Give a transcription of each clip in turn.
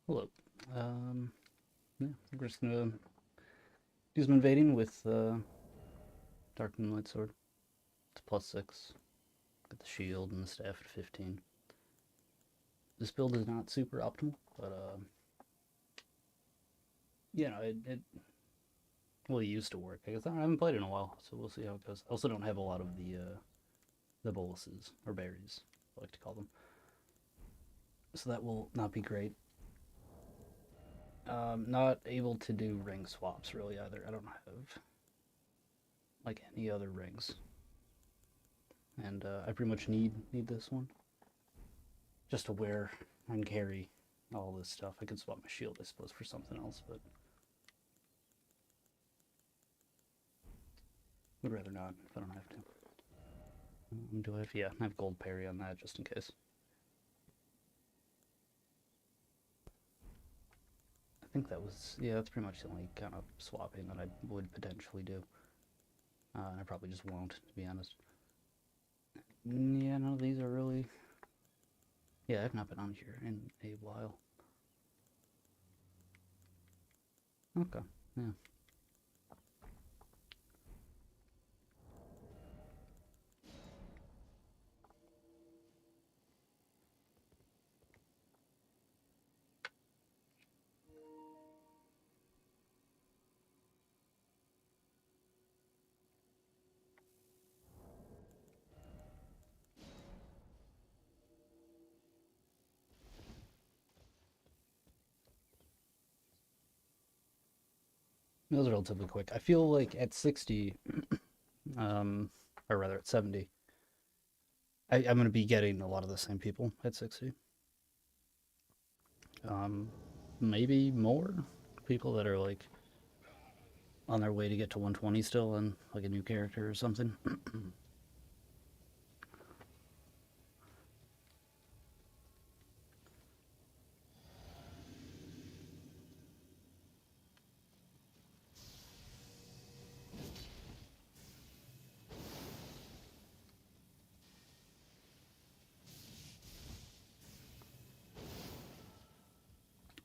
Hello. Yeah, we're just gonna do some invading with Dark Moonlight Sword. It's +6. Got the shield and the staff at 15. This build is not super optimal, but it well, it used to work. I guess I haven't played it in a while, so we'll see how it goes. I also don't have a lot of the boluses or berries, I like to call them, so that will not be great. Not able to do ring swaps really either. I don't have like any other rings, and I pretty much need this one just to wear and carry all this stuff. I could swap my shield, I suppose, for something else, but would rather not if I don't have to. Do I have? Yeah, I have gold parry on that just in case. I think that was, yeah, that's pretty much the only kind of swapping that I would potentially do. And I probably just won't, to be honest. Yeah, none of these are really. Yeah, I've not been on here in a while. Okay, yeah. Those are relatively quick. I feel like at 60, um, or rather at 70, I'm going to be getting a lot of the same people at 60. Um, Maybe more people that are like on their way to get to 120 still and like a new character or something.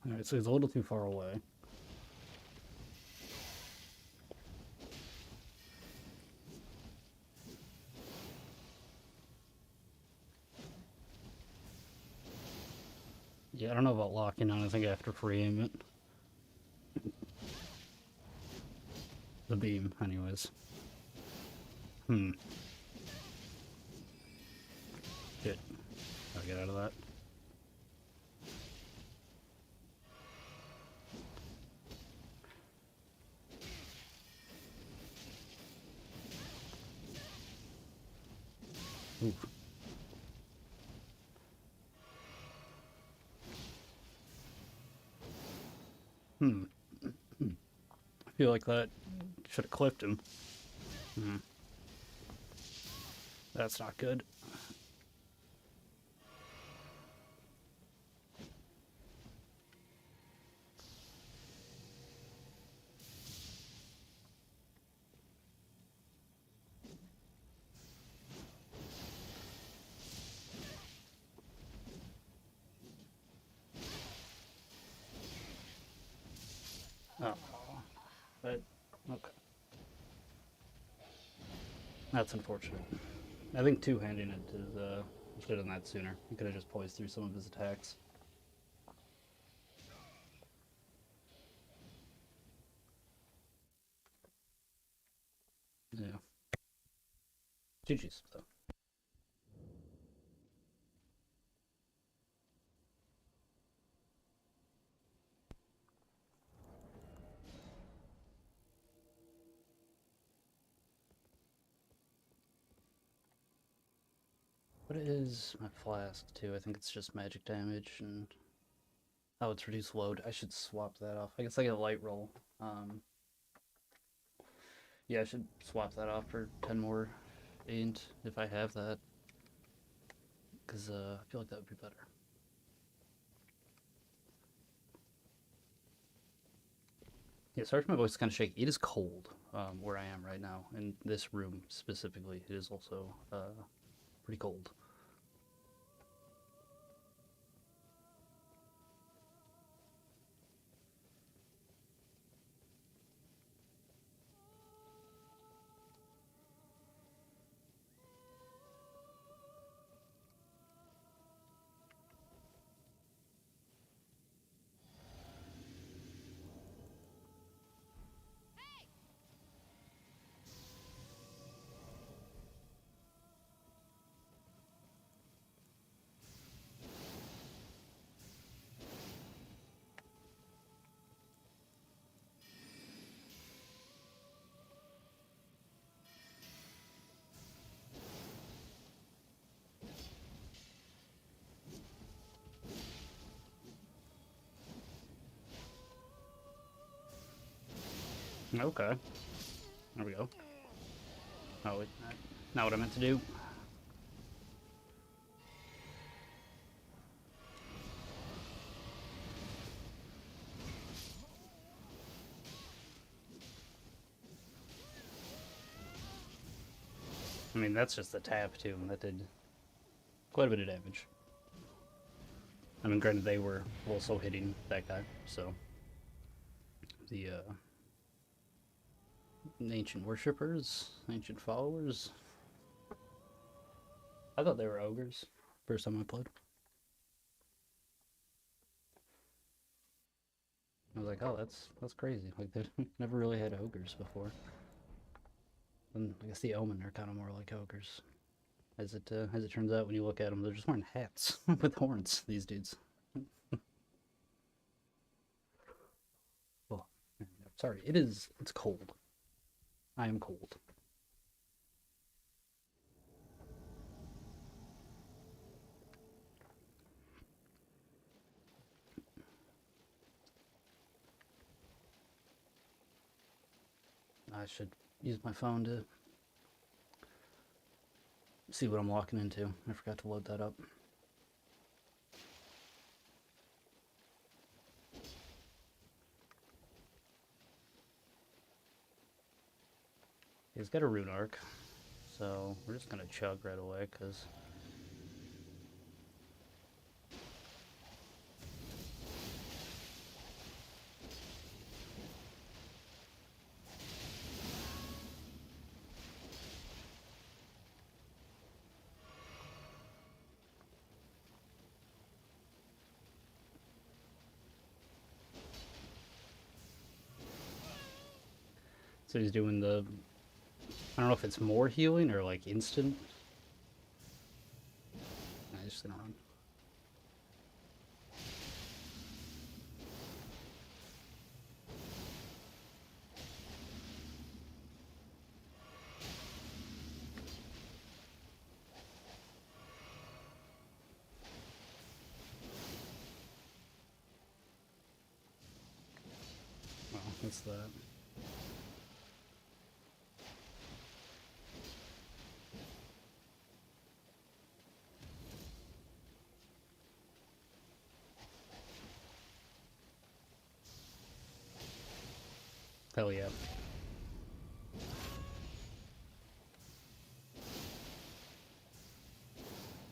All right, so he's a little too far away. Yeah, I don't know about locking on. I think I have to free aim it. The beam, anyways. Hmm. Shit. Gotta get out of that. Oof. Hmm. I feel like that should have clipped him. Hmm. That's not good. Oh. But, okay. That's unfortunate. I think two-handing it is, should have done that sooner. He could have just poised through some of his attacks. Yeah. GG's, though. What is my flask, too? I think it's just magic damage and... Oh, it's reduced load. I should swap that off. I guess I get a light roll. Um, yeah, I should swap that off for 10 more ain't if I have that. Because I feel like that would be better. Yeah, sorry if my voice is kind of shaky. It is cold where I am right now. In this room specifically, it is also pretty cold. Okay. There we go. Oh, wait. Not what I meant to do. I mean, that's just the tap, too. That did quite a bit of damage. I mean, granted, they were also hitting that guy, so... The, ancient worshippers, ancient followers. I thought they were ogres first time I played. I was like, oh, that's crazy. Like they never really had ogres before. And I guess the Omen are kind of more like ogres, as it turns out when you look at them, they're just wearing hats with horns. These dudes. Well, sorry, it is. It's cold. I am cold. I should use my phone to see what I'm walking into. I forgot to load that up. He's got a rune arc, so we're just gonna chug right away, because so he's doing the, I don't know if it's more healing or like instant. I just gonna run. Well, that's that. Hell yeah.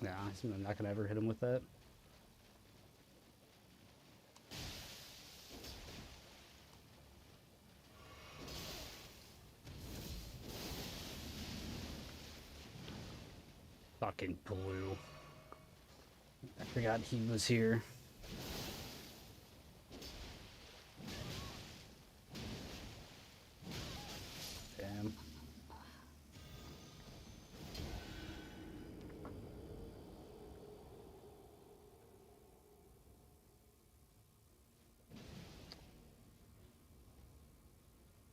Nah, I'm not gonna ever hit him with that. Fucking blue. I forgot he was here. Damn.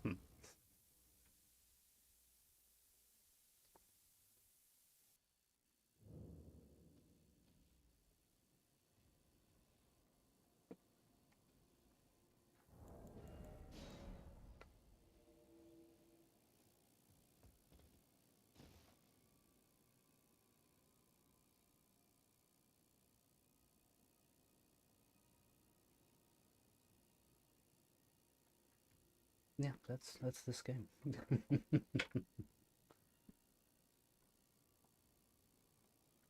Hmm. Yeah, that's this game.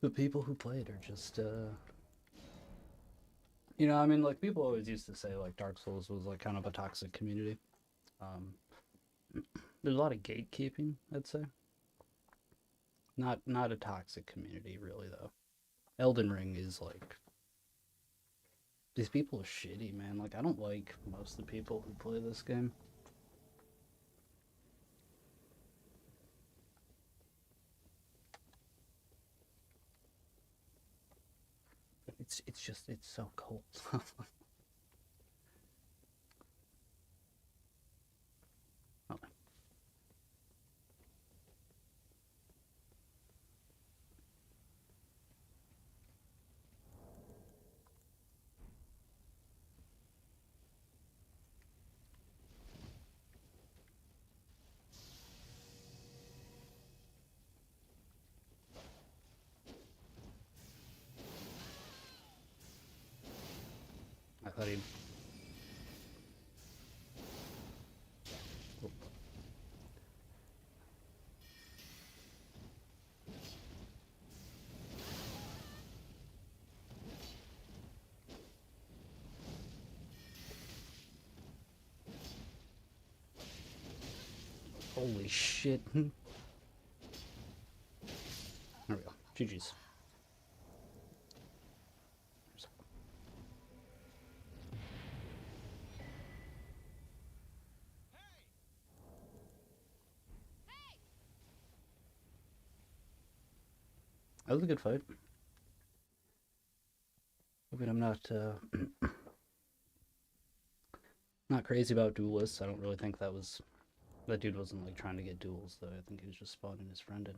The people who play it are just I mean, like people always used to say like Dark Souls was like kind of a toxic community. Um there's a lot of gatekeeping, I'd say. Not a toxic community really though. Elden Ring is like these people are shitty, man. Like I don't like most of the people who play this game. It's just it's so cold. Oh, thought he'd... Holy shit. There we go. GG's. That was a good fight. I mean, I'm not not crazy about duelists. I don't really think that dude wasn't like trying to get duels though. I think he was just spawning his friend in.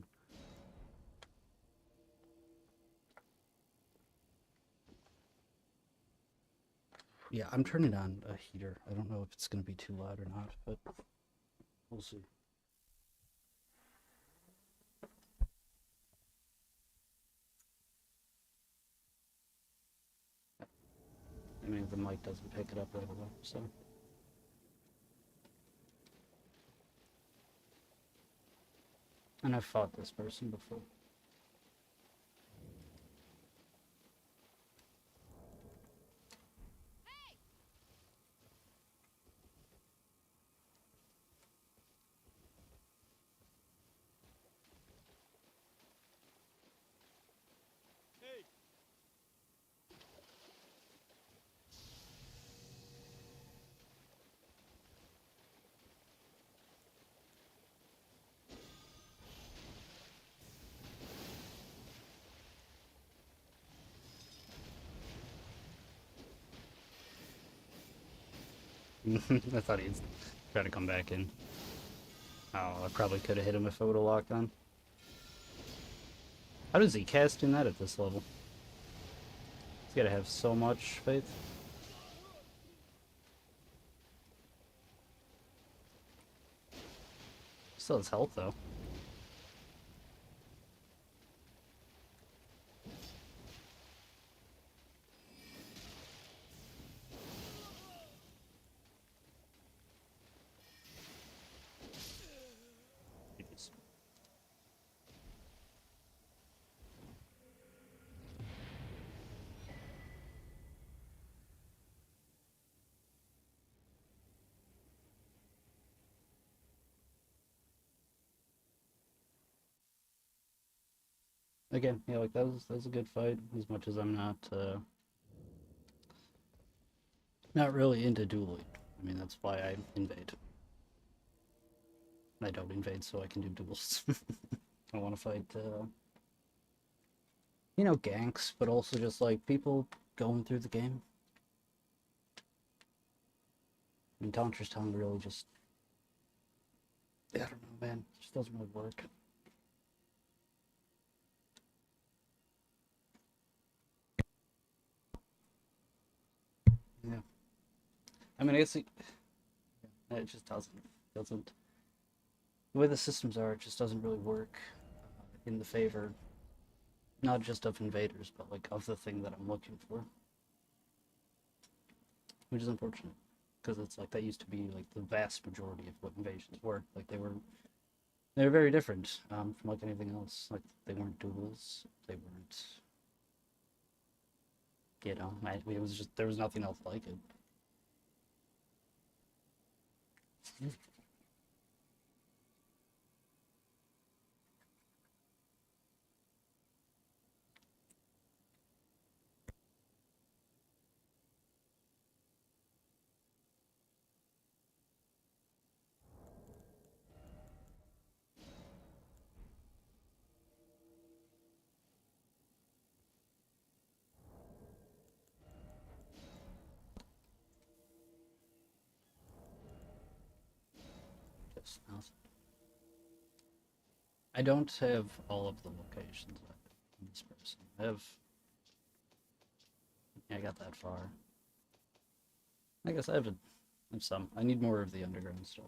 Yeah, I'm turning on a heater. I don't know if it's gonna be too loud or not, but we'll see. I mean, the mic doesn't pick it up right away, so. And I've fought this person before. I thought he'd try to come back in. Oh, I probably could have hit him if I would have locked on. How does he cast in that at this level? He's gotta have so much faith. Still has health though. Jeez. Again, yeah, like that was a good fight. As much as I'm not really into dueling. I mean, that's why I invade. I don't invade so I can do duels. I want to fight, you know, ganks, but also just like people going through the game. I mean, Tantra's tongue really just, I don't know, man, it just doesn't really work. Yeah. I mean, I guess it just doesn't. The way the systems are, it just doesn't really work in the favor, not just of invaders, but like of the thing that I'm looking for, which is unfortunate because it's like that used to be like the vast majority of what invasions were. Like they were very different from like anything else. Like they weren't duels, they weren't, you know, it was just there was nothing else like it. Just nothing. I don't have all of the locations in this person. Yeah, I got that far. I guess I have some. I need more of the underground stuff.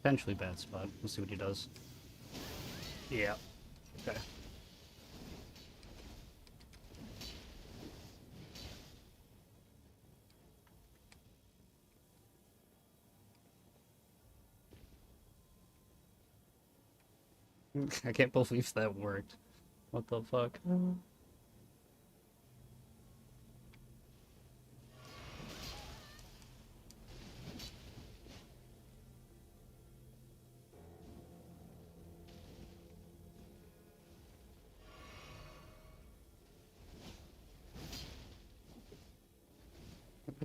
Potentially bad spot. We'll see what he does. Yeah. Okay. I can't believe that worked. What the fuck?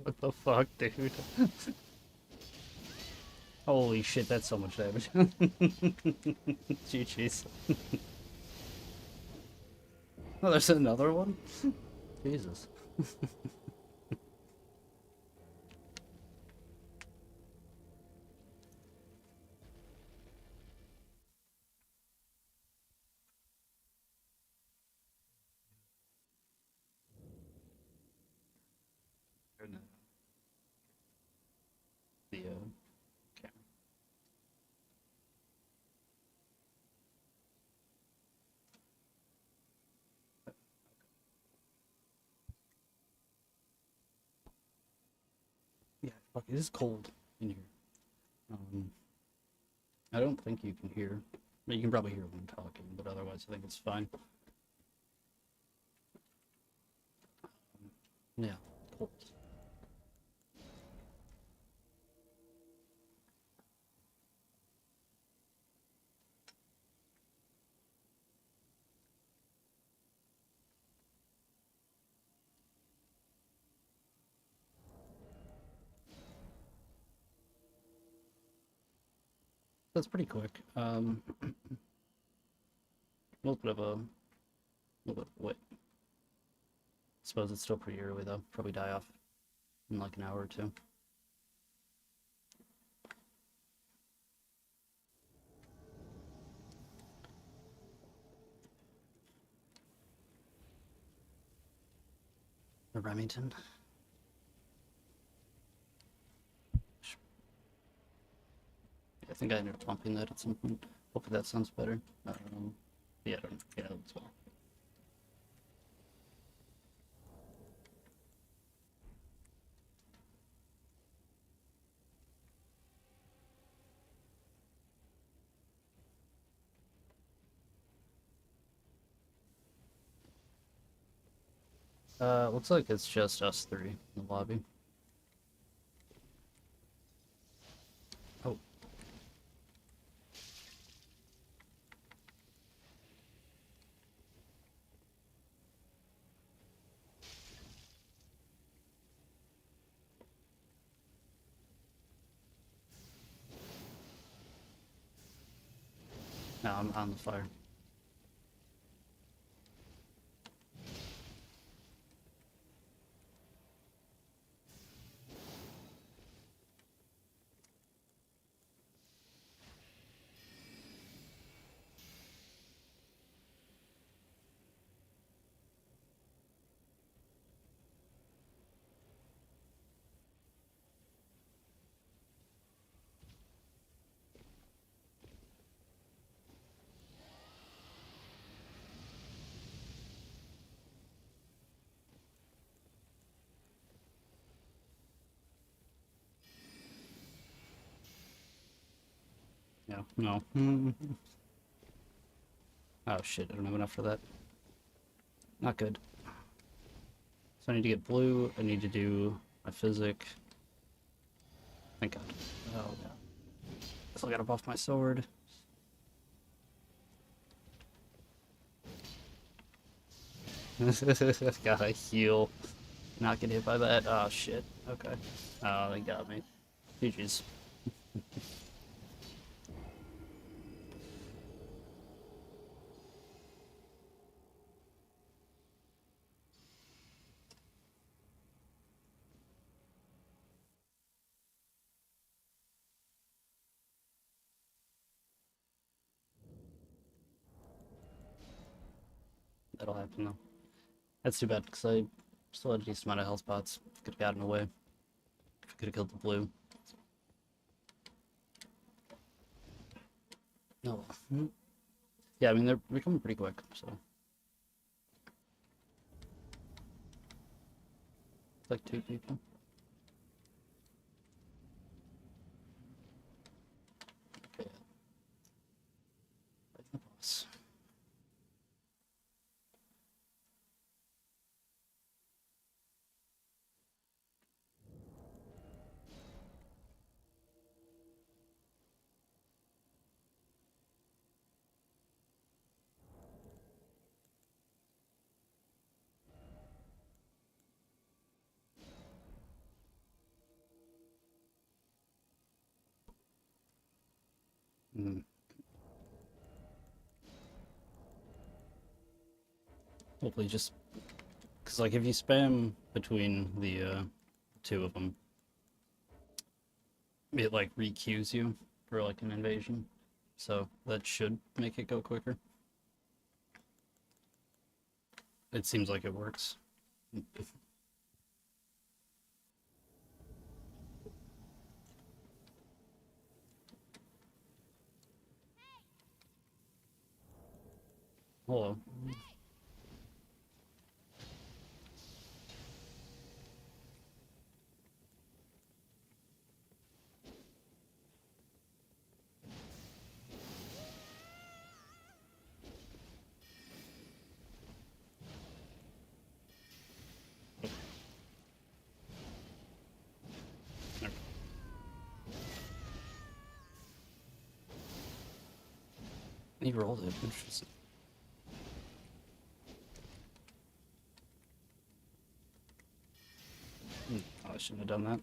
What the fuck, dude? Holy shit, that's so much damage. GG's. Oh, there's another one? Jesus. The camera. Yeah, fuck, it is cold in here. I don't think you can hear. You can probably hear when I'm talking, but otherwise I think it's fine. Yeah, cold. That's pretty quick. A little bit of a little bit of wait. I suppose it's still pretty early though. Probably die off in like an hour or two. The Remington. I think I ended up bumping that at some point. Hopefully that sounds better. Yeah, I don't. Yeah, that's well. Looks like it's just us three in the lobby. Oh. No, I'm on the fire. No, no. Oh shit, I don't have enough for that. Not good. So I need to get blue, I need to do my physic. Thank god. Oh yeah. Still gotta buff my sword. Gotta heal. Not get hit by that. Oh shit. Okay. Oh, they got me. GG's. That'll happen though. That's too bad because I still had a decent amount of health pots. Could have gotten away. Could have killed the blue. No. Yeah, I mean, they're becoming pretty quick, so. It's like 2 people. Okay. Fight the boss. Mm. Hopefully just... Because, like, if you spam between the two of them, it, like, re-queues you for, like, an invasion. So that should make it go quicker. It seems like it works. Hello. He rolled it. Interesting. Oh, I shouldn't have done that.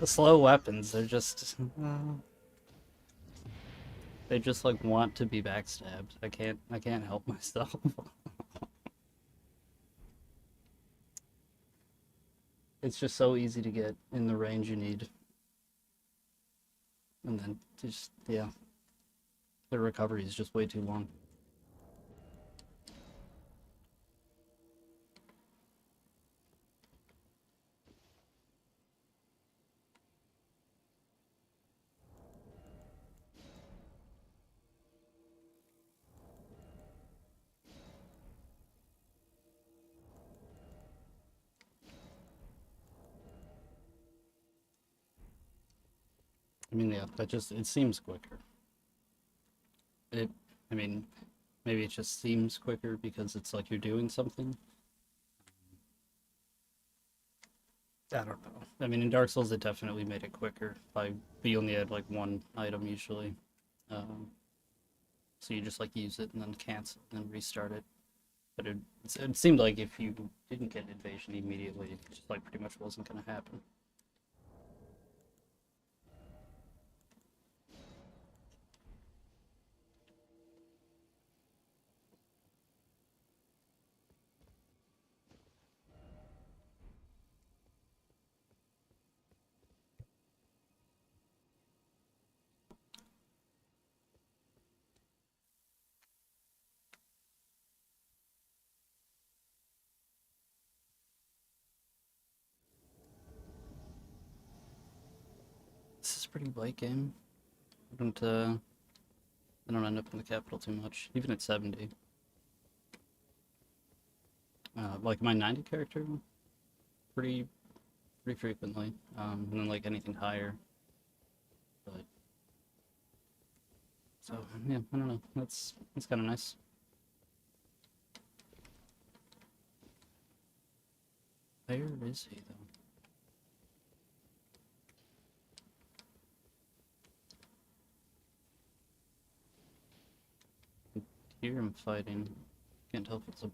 The slow weapons, they're just... they just, like, want to be backstabbed. I can't help myself. It's just so easy to get in the range you need. And then just, yeah. The recovery is just way too long. I mean, yeah, that just, it seems quicker. I mean, maybe it just seems quicker because it's like you're doing something. I don't know. I mean, in Dark Souls, it definitely made it quicker. But you only had like one item usually. Um, so you just like use it and then cancel and then restart it. But it seemed like if you didn't get invasion immediately, it just like pretty much wasn't going to happen. This is a pretty light game. I don't end up in the capital too much, even at 70. Like my 90 character, pretty pretty frequently. And then like anything higher. But so yeah, I don't know. That's kind of nice. Where is he though? I hear him fighting. Can't tell if it's a...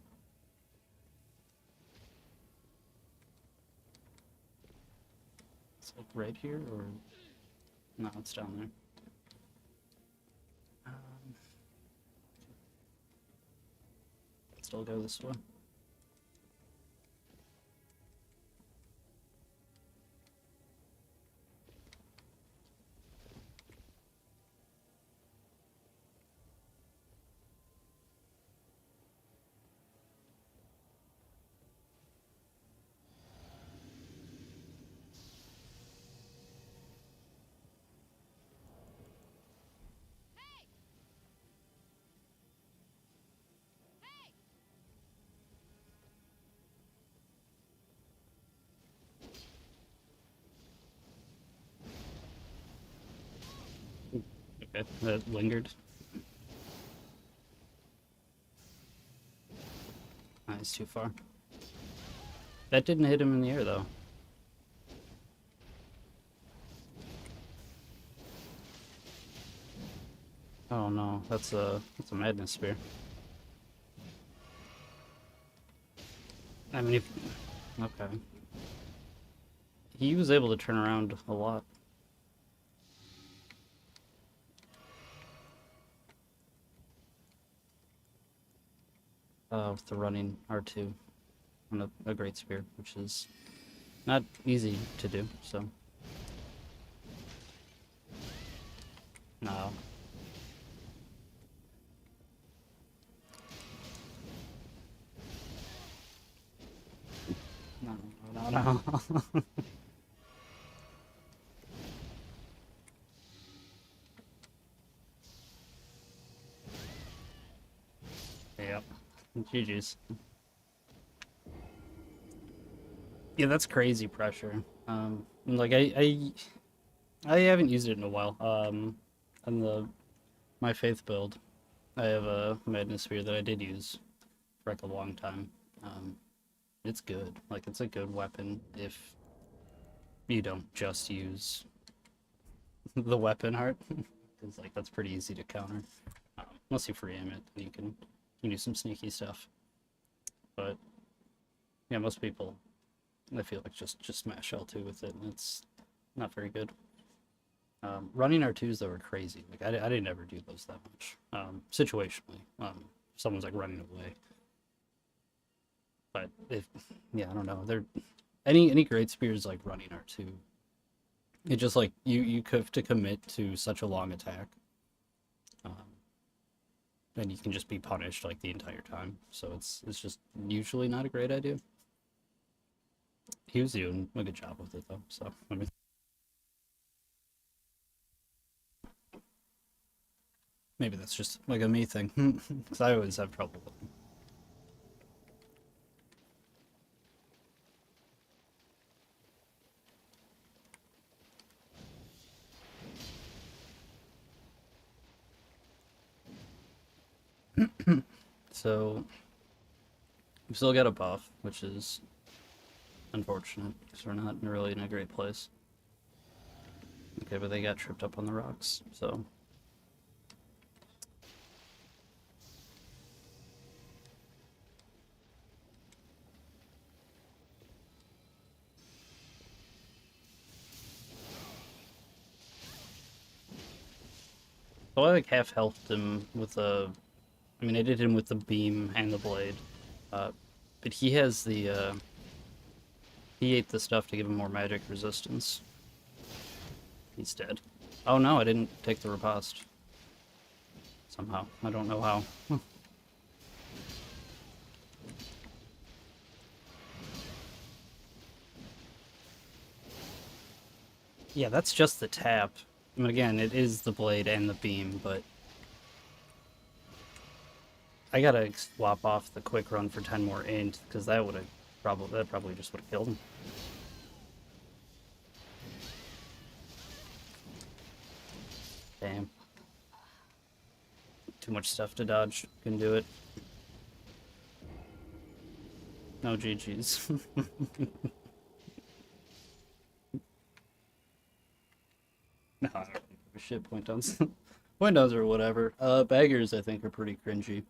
It's like right here or no? It's down there. Still go this way. Okay, that lingered. It's too far. That didn't hit him in the air, though. Oh no, that's a madness spear. I mean, if, okay. He was able to turn around a lot. With the running R2 on a great spear, which is not easy to do, so. No. No. Yep. GG's. Yeah, that's crazy pressure. Like I haven't used it in a while. On my faith build, I have a madness spear that I did use for like a long time. It's good. Like it's a good weapon if you don't just use the weapon art, because like that's pretty easy to counter. Unless you free aim it, you can do some sneaky stuff. But yeah, most people I feel like just smash L2 with it, and it's not very good. Running R2s though are crazy. Like I didn't ever do those that much. Situationally, someone's like running away. But if yeah, I don't know. They're any great spears like running R2. It just like you have to commit to such a long attack, um, and you can just be punished like the entire time. So it's just usually not a great idea. He was doing a good job with it though. So I mean, maybe that's just like a me thing, because I always have trouble with them. So we still got a buff, which is unfortunate because we're not really in a great place. Okay, but they got tripped up on the rocks, so. So I like half healthed him with a. I mean, I did him with the beam and the blade, but he has the. He ate the stuff to give him more magic resistance. He's dead. Oh no, I didn't take the riposte. Somehow. I don't know how. Yeah, that's just the tap. I mean, again, it is the blade and the beam, but I gotta swap off the quick run for 10 more int, because that probably just would have killed him. Damn. Too much stuff to dodge. Can do it. No GG's. No, I don't give a shit. Point downs. Point downs or whatever. Baggers, I think, are pretty cringy.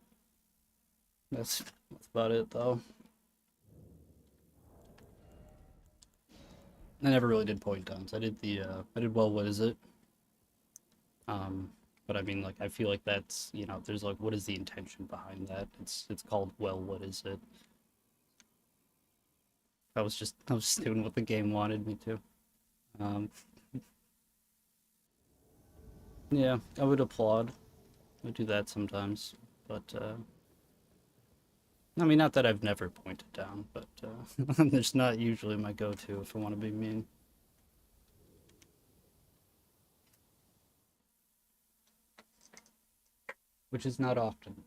That's about it, though. I never really did point downs. I did well, what is it? But I mean, like, I feel like that's, there's like, what is the intention behind that? It's called, well, what is it? I was just doing what the game wanted me to. Um, yeah, I would applaud. I do that sometimes, but I mean, not that I've never pointed down, but it's not usually my go-to if I want to be mean. Which is not often.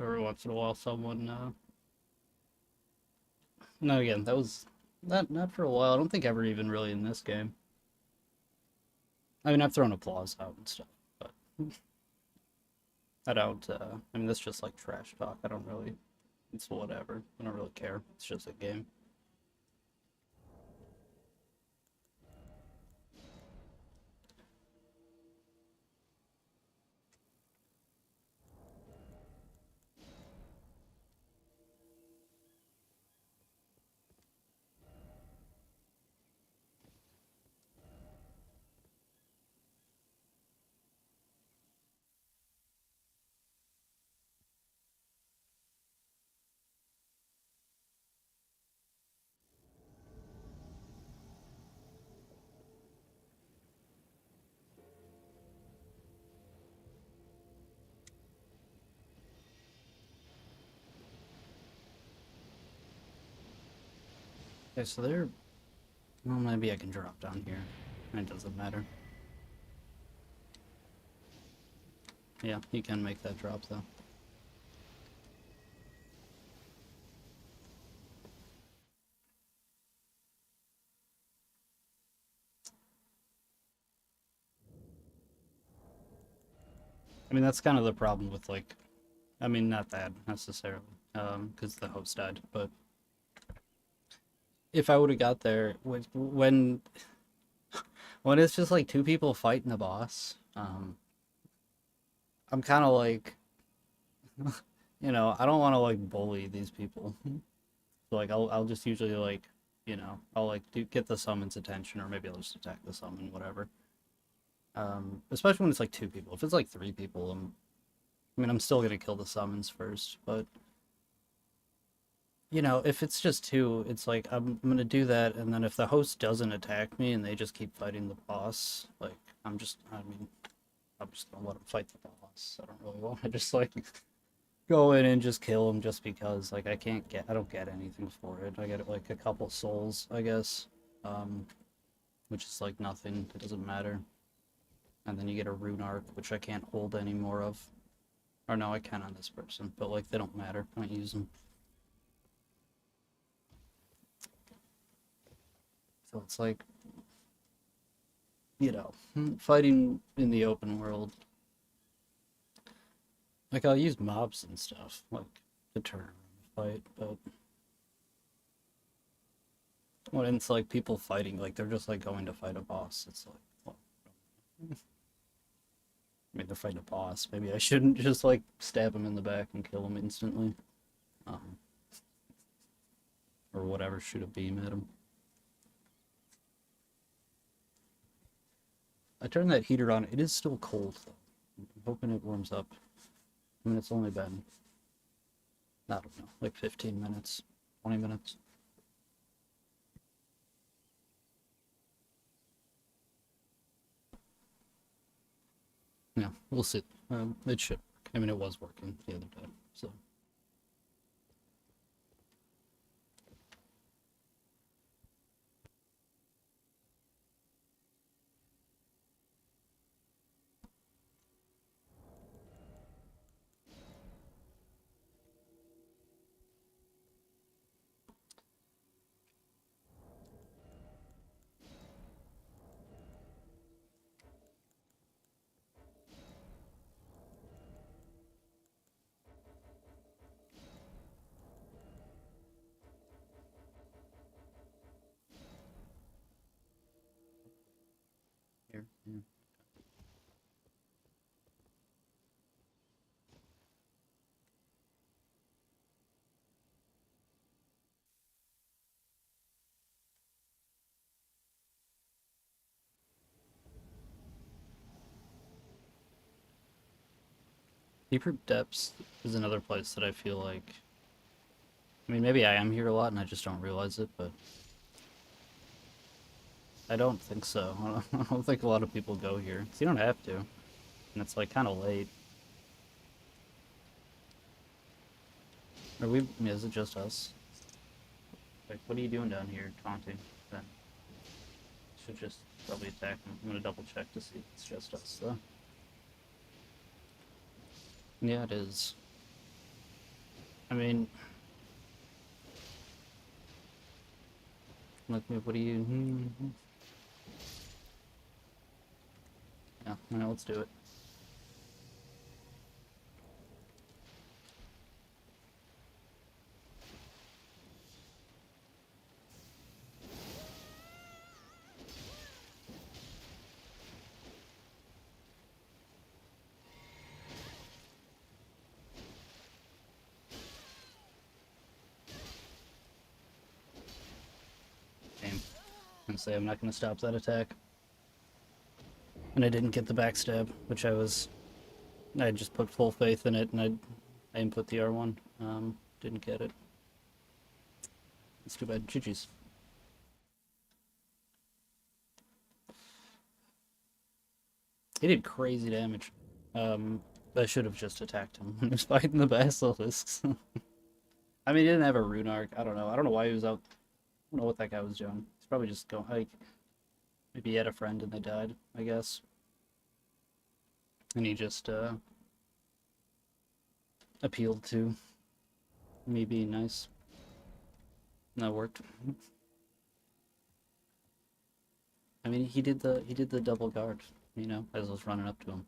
Every once in a while someone, no, again, that was Not for a while. I don't think ever even really in this game. I mean, I've thrown applause out and stuff, but I don't. I mean, that's just like trash talk. I don't really. It's whatever. I don't really care. It's just a game. Okay, so there. Well, maybe I can drop down here. It doesn't matter. Yeah, you can make that drop though. I mean, that's kind of the problem with like. I mean, not that necessarily, because the host died. But if I would have got there when it's just like two people fighting a boss, I'm kind of like, I don't want to like bully these people. So like I'll just usually like, I'll like get the summon's attention, or maybe I'll just attack the summon, whatever. Especially when it's like two people. If it's like three people, I mean, I'm still gonna kill the summons first, but if it's just two, it's like I'm gonna do that, and then if the host doesn't attack me and they just keep fighting the boss, like I'm just gonna let them fight the boss. I don't really want to just like go in and just kill him just because like I don't get anything for it. I get like a couple souls, I guess, um, which is like nothing. It doesn't matter. And then you get a rune arc, which I can't hold any more of. Or no, I can on this person, but like they don't matter. I don't use them. So it's like, fighting in the open world. Like I'll use mobs and stuff, like to turn the fight, but when it's like people fighting, like they're just like going to fight a boss, it's like, well, I mean, they're fighting a boss. Maybe I shouldn't just like stab him in the back and kill him instantly, um, or whatever. Shoot a beam at him. I turned that heater on. It is still cold though. I'm hoping it warms up. I mean, it's only been, I don't know, like 15 minutes, 20 minutes. Yeah, we'll see. It should work. I mean, it was working the other day, so. Here, yeah. Deeper Depths is another place that I feel like. I mean, maybe I am here a lot and I just don't realize it, but I don't think so. I don't think a lot of people go here. 'Cause you don't have to, and it's like kind of late. Are we? Is it just us? Like, what are you doing down here, taunting? Then should just probably attack him. I'm gonna double check to see if it's just us though. Yeah, it is. I mean, Look, what do you... Yeah, alright, let's do it. Damn. I'm gonna say I'm not gonna stop that attack. And I didn't get the backstab, which I just put full faith in it, and I input the R1. Didn't get it. It's too bad. GG's. He did crazy damage. I should have just attacked him when he was fighting the basilisks. I mean, he didn't have a rune arc. I don't know. I don't know why he was out. I don't know what that guy was doing. He's probably just going, like, maybe he had a friend and they died, I guess. And he just, appealed to me being nice. And that worked. I mean, he did the double guard, you know, as I was running up to him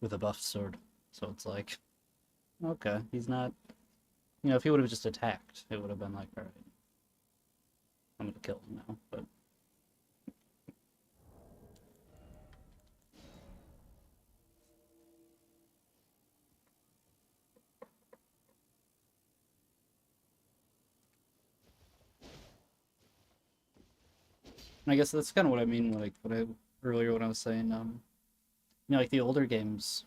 with a buffed sword. So it's like, okay, he's not, you know, if he would have just attacked, it would have been like, all right, I'm gonna kill him now, but. I guess that's kind of what I mean, like earlier when I was saying, you know, like the older games,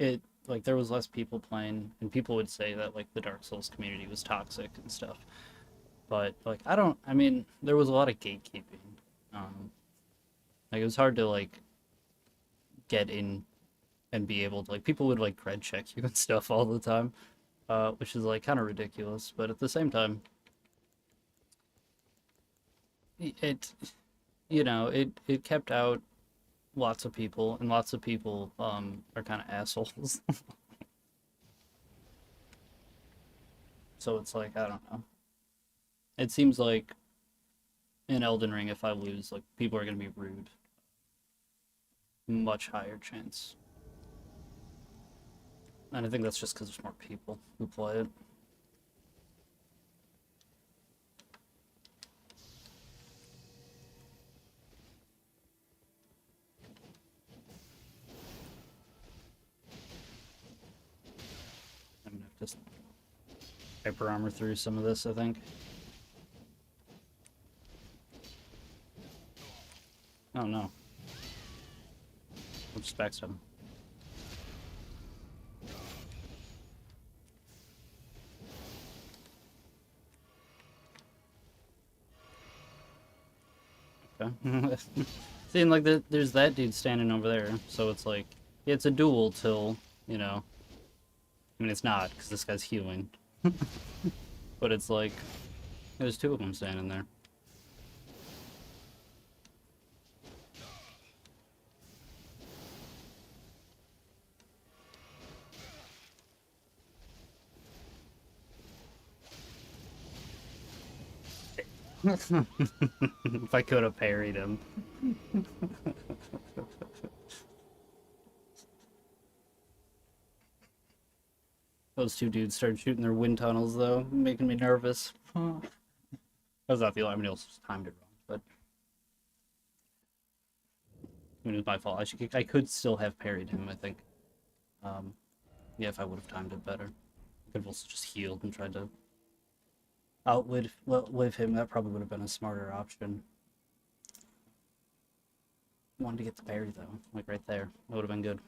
like there was less people playing, and people would say that like the Dark Souls community was toxic and stuff. But like I mean, there was a lot of gatekeeping. Like it was hard to like get in and be able to, like, people would like cred check you and stuff all the time, which is like kind of ridiculous. But at the same time, it you know it kept out lots of people, and lots of people are kind of assholes. So it's like, I don't know. It seems like in Elden Ring, if I lose, like people are gonna be rude. Much higher chance. And I think that's just because there's more people who play it. I'm gonna have to hyper armor through some of this, I think. Oh no. I'll just backstab him. Okay. Seeing like there's that dude standing over there, so it's like, it's a duel till, you know. I mean, it's not, because this guy's healing. But it's like, there's two of them standing there. If I could have parried him. Those two dudes started shooting their wind tunnels, though, making me nervous. That was not the only, I mean, it was timed it wrong, but I mean, it was my fault. I could still have parried him, I think. Yeah, if I would have timed it better. I could have also just healed and tried to outlive him. That probably would have been a smarter option. Wanted to get the parry, though, like right there. That would have been good.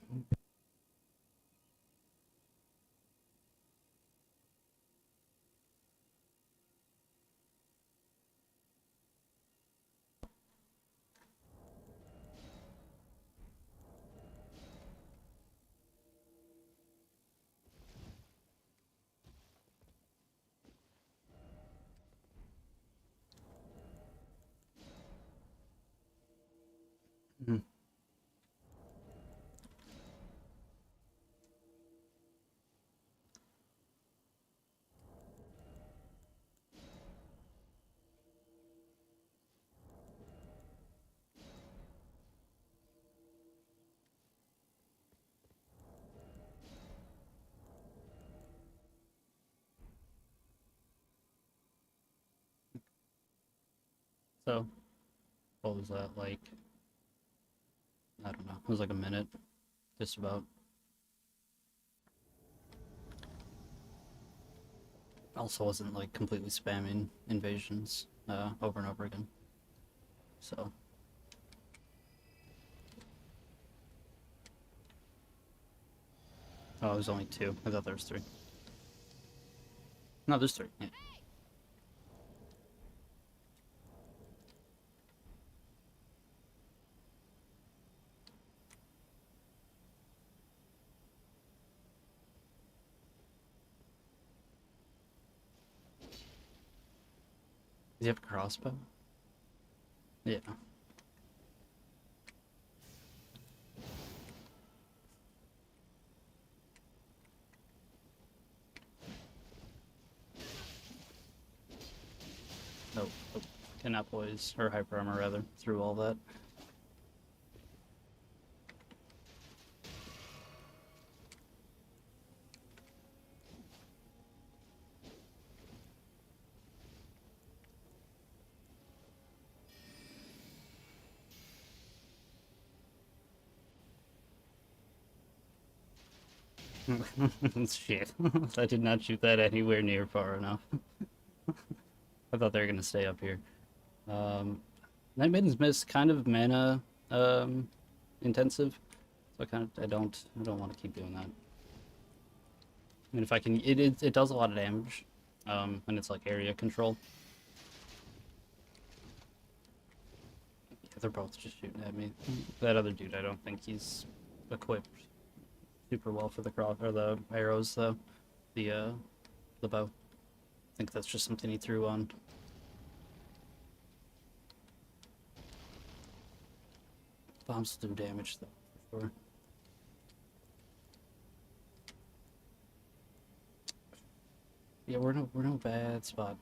So, what was that, like, I don't know, it was like a minute, just about. Also wasn't like completely spamming invasions over and over again. So oh, there's only two. I thought there was three. No, there's three. Yeah. Does he have a crossbow? Yeah. Nope. Nope. Cannot poise, or hyper armor rather, through all that. Shit. I did not shoot that anywhere near far enough. I thought they were gonna stay up here. Night Maiden's Mist kind of mana intensive, so I don't want to keep doing that. I mean, if I can, it does a lot of damage, and it's like area control. Yeah, they're both just shooting at me. That other dude, I don't think he's equipped super well for the cross or the arrows though. The bow. I think that's just something he threw on. Bombs do damage though, for sure. Yeah, we're no bad spot.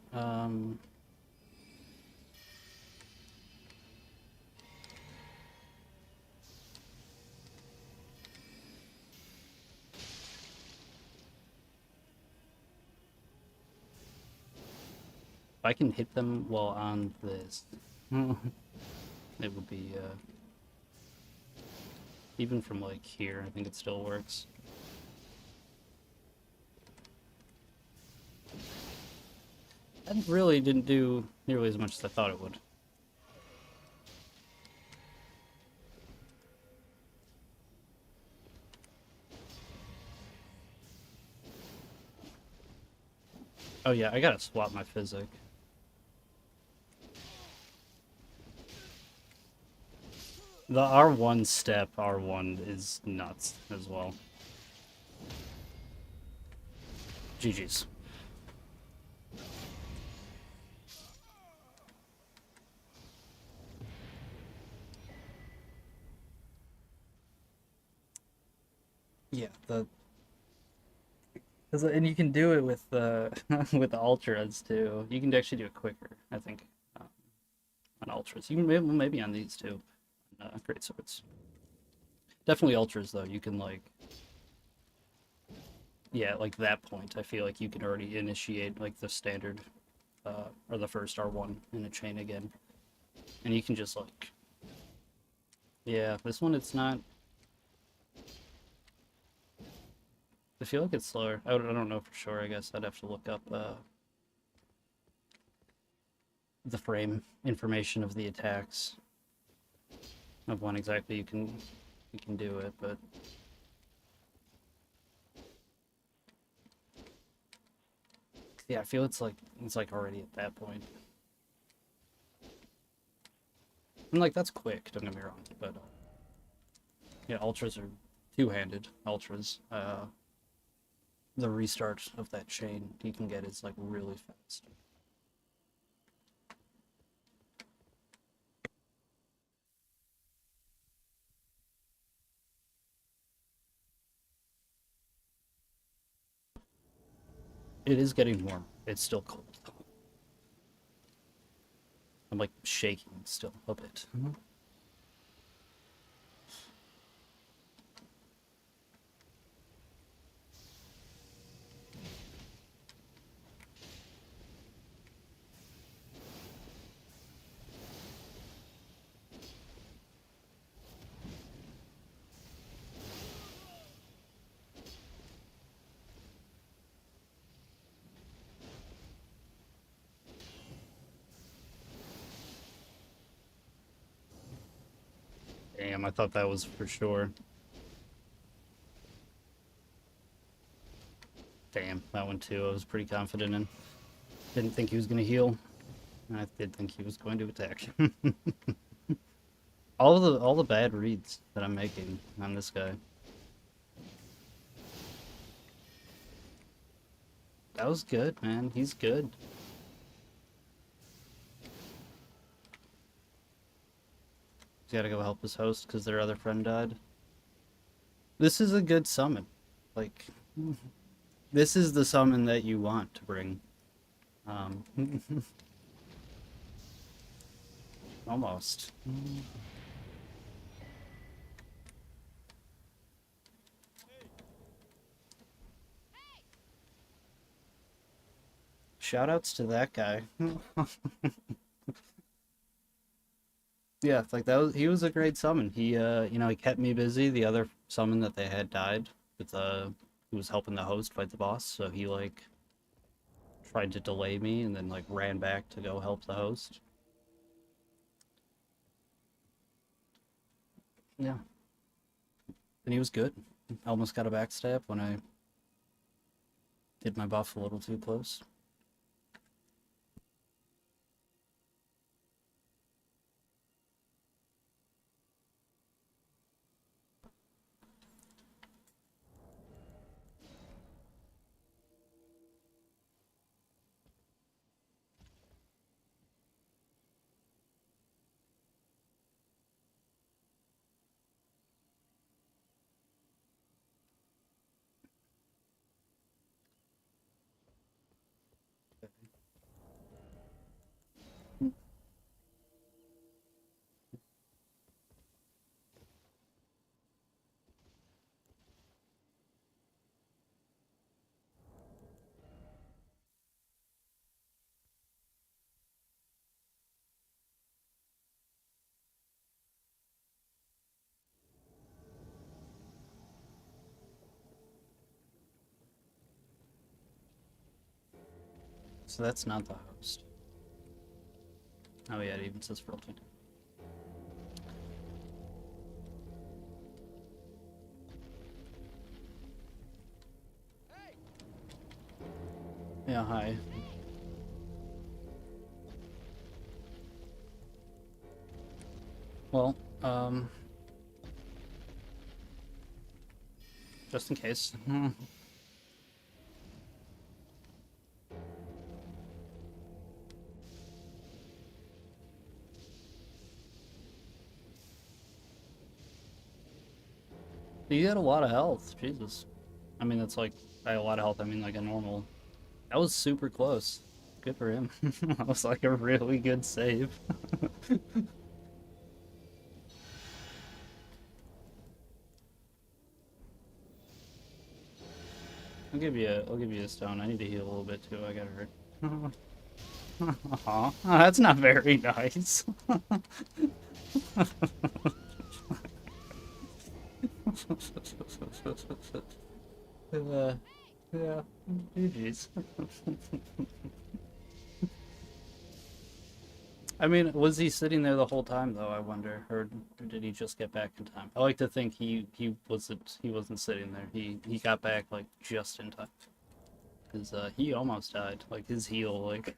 If I can hit them while on this, it would be even from like here. I think it still works. That really didn't do nearly as much as I thought it would. Oh yeah, I gotta swap my physic. The R1 step, R1 is nuts as well. GG's. Yeah, and you can do it with with the ultras too. You can actually do it quicker, I think, on ultras. You can maybe on these too, great swords. Definitely ultras though. You can like, yeah, like that point. I feel like you can already initiate like the standard, or the first R1 in a chain again, and you can just like, yeah, this one it's not. I feel like it's slower. I don't know for sure. I guess I'd have to look up the frame information of the attacks of when exactly you can do it, but yeah, I feel it's like already at that point. And like that's quick, don't get me wrong, but yeah, ultras are two-handed ultras. The restart of that chain you can get is like really fast. It is getting warm. It's still cold. I'm like shaking still a bit. Damn, I thought that was for sure. Damn, that one too, I was pretty confident in. Didn't think he was going to heal. I did think he was going to attack. all the bad reads that I'm making on this guy. That was good, man. He's good. He's gotta go help his host because their other friend died. This is a good summon. Like, this is the summon that you want to bring. Almost. Shoutouts to that guy. Yeah, like he was a great summon. He you know, he kept me busy. The other summon that they had died with who was helping the host fight the boss, so he like tried to delay me and then like ran back to go help the host. Yeah. And he was good. Almost got a backstab when I did my buff a little too close. So that's not the host. Oh yeah, it even says Frilton. Yeah, hi. Well, just in case. You got a lot of health, Jesus. I mean, that's like, by a lot of health, I mean like a normal. That was super close. Good for him. That was like a really good save. I'll give you a stone. I need to heal a little bit too. I got hurt. Aw, that's not very nice. Yeah, GG's. I mean, was he sitting there the whole time though? I wonder, or did he just get back in time? I like to think he wasn't sitting there. He got back like just in time, because he almost died. Like his heal, like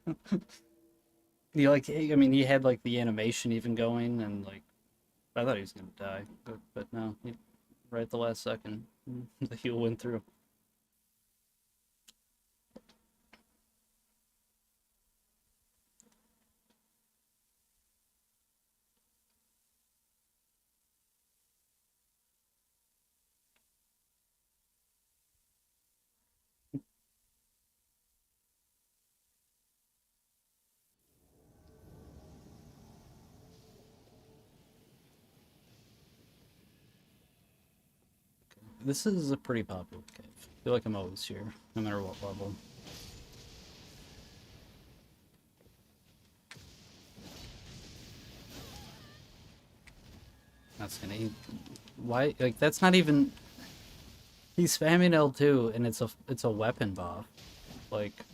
he like I mean he had like the animation even going, and like I thought he was gonna die, but no, right at the last second, the heal went through. This is a pretty popular cave. I feel like I'm always here, no matter what level. That's gonna eat. Why? Like that's not even. He's spamming L2, and it's a weapon buff, like,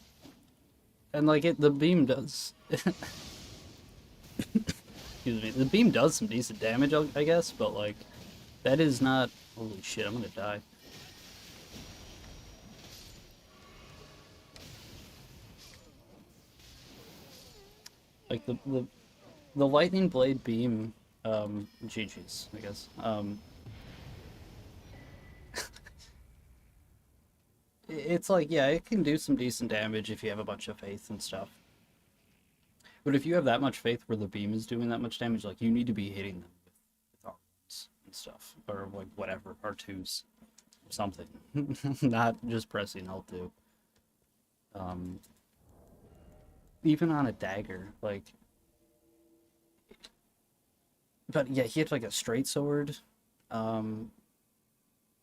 and like the beam does. excuse me. The beam does some decent damage, I guess, but like that is not. Holy shit! I'm gonna die. Like the lightning blade beam, GG's, I guess. It's like, yeah, it can do some decent damage if you have a bunch of faith and stuff. But if you have that much faith where the beam is doing that much damage, like you need to be hitting them with arms and stuff, or like whatever, R2s, something, not just pressing L2. Even on a dagger, like. But yeah, he had like a straight sword. Um,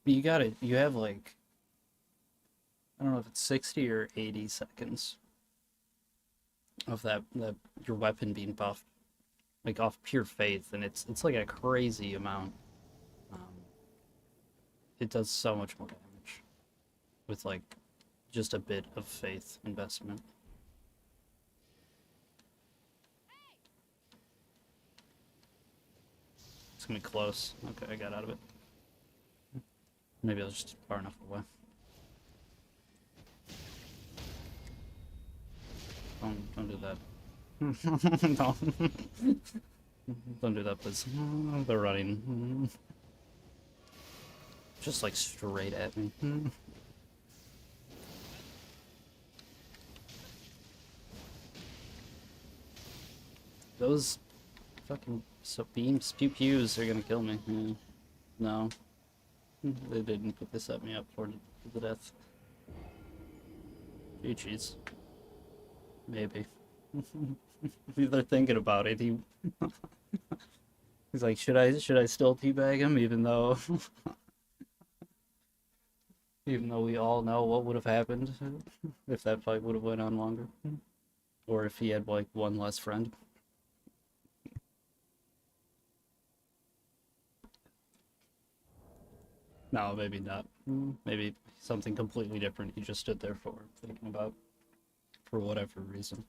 you have like, I don't know if it's 60 or 80 seconds of that your weapon being buffed, like off pure faith, and it's like a crazy amount. Um, it does so much more damage with like just a bit of faith investment. It's gonna be close. Okay, I got out of it. Maybe I was just far enough away. Don't do that. No. Don't do that, please. They're running. Just like straight at me. Those fucking beams, pew-pews are gonna kill me. Yeah. No. They didn't put this at me up for the death. GG's. Maybe. They're thinking about it. He's like, should I still teabag him even though we all know what would have happened if that fight would have went on longer, or if he had like one less friend. No, maybe not. Maybe something completely different he just stood there for, thinking about, for whatever reason.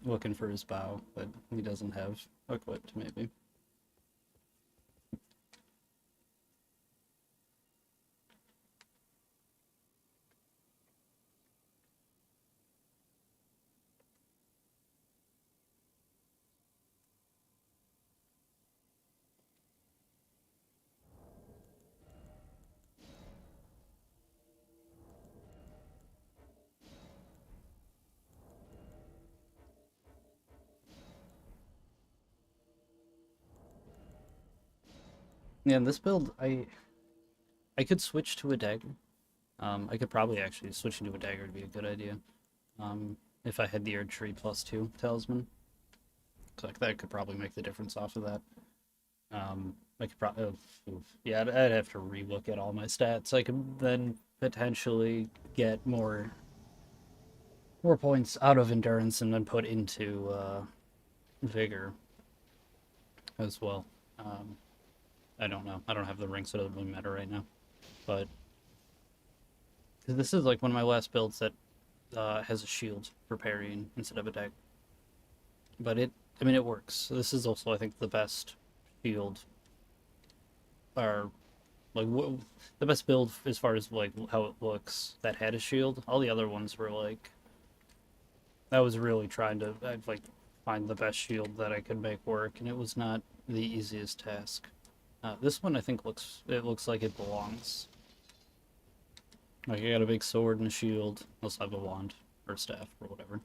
Looking for his bow that he doesn't have equipped, maybe. Yeah, in this build, I could switch to a dagger. I could probably actually switch into a dagger would be a good idea. If I had the archery +2 talisman. So like that could probably make the difference off of that. I could probably, yeah, I'd have to relook at all my stats. I could then potentially get more points out of endurance and then put into vigor as well. I don't know. I don't have the ring, so it doesn't really matter right now. But this is like one of my last builds that has a shield for parrying instead of a dagger. But I mean, it works. So this is also, I think, the best shield, or like the best build as far as like how it looks that had a shield. All the other ones were like, I was really trying to like find the best shield that I could make work, and it was not the easiest task. This one I think looks like it belongs. Like I got a big sword and a shield. I also have a wand or staff or whatever.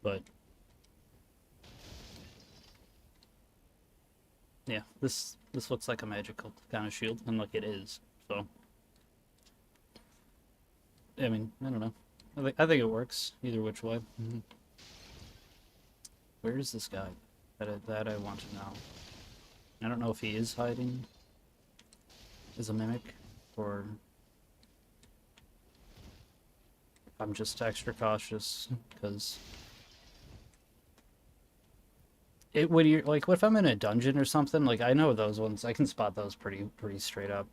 But yeah, this looks like a magical kind of shield, and like it is. So I mean, I don't know. I think it works either which way. Where is this guy? That I want to know. I don't know if he is hiding as a mimic, or I'm just extra cautious, because when you're like, what if I'm in a dungeon or something? Like, I know those ones, I can spot those pretty straight up.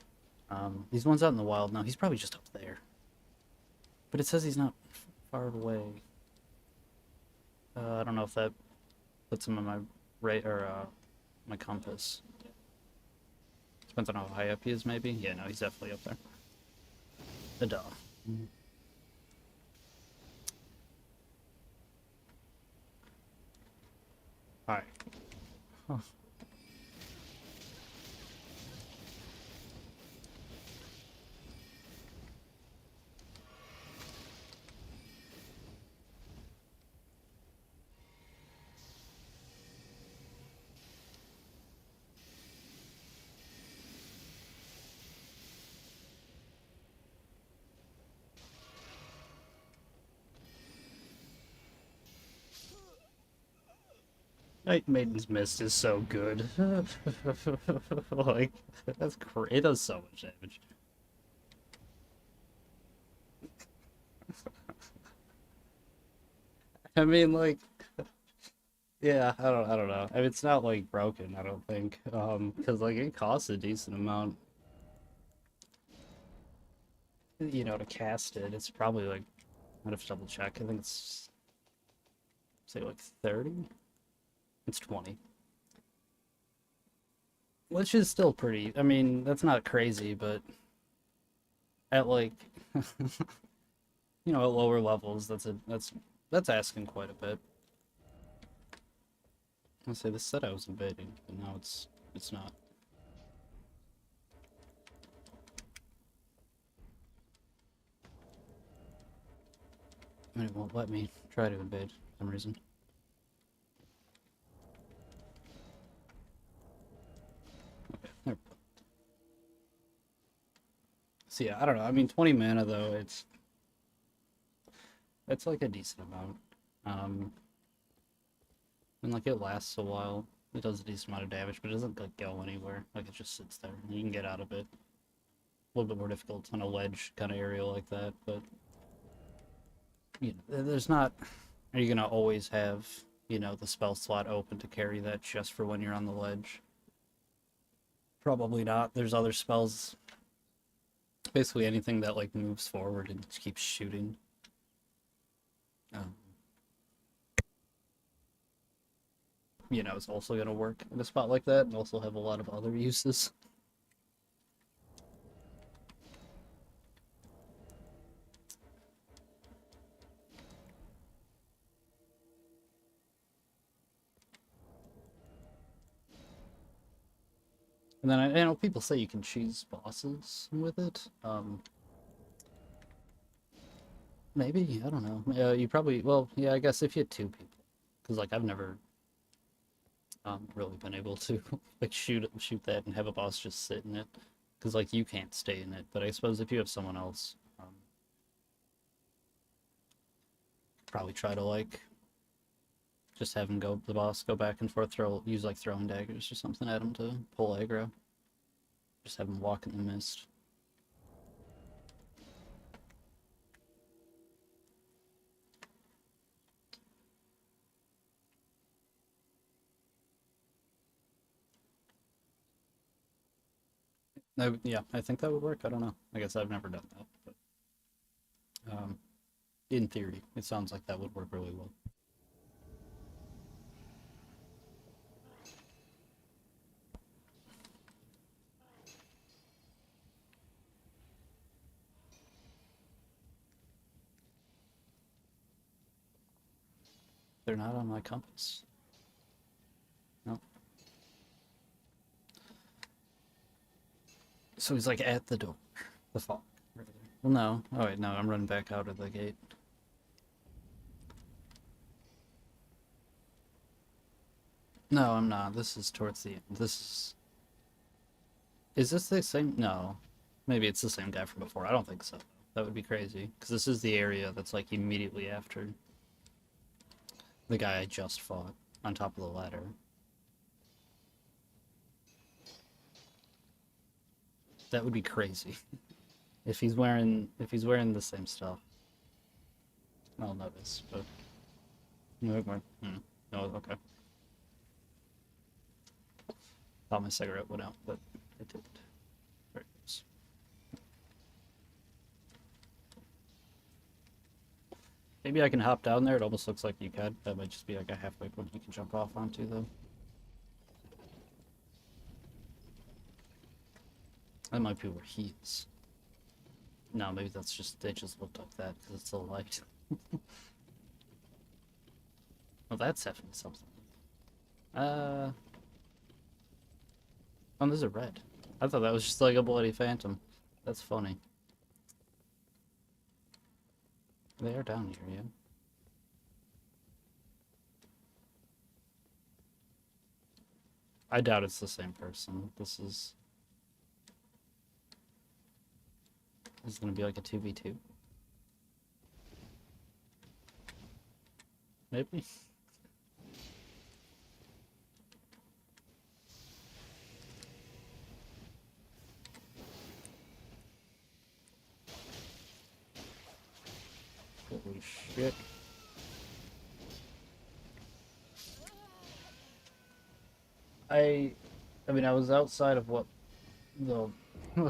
These ones out in the wild, no, he's probably just up there. But it says he's not far away. I don't know if that Puts him on my my compass. Depends on how high up he is, maybe. Yeah, no, he's definitely up there. The dog. All right. Huh. Night Maiden's Mist is so good. Like, that's crazy. It does so much damage. I mean, like, yeah, I don't know. I mean, it's not like broken, I don't think. Because like it costs a decent amount, to cast it. It's probably like I'd have to double check. I think it's say like 30. It's 20. Which is still pretty. I mean, that's not crazy, but at like at lower levels, that's asking quite a bit. I say this said I was invading, but now it's not. I mean, it won't let me try to invade for some reason. Okay, there. So yeah, I don't know. I mean, 20 mana though, it's like a decent amount. And like it lasts a while. It does a decent amount of damage, but it doesn't like go anywhere. Like it just sits there. You can get out of it. A little bit more difficult on a ledge kind of area like that, but there's not. Are you gonna always have the spell slot open to carry that just for when you're on the ledge? Probably not. There's other spells. Basically anything that like moves forward and keeps shooting. Is also going to work in a spot like that and also have a lot of other uses. And then I know people say you can choose bosses with it. Maybe, I don't know. You probably, well, yeah, I guess if you had two people, because like I've never really been able to like shoot that and have a boss just sit in it, because like you can't stay in it. But I suppose if you have someone else, probably try to like just have him the boss go back and forth, use like throwing daggers or something at him to pull aggro. Just have him walk in the mist. Yeah, I think that would work. I don't know. I guess I've never done that, but in theory, it sounds like that would work really well. They're not on my compass. No. So he's like at the door. The fog. Well, no. Oh wait, no. I'm running back out of the gate. No, I'm not. This is towards the end. This is. Is this the same? No. Maybe it's the same guy from before. I don't think so. That would be crazy. Because this is the area that's like immediately after the guy I just fought on top of the ladder. That would be crazy. If he's wearing the same stuff. I'll notice, but no, okay. Thought my cigarette went out, but it didn't. There it goes. Maybe I can hop down there. It almost looks like you could. That might just be like a halfway point you can jump off onto, though. That might be where he is. No, maybe that's just, they just looked like that because it's so light. Well, that's definitely something. Oh, there's a red. I thought that was just like a bloody phantom. That's funny. They are down here, yeah. I doubt it's the same person. This is gonna be like a 2v2. Maybe. Holy shit. I mean, I was outside of what the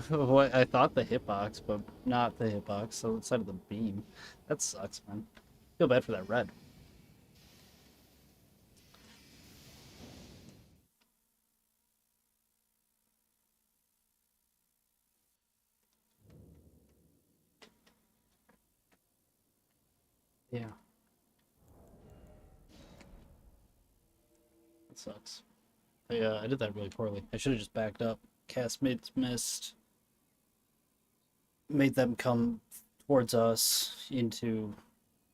what I thought the hitbox, but not the hitbox. So inside of the beam. That sucks, man. Feel bad for that red. Yeah, that sucks. I did that really poorly. I should have just backed up. Cast missed. Made them come towards us into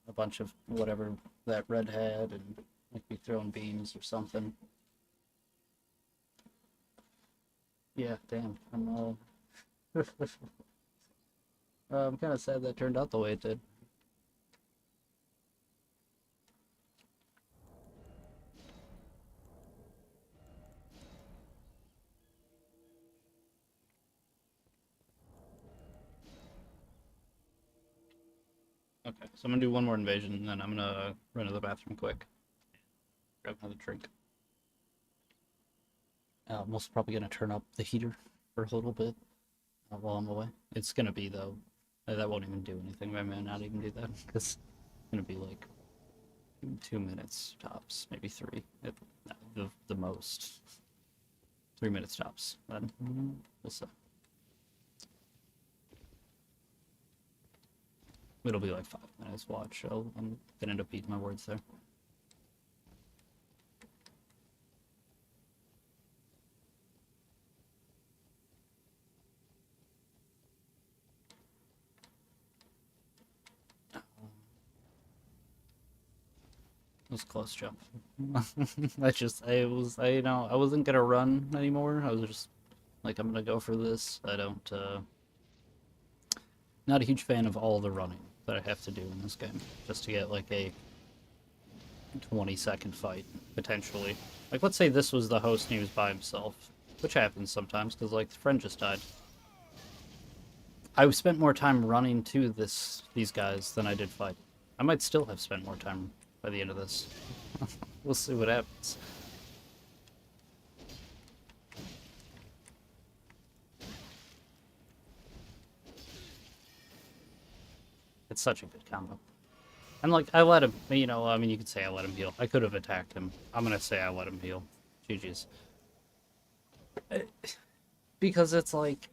a bunch of whatever that red had, and like be throwing beams or something. Yeah, damn. I'm kind of sad that turned out the way it did. Okay, so I'm gonna do one more invasion, and then I'm gonna run to the bathroom quick. Grab another drink. I'm most probably gonna turn up the heater for a little bit while I'm away. It's gonna be though. That won't even do anything. I may not even do that because it's gonna be like 2 minutes tops, maybe three at the most. 3 minutes tops. Then we'll see. It'll be like 5 minutes. Watch. I'm gonna end up eating my words there. It was close, Jeff. I wasn't gonna run anymore. I was just like, I'm gonna go for this. I don't, not a huge fan of all the running that I have to do in this game, just to get like a 20-second fight, potentially. Like, let's say this was the host and he was by himself, which happens sometimes, because like, the friend just died. I spent more time running to these guys than I did fighting. I might still have spent more time by the end of this. We'll see what happens. It's such a good combo. And like, I let him, I mean, you could say I let him heal. I could have attacked him. I'm gonna say I let him heal. GG's. Because it's like,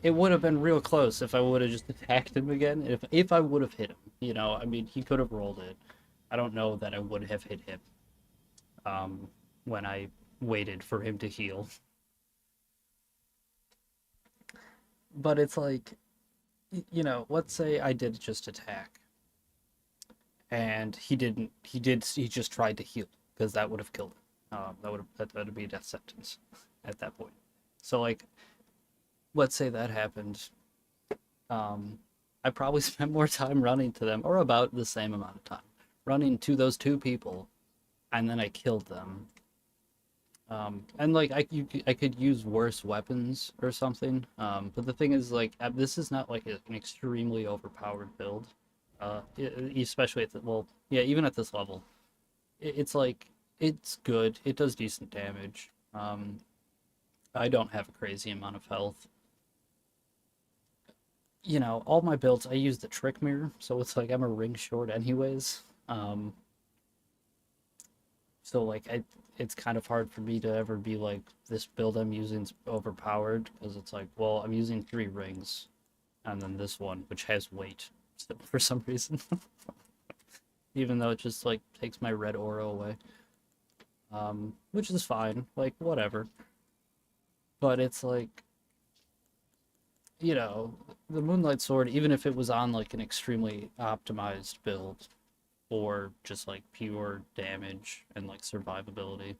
it would have been real close if I would have just attacked him again. If I would have hit him, I mean, he could have rolled it. I don't know that I would have hit him when I waited for him to heal. But it's like, let's say I did just attack, and he didn't. He just tried to heal because that would have killed him. That would be a death sentence at that point. So like, let's say that happened. I probably spent more time running to them, or about the same amount of time, running to those two people, and then I killed them. And like I could use worse weapons or something. But the thing is, like, this is not like an extremely overpowered build. Especially at yeah, even at this level, it's like, it's good. It does decent damage. I don't have a crazy amount of health. you know, all my builds I use the trick mirror, so it's like I'm a ring short anyways. Um, so like it's kind of hard for me to ever be like this build I'm using is overpowered because it's like, well, I'm using 3 rings and then this one which has weight still for some reason, even though it just like takes my red aura away. Which is fine, like whatever. But it's like, you know, the Moonlight Sword, even if it was on like an extremely optimized build for just like pure damage and like survivability,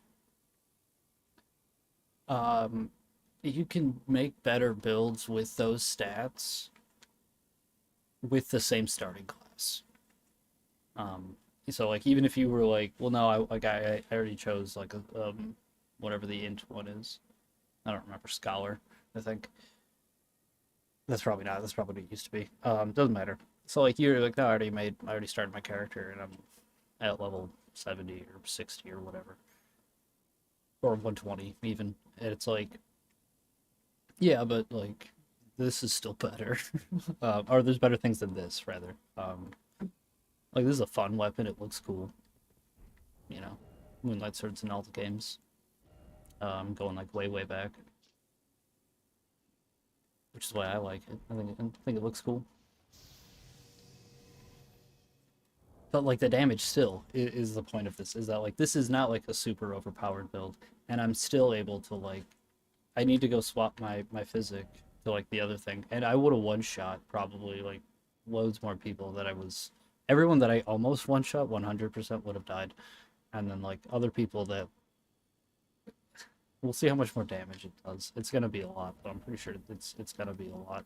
um, you can make better builds with those stats with the same starting class. Um, so like even if you were like, well, no, I already chose like a whatever the int one is. I don't remember scholar. I think that's probably not. That's probably what it used to be. Doesn't matter. So like you're like, no, I already started my character, and I'm at level 70 or 60 or whatever, or 120 even. And it's like, yeah, but like this is still better, or there's better things than this rather. Like this is a fun weapon. It looks cool. You know, Moonlight Swords in all the games. Going like way back, which is why I like it. I think it looks cool. But like the damage still is the point of this, is that like this is not like a super overpowered build, and I'm still able to like, I need to go swap my physic to like the other thing, and I would have one shot probably like loads more people that I was, everyone that I almost one shot 100% would have died, and then like other people that, we'll see how much more damage it does. It's gonna be a lot, but I'm pretty sure it's gonna be a lot.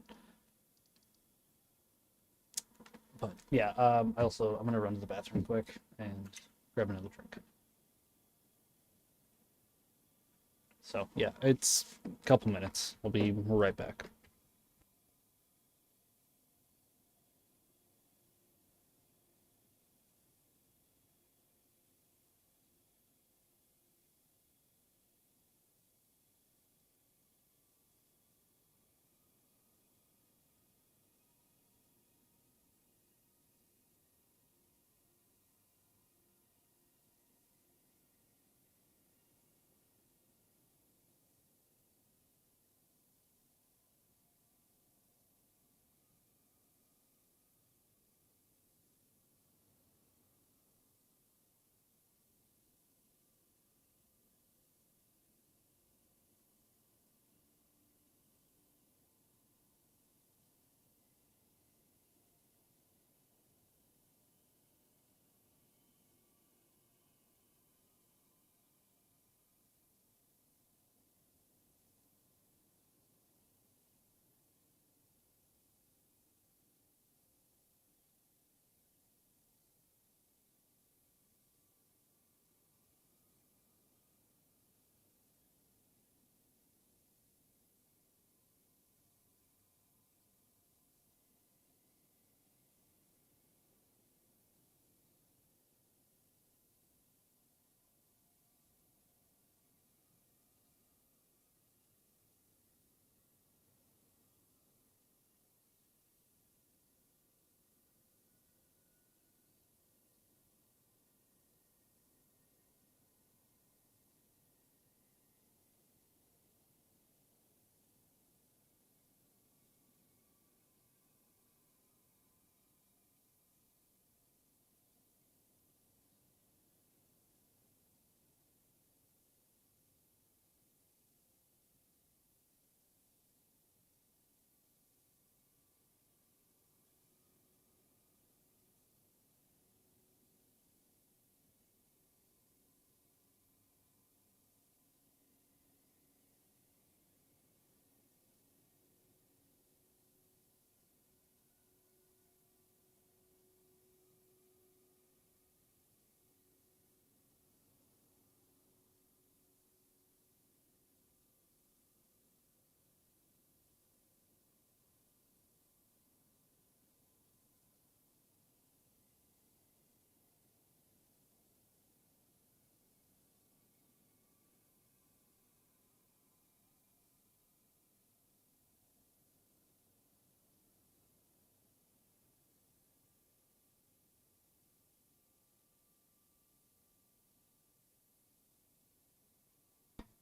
But yeah, I'm gonna run to the bathroom quick and grab another drink. So yeah, it's a couple minutes. We'll be right back.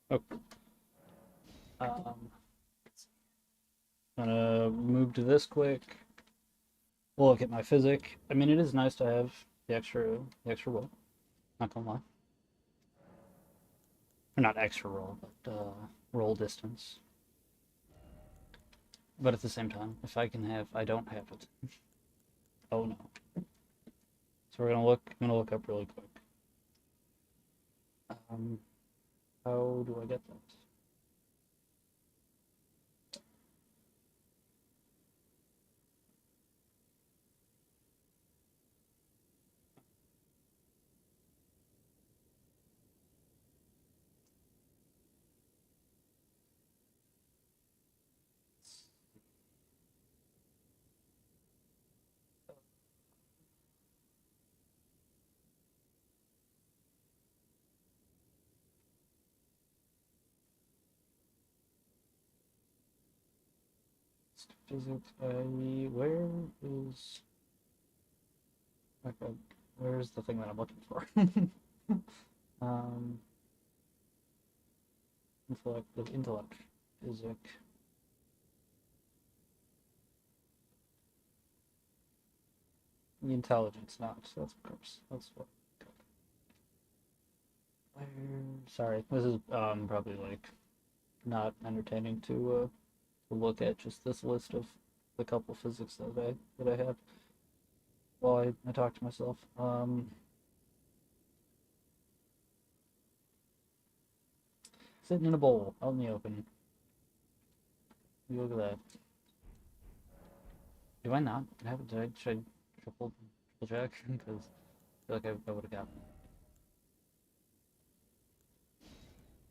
Oh, gonna move to this quick. We'll look at my physic. I mean, it is nice to have the extra roll. Not gonna lie. Or not extra roll, but roll distance. But at the same time, if I can have, I don't have it. Oh no. So we're gonna look. I'm gonna look up really quick. Um, how do I get that? Physics. Where is? Okay, where's the thing that I'm looking for? um, intellect, physic. The intelligence, not. That's of course. That's what. Where, sorry, this is probably like not entertaining to look at just this list of the couple physics that I have while I talk to myself. Sitting in a bowl out in the open. You look at that. Do I not have it? Should I triple check? Because I feel like I would have gotten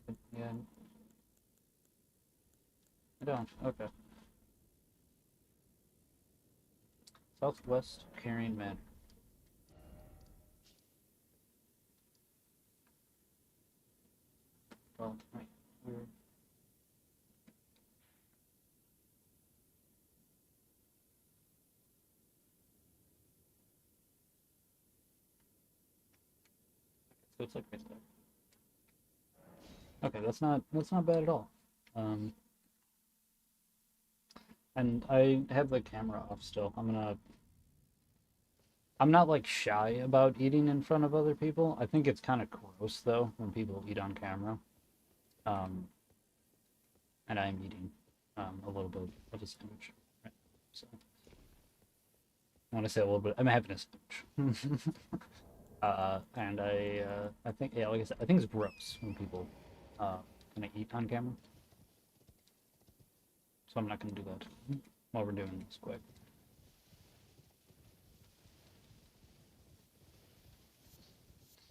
it. Yeah, I don't. Okay. Southwest Carrying Man. Well, wait. Where? So it's like right there. Okay, that's not bad at all. Um, and I have the camera off still. I'm not like shy about eating in front of other people. I think it's kind of gross though when people eat on camera. Um, and I'm eating a little bit of a sandwich. Right? So when I say a little bit, I'm having a sandwich. And I think yeah, like I said, I think it's gross when people kind of eat on camera. So I'm not gonna do that while we're doing this quick.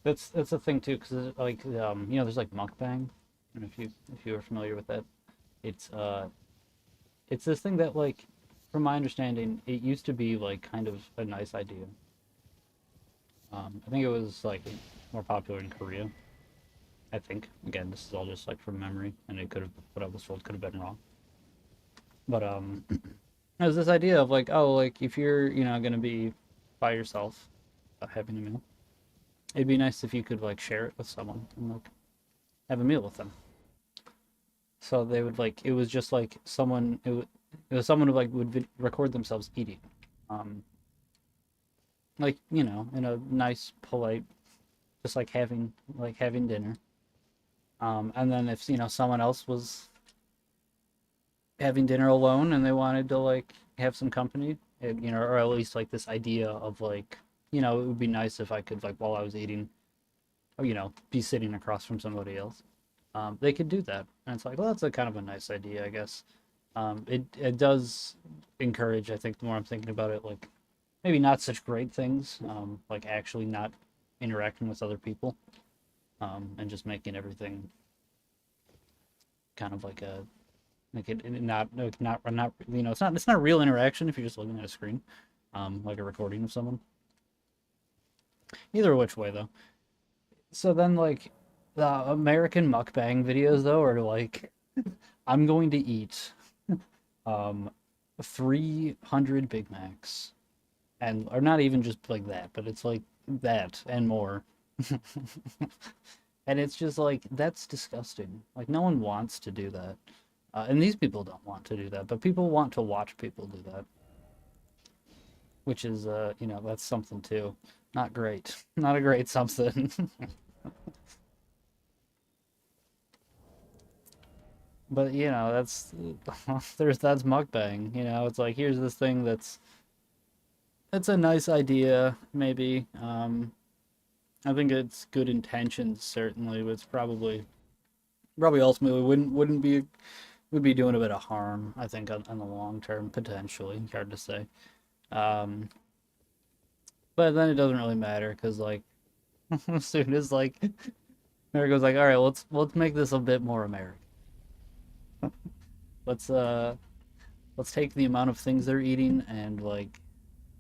That's the thing too, because like there's like mukbang, and if you are familiar with that, it's it's this thing that like, from my understanding, it used to be like kind of a nice idea. I think it was like more popular in Korea. I think again, this is all just like from memory, and it could have what I was told could have been wrong. But there's this idea of like, oh, like if you're gonna be by yourself, having a meal, it'd be nice if you could like share it with someone and like have a meal with them. So they would like it was just like it was someone who like would record themselves eating, um, like in a nice, polite, just like having dinner. And then if someone else was having dinner alone and they wanted to like have some company, or at least like this idea of like it would be nice if I could like while I was eating, or be sitting across from somebody else. They could do that, and it's like, well, that's a kind of a nice idea, I guess. It does encourage, I think, the more I'm thinking about it, like maybe not such great things, like actually not interacting with other people, and just making everything kind of like a like it not like not it's not real interaction if you're just looking at a screen, like a recording of someone. Either which way though. So then like the American mukbang videos though are like I'm going to eat um 300 Big Macs, or not even just like that, but it's like that and more. And it's just like that's disgusting. Like no one wants to do that. And these people don't want to do that, but people want to watch people do that, which is you know, that's something too. Not great. Not a great something. But you know, that's that's mukbang, you know. It's like here's this thing that's a nice idea maybe. I think it's good intentions certainly, but it's probably ultimately wouldn't be would be doing a bit of harm, I think, on the long term, potentially. Hard to say. Um, but then it doesn't really matter because, like, as soon as like America's like, all right, let's make this a bit more American. Let's uh let's take the amount of things they're eating and like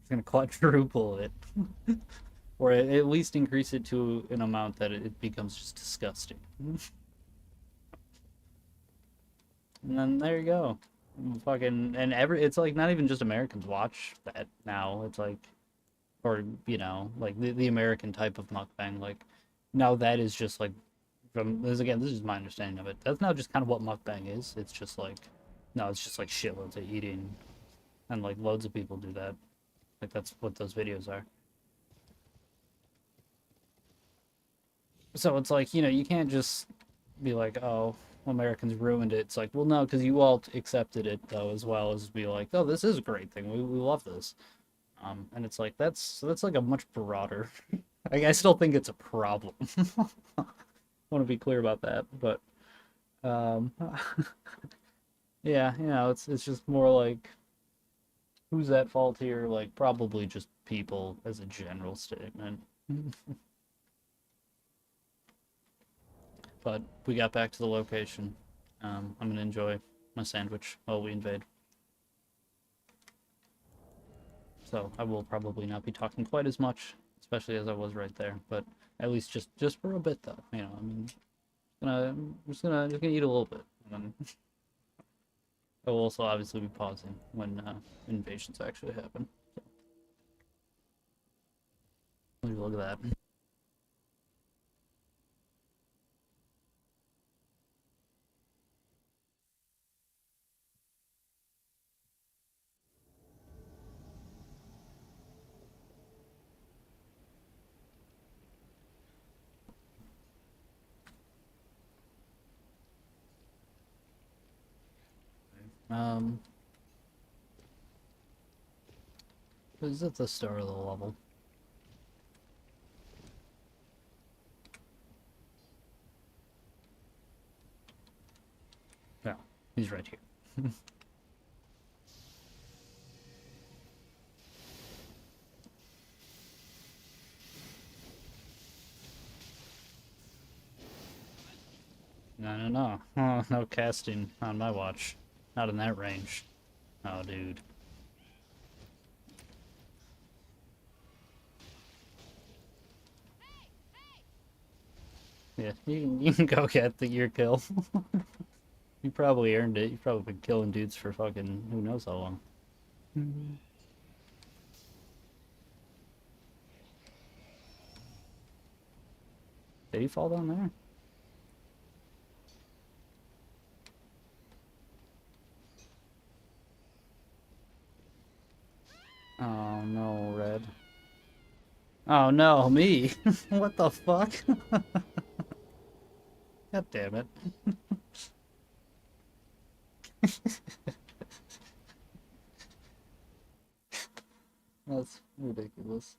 it's gonna quadruple it, or at least increase it to an amount that it becomes just disgusting. And then there you go. Fucking and it's like not even just Americans watch that now. It's like or you know like the American type of mukbang like now that is just like from this again this is my understanding of it that's now just kind of what mukbang is it's just like no it's just like shitloads of eating and like loads of people do that like that's what those videos are so it's like you know you can't just be like oh Americans ruined it it's like well no because you all accepted it though as well as be like oh this is a great thing we love this and it's like that's like a much broader I still think it's a problem. I want to be clear about that, but um, yeah, you know, it's just more like who's at fault here? Like probably just people as a general statement. But we got back to the location. I'm gonna enjoy my sandwich while we invade. So I will probably not be talking quite as much, especially as I was right there. But at least just for a bit though, you know. I mean, I'm just gonna eat a little bit, and then I will also obviously be pausing when invasions actually happen. So, look at that. Um, is at the start of the level. Yeah, he's right here. No, no, no. Oh, no casting on my watch. Not in that range. Oh, dude. Yeah, you can go get your kill. You probably earned it. You've probably been killing dudes for fucking who knows how long. Did he fall down there? Oh no, Red. Oh no, me. What the fuck? God damn it. That's ridiculous.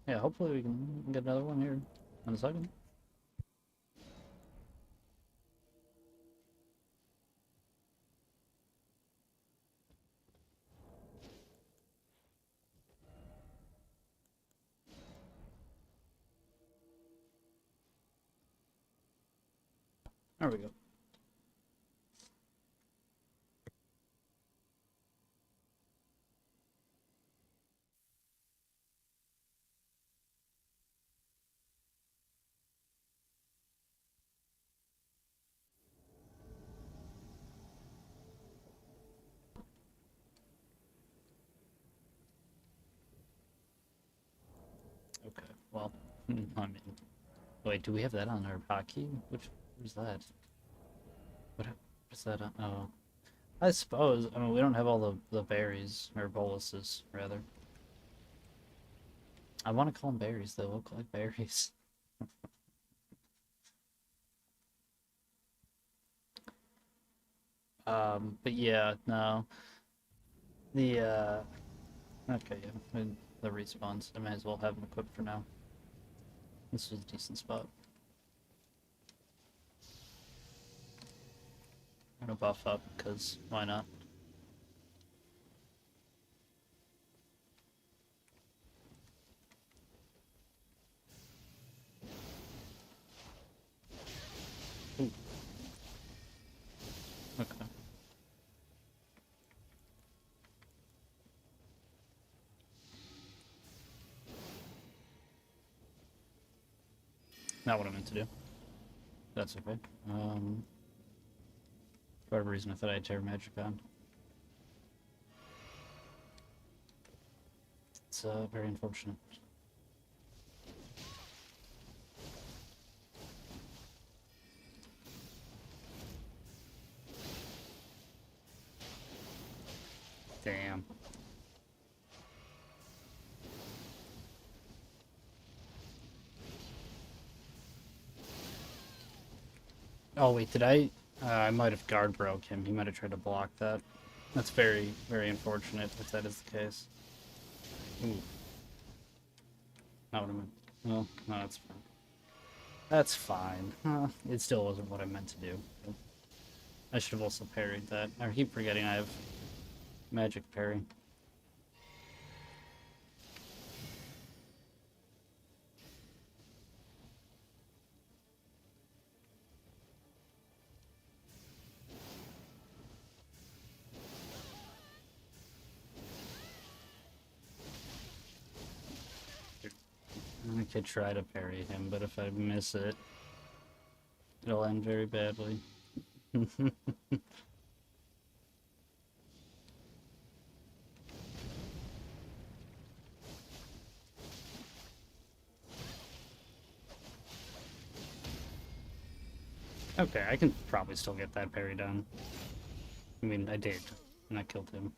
Yeah, hopefully we can get another one here in a second. There we go. Okay, well, I mean, wait, do we have that on our hotkey? Where's that? What is that on? Oh, I suppose. I mean, we don't have all the berries, or boluses, rather. I want to call them berries, they look like berries. But yeah, no. The, okay, yeah, the respawns. I might as well have them equipped for now. This was a decent spot. I'm gonna buff up, because why not? Ooh, okay. Not what I meant to do. That's okay. For whatever reason, I thought I had Terra Magic on. It's very unfortunate. Damn. Oh wait, did I? I might have guard broke him. He might have tried to block that. That's very, very unfortunate if that is the case. Ooh. Not what I meant. Well, no, that's fine. That's fine. It still wasn't what I meant to do. I should have also parried that. I keep forgetting I have magic parry. I could try to parry him, but if I miss it, it'll end very badly. Okay, I can probably still get that parry done. I mean, I did, and I killed him.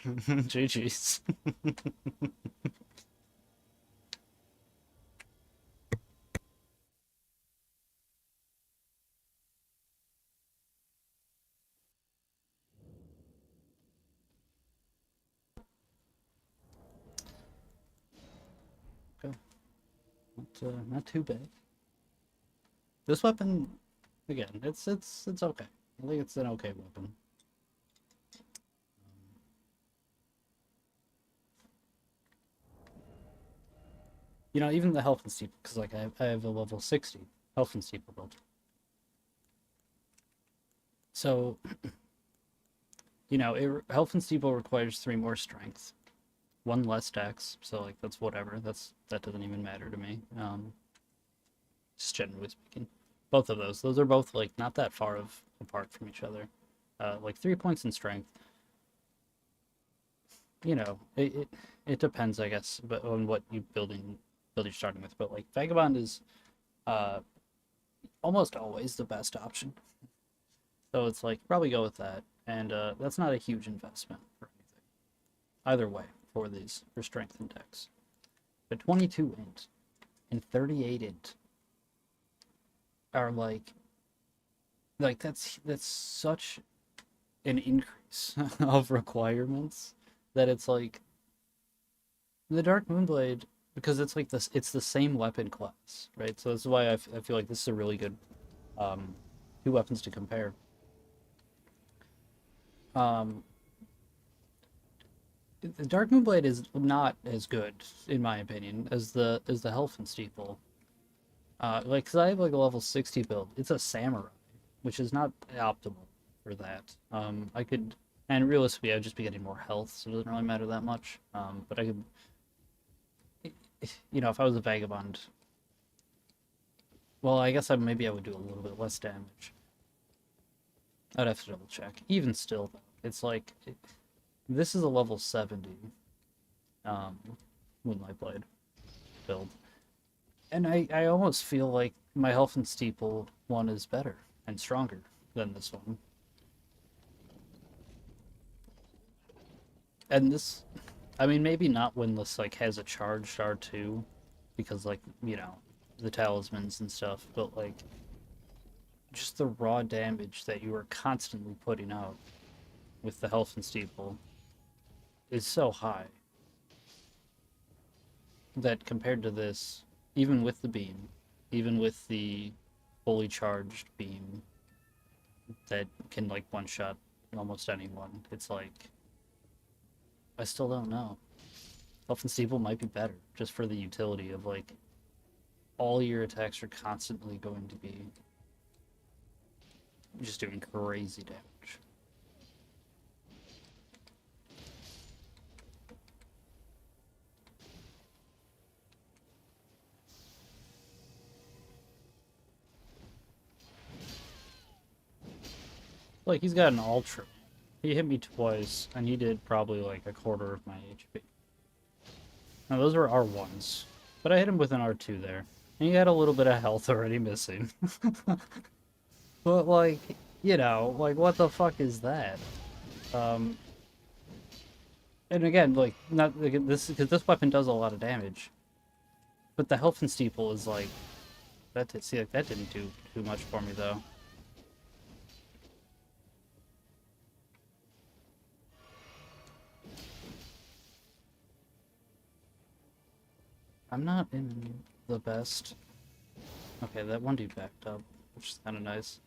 GG's. Okay, not too bad. This weapon, again, it's okay. I think it's an okay weapon. You know, even the health and steeple, because like I have a level 60 health and steeple build. So, you know, health and steeple requires 3 more strength, 1 less dex. So like that's whatever. That doesn't even matter to me. Just generally speaking, both of those are both like not that far apart from each other. Like 3 points in strength. You know, it depends, I guess, but on what build you're starting with. But like Vagabond is uh almost always the best option. So it's like probably go with that, and that's not a huge investment for anything. Either way, for strength and dex. But 22 int and 38 int are like that's such an increase of requirements that it's like the Dark Moonblade, because it's like this, it's the same weapon class, right? So that's why I feel like this is a really good um, two weapons to compare. Um, the Dark Moonblade is not as good, in my opinion, as the Helfenstiefel. Like, cause I have like a level 60 build. It's a samurai, which is not optimal for that. I could, and realistically, I'd just be getting more health, so it doesn't really matter that much. But I could, if I was a vagabond, well, I guess maybe I would do a little bit less damage. I'd have to double check. Even still, though, it's like this is a level 70 um, Moonlight Blade build. And I almost feel like my Helfenstiefel one is better and stronger than this one. And this, I mean, maybe not when this like has a charged R2, because like, the talismans and stuff, but like just the raw damage that you are constantly putting out with the Helfenstiefel is so high that compared to this, even with the beam, even with the fully charged beam that can like one shot almost anyone, it's like I still don't know. Elfen might be better just for the utility of like all your attacks are constantly going to be just doing crazy damage. Like he's got an ultra. He hit me twice, and he did probably like a quarter of my HP. Now those were R1s, but I hit him with an R2 there. And he had a little bit of health already missing. But like, like what the fuck is that? Um, and again, like not like, this because this weapon does a lot of damage, but the Helfenstiefel is like that. See, like that didn't do too much for me though. I'm not in the best. Okay, that one dude backed up, which is kind of nice.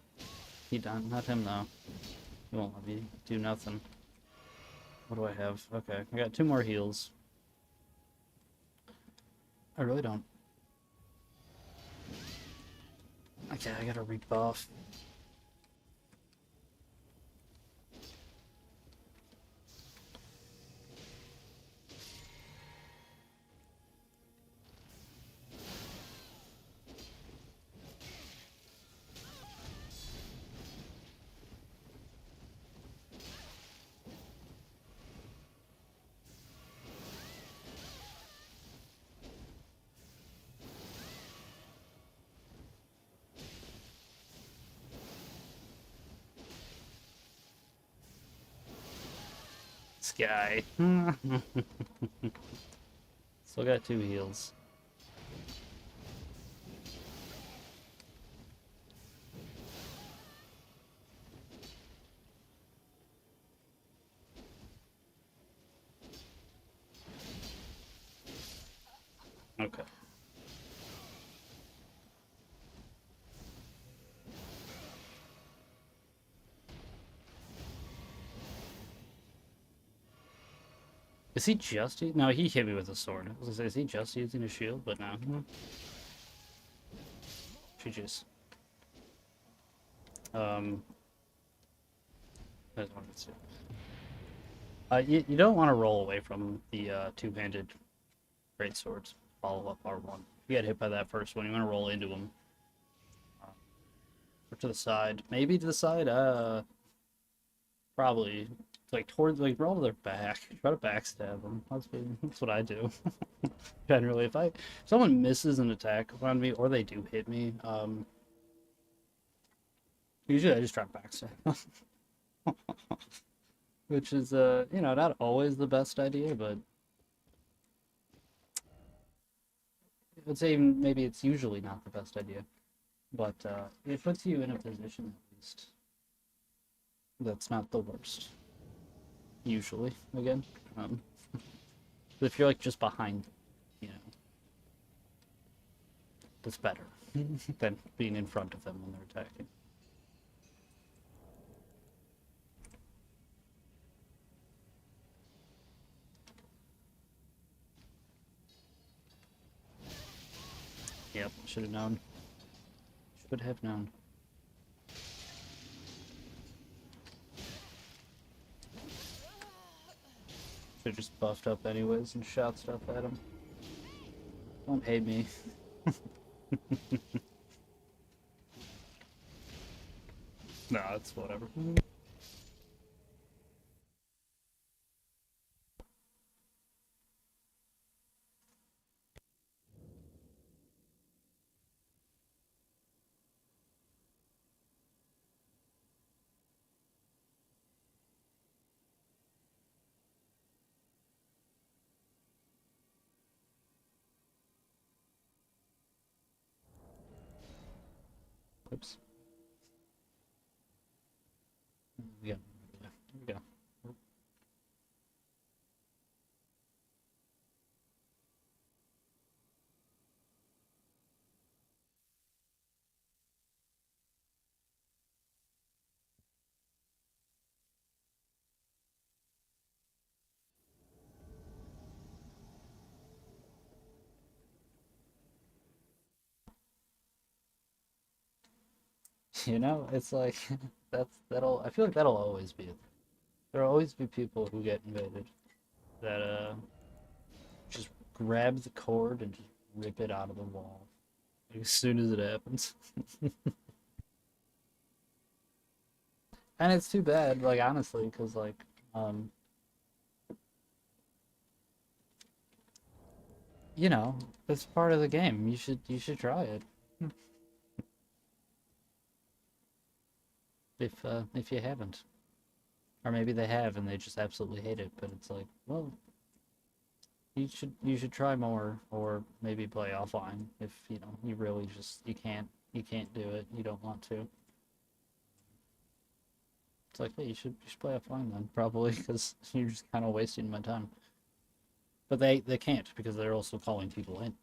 He done, not him though. He won't let me do nothing. What do I have? Okay, I got 2 more heals. I really don't. Okay, I gotta rebuff. This guy. Still got 2 heals. Okay. Is he just using... No, he hit me with a sword. I was gonna say, is he just using a shield? But no. GG's. That's what it's you don't want to roll away from the two-handed great swords. Follow up R1. You get hit by that first one, you want to roll into them. Or to the side. Maybe to the side? Probably. Like, towards, like, roll to their back. Try to backstab them. That's what I do. Generally, if someone misses an attack on me, or they do hit me, usually I just try to backstab. Which is, not always the best idea, but I would say maybe it's usually not the best idea. But it puts you in a position, at least. That's not the worst. Usually, again. But if you're like just behind, you know, that's better than being in front of them when they're attacking. Yep, should have known. Should have known. Should have just buffed up anyways and shot stuff at him. Don't hate me. Nah, it's whatever. Oops. Yeah. There we go. You know, it's like that'll. I feel like that'll always be. There'll always be people who get invaded that just grab the cord and just rip it out of the wall like, as soon as it happens. And it's too bad, like honestly, because like you know, it's part of the game. You should try it if you haven't, or maybe they have and they just absolutely hate it. But it's like, well, you should try more, or maybe play offline if you know you really just you can't do it. You don't want to. It's like, hey, you should play offline then, probably, because you're just kind of wasting my time. But they can't because they're also calling people in.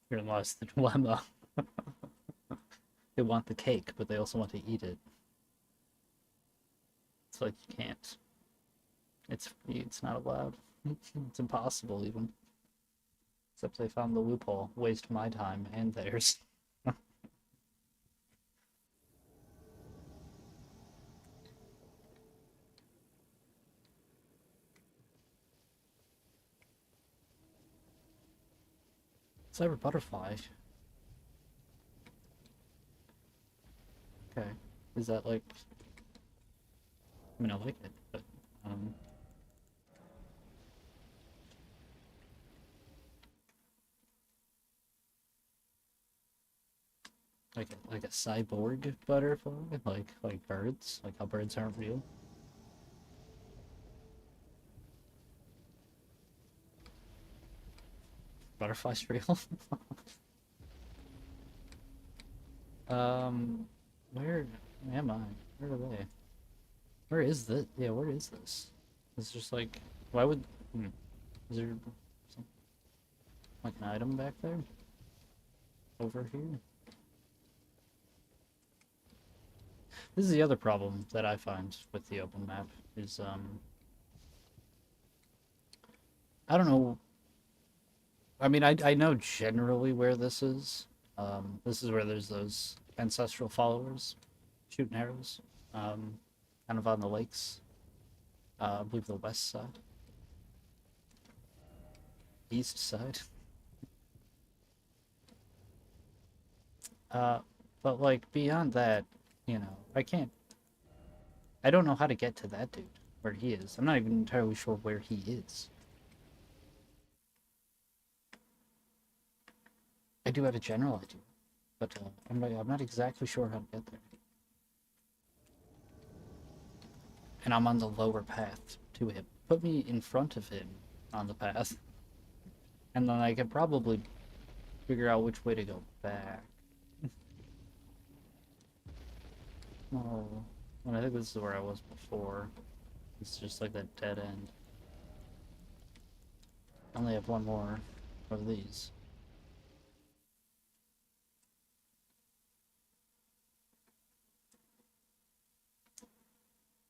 Herein lies the dilemma. They want the cake, but they also want to eat it. It's like you can't. It's not allowed. It's impossible even. Except they found the loophole. Waste my time and theirs. Cyber butterfly. Okay. Is that like? I mean, I like it, but like a cyborg butterfly, like birds, like how birds aren't real. Butterflies real. um, where am I? Where are they? Where is this? Yeah, where is this? It's just like, why would? Is there some, like an item back there? Over here? This is the other problem that I find with the open map is I don't know. I mean, I know generally where this is. This is where there's those ancestral followers shooting arrows. Kind of on the lakes. I believe the west side. East side. Uh, but like beyond that, you know, I don't know how to get to that dude where he is. I'm not even entirely sure where he is. I do have a general idea, but I'm not exactly sure how to get there. And I'm on the lower path to him. Put me in front of him on the path, and then I could probably figure out which way to go back. Oh, well, I think this is where I was before. It's just like that dead end. I only have one more of these.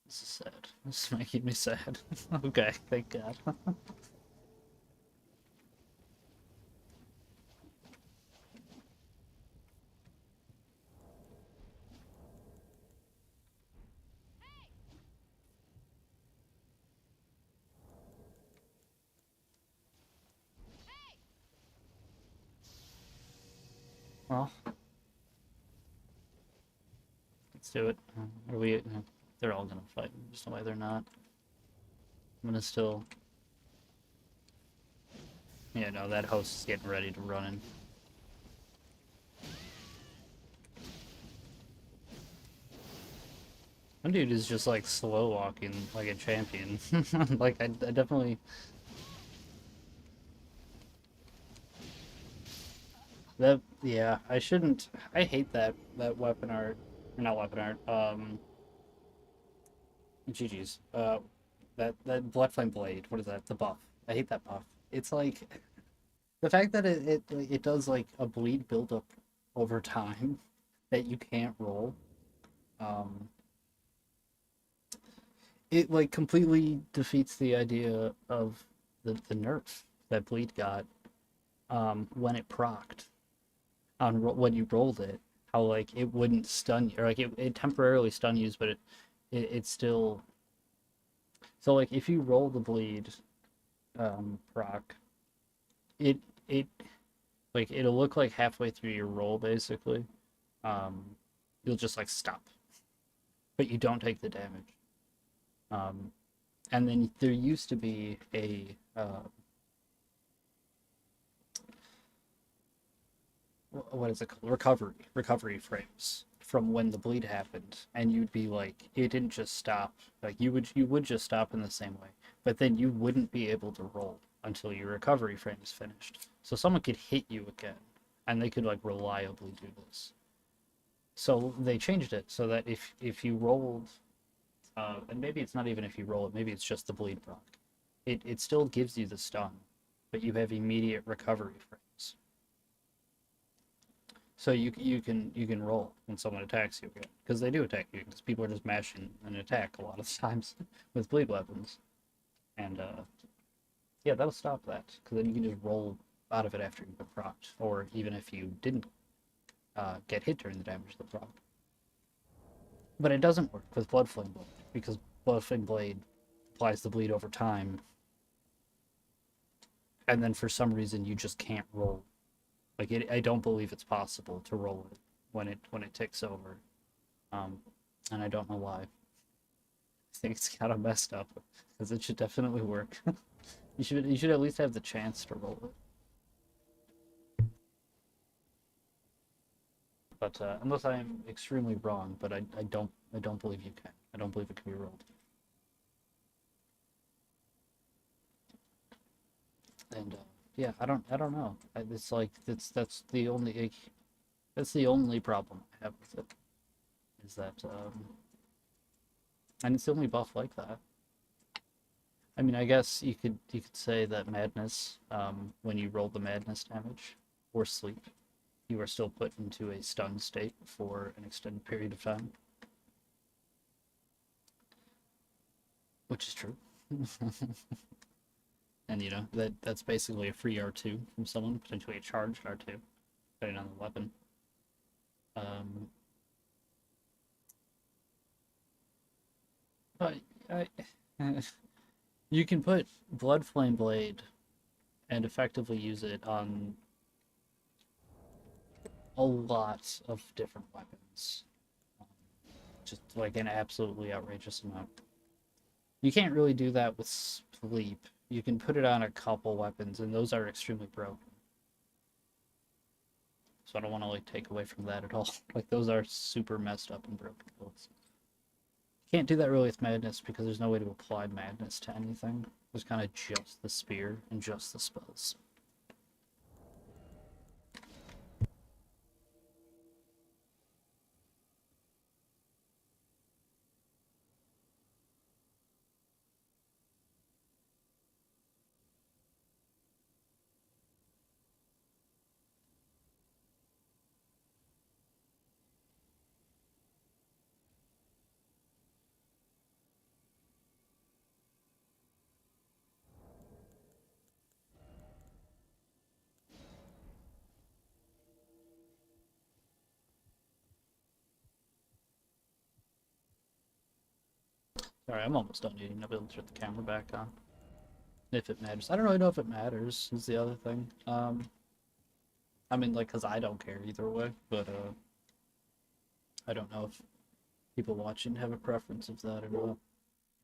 This is sad. This is making me sad. Okay, thank God. Well, let's do it. Are we? They're all gonna fight. There's no way they're not. I'm gonna still. Yeah, no, that host is getting ready to run in. One dude is just like slow walking like a champion. Like I definitely that yeah, I shouldn't. I hate that weapon art, or not weapon art. GG's. That blood flame blade. What is that? The buff. I hate that buff. It's like the fact that it does like a bleed buildup over time that you can't roll. Um, it like completely defeats the idea of the nerf that bleed got when it procced on when you rolled it. How like it wouldn't stun you, or like it temporarily stun you, but it still. So like if you roll the bleed proc, it it like it'll look like halfway through your roll basically. Um, you'll just like stop, but you don't take the damage. Um, and then there used to be a what is it called? Recovery frames from when the bleed happened, and you'd be like, it didn't just stop. Like you would just stop in the same way, but then you wouldn't be able to roll until your recovery frame is finished. So someone could hit you again, and they could like reliably do this. So they changed it so that if you rolled, and maybe it's not even if you roll it, maybe it's just the bleed proc. It still gives you the stun, but you have immediate recovery frames. So you can roll when someone attacks you again, because they do attack you, because people are just mashing an attack a lot of times with bleed weapons, and yeah, that'll stop that, because then you can just roll out of it after you've been procced, or even if you didn't get hit during the damage of the proc. But it doesn't work with Blood Flame Blade, because Blood Flame Blade applies the bleed over time, and then for some reason you just can't roll. Like I don't believe it's possible to roll it when it ticks over, um, and I don't know why. I think it's kind of messed up because it should definitely work. You should at least have the chance to roll it. But unless I am extremely wrong, but I don't believe you can. I don't believe it can be rolled. And yeah, I don't know. It's like that's the only problem I have with it is that and it's the only buff like that. I mean, I guess you could say that madness, when you roll the madness damage or sleep, you are still put into a stunned state for an extended period of time, which is true. And that's basically a free R2 from someone, potentially a charged R2, depending on the weapon. Um, but I, you can put Blood Flame Blade and effectively use it on a lot of different weapons. Um, just like an absolutely outrageous amount. You can't really do that with sleep. You can put it on a couple weapons, and those are extremely broken. So I don't want to like take away from that at all. Like those are super messed up and broken builds. You can't do that really with madness because there's no way to apply madness to anything. There's kind of just the spear and just the spells. Alright, I'm almost done eating. I'll be able to turn the camera back on. If it matters. I don't really know if it matters, is the other thing. I mean, like, because I don't care either way, but, I don't know if people watching have a preference of that or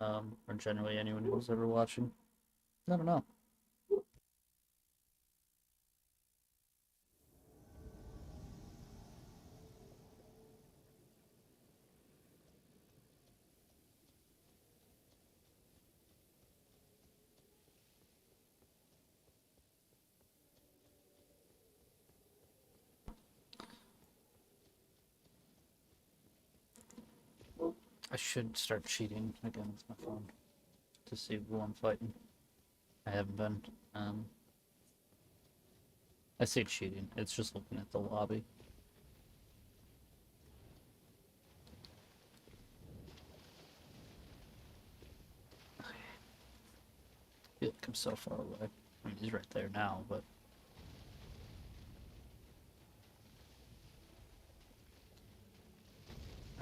not. Or generally anyone who's ever watching. I don't know. I should start cheating again with my phone to see who I'm fighting. I haven't been. I say cheating. It's just looking at the lobby. I feel like I'm so far away. I mean, he's right there now, but...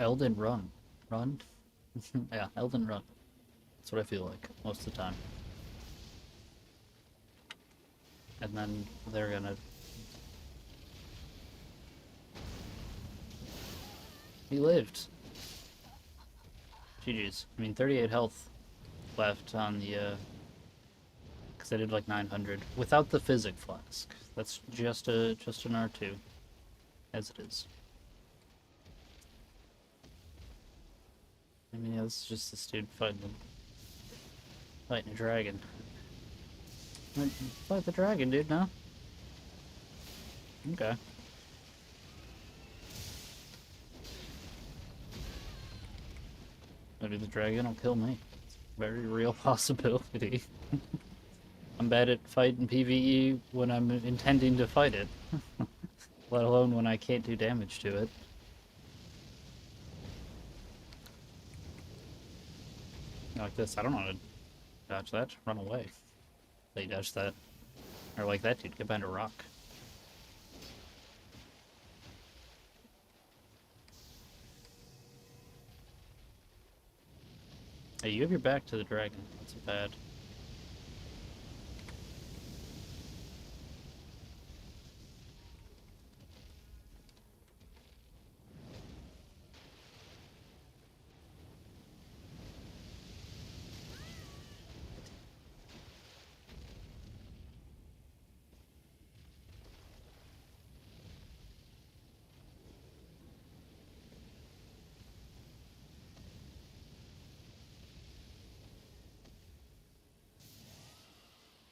Elden run. Run? Yeah, Elden run. That's what I feel like most of the time. And then they're gonna... He lived. GG's. I mean, 38 health left on the, because I did like 900. Without the physic flask. That's just an R2. As it is. I mean, yeah, this is just this dude fighting a dragon. Fight the dragon, dude, no? Okay. Maybe the dragon will kill me. It's a very real possibility. I'm bad at fighting PvE when I'm intending to fight it. Let alone when I can't do damage to it. Like this, I don't want to dodge that. Run away. They dodge that. Or like that dude, get behind a rock. Hey, you have your back to the dragon. That's bad.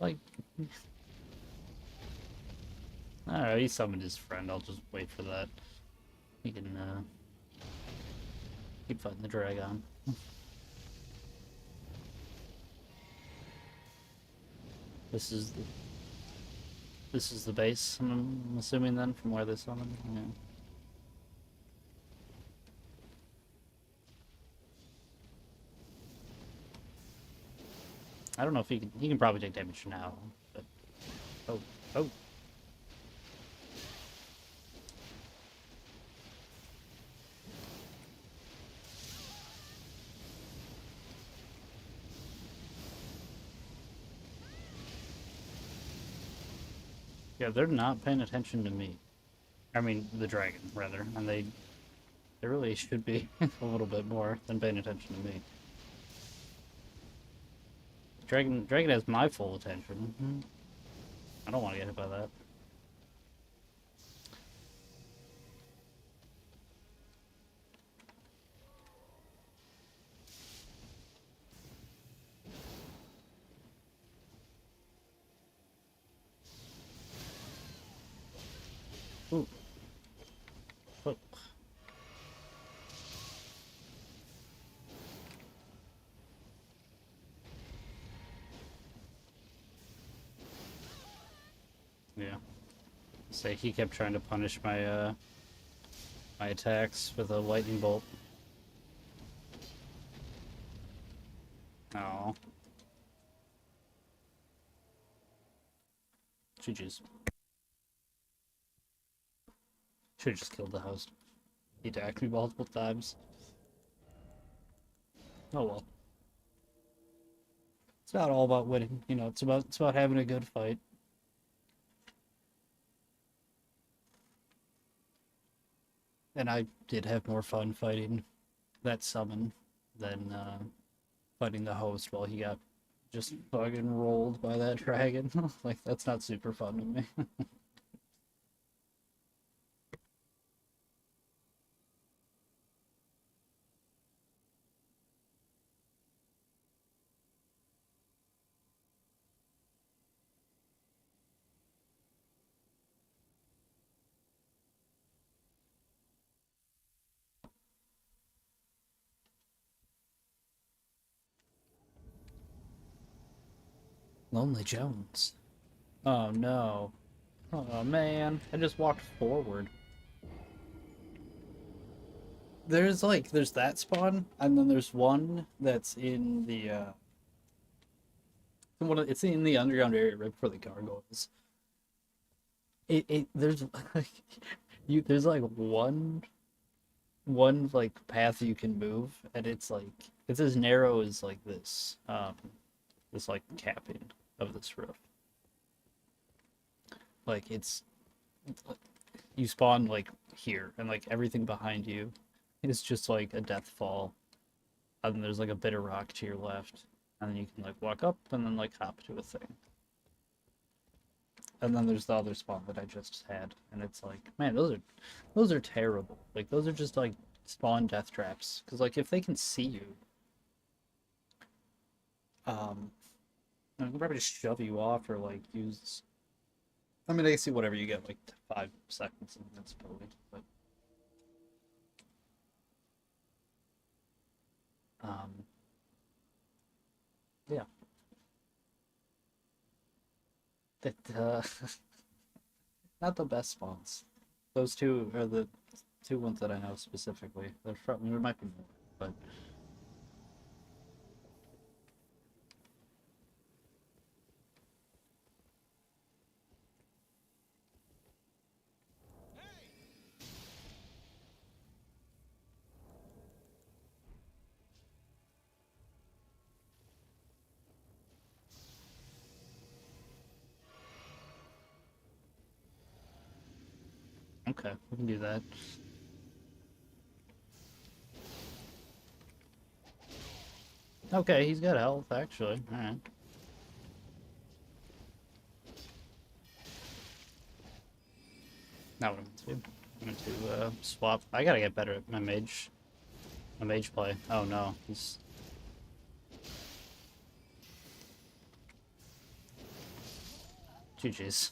Like... Alright, he summoned his friend. I'll just wait for that. He can, keep fighting the dragon. This is the base, I'm assuming then, from where they summoned? Yeah. I don't know if he can probably take damage now, but... Oh. Yeah, they're not paying attention to me. I mean, the dragon, rather. And they really should be a little bit more than paying attention to me. Dragon has my full attention. I don't want to get hit by that. Ooh. Oh. Yeah. Say he kept trying to punish my my attacks with a lightning bolt. Oh. GG's. Should've just killed the host. He attacked me multiple times. Oh well. It's not all about winning, you know, it's about having a good fight. And I did have more fun fighting that summon than fighting the host while he got just fucking rolled by that dragon. Like that's not super fun to me. Lonely Jones. Oh no. Oh man, I just walked forward. There's that spawn, and then there's one that's in the it's in the underground area right before the gargoyles. It there's like there's like one like path you can move, and it's as narrow as like this like capping of this roof. Like you spawn like here, and like everything behind you is just like a death fall, and then there's like a bit of rock to your left, and then you can like walk up and then like hop to a thing. And then there's the other spawn that I just had, and it's like, man, those are terrible. Like those are just like spawn death traps. Because like if they can see you, um, they can probably just shove you off or like use. I mean, they see whatever you get, like 5 seconds of invincibility, but um, yeah, that not the best spawns. Those two are the two ones that I know specifically. There might be more, but okay, we can do that. Okay, he's got health actually. All right. Not what I meant to. I meant to swap. I gotta get better at my mage play. Oh no, he's GG's.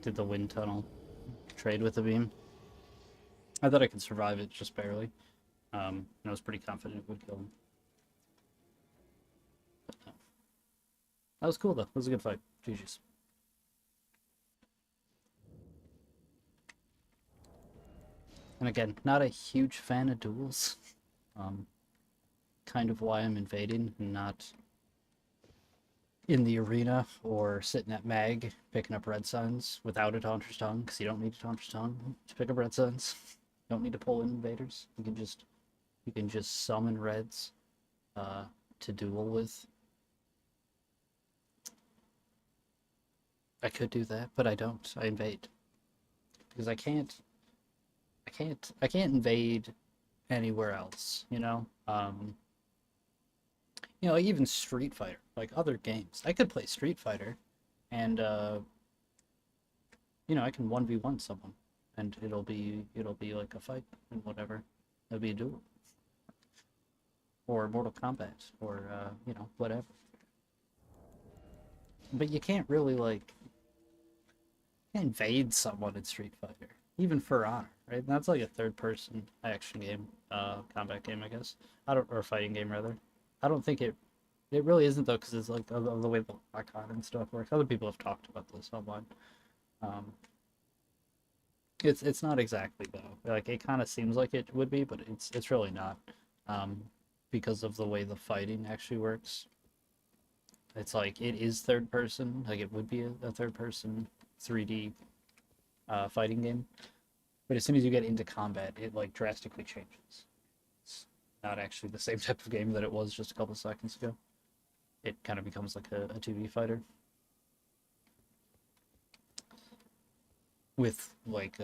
Did the wind tunnel trade with the beam? I thought I could survive it just barely. I was pretty confident it would kill him. But, that was cool though. It was a good fight. GG's. And again, not a huge fan of duels. Um, kind of why I'm invading and not in the arena or sitting at mag picking up red signs without a Taunter's Tongue, because you don't need a Taunter's Tongue to pick up red signs. You don't need to pull in invaders. You can just summon reds to duel with. I could do that, but I don't. I invade because I can't invade anywhere else. Like even Street Fighter, like other games. I could play Street Fighter, and I can 1v1 someone, and it'll be like a fight and whatever. It'll be a duel or Mortal Kombat or whatever. But you can't really like invade someone in Street Fighter, even for honor, right? And that's like a third-person action game, combat game, I guess. I don't, or fighting game rather. I don't think it really isn't though, because it's like of the way the icon and stuff works. Other people have talked about this online. Um, it's not exactly though. Like it kind of seems like it would be, but it's really not, um, because of the way the fighting actually works. It's like it is third person, like it would be a third person 3D fighting game. But as soon as you get into combat, it like drastically changes. not actually the same type of game that it was just a couple seconds ago. It kind of becomes like a 2D fighter with like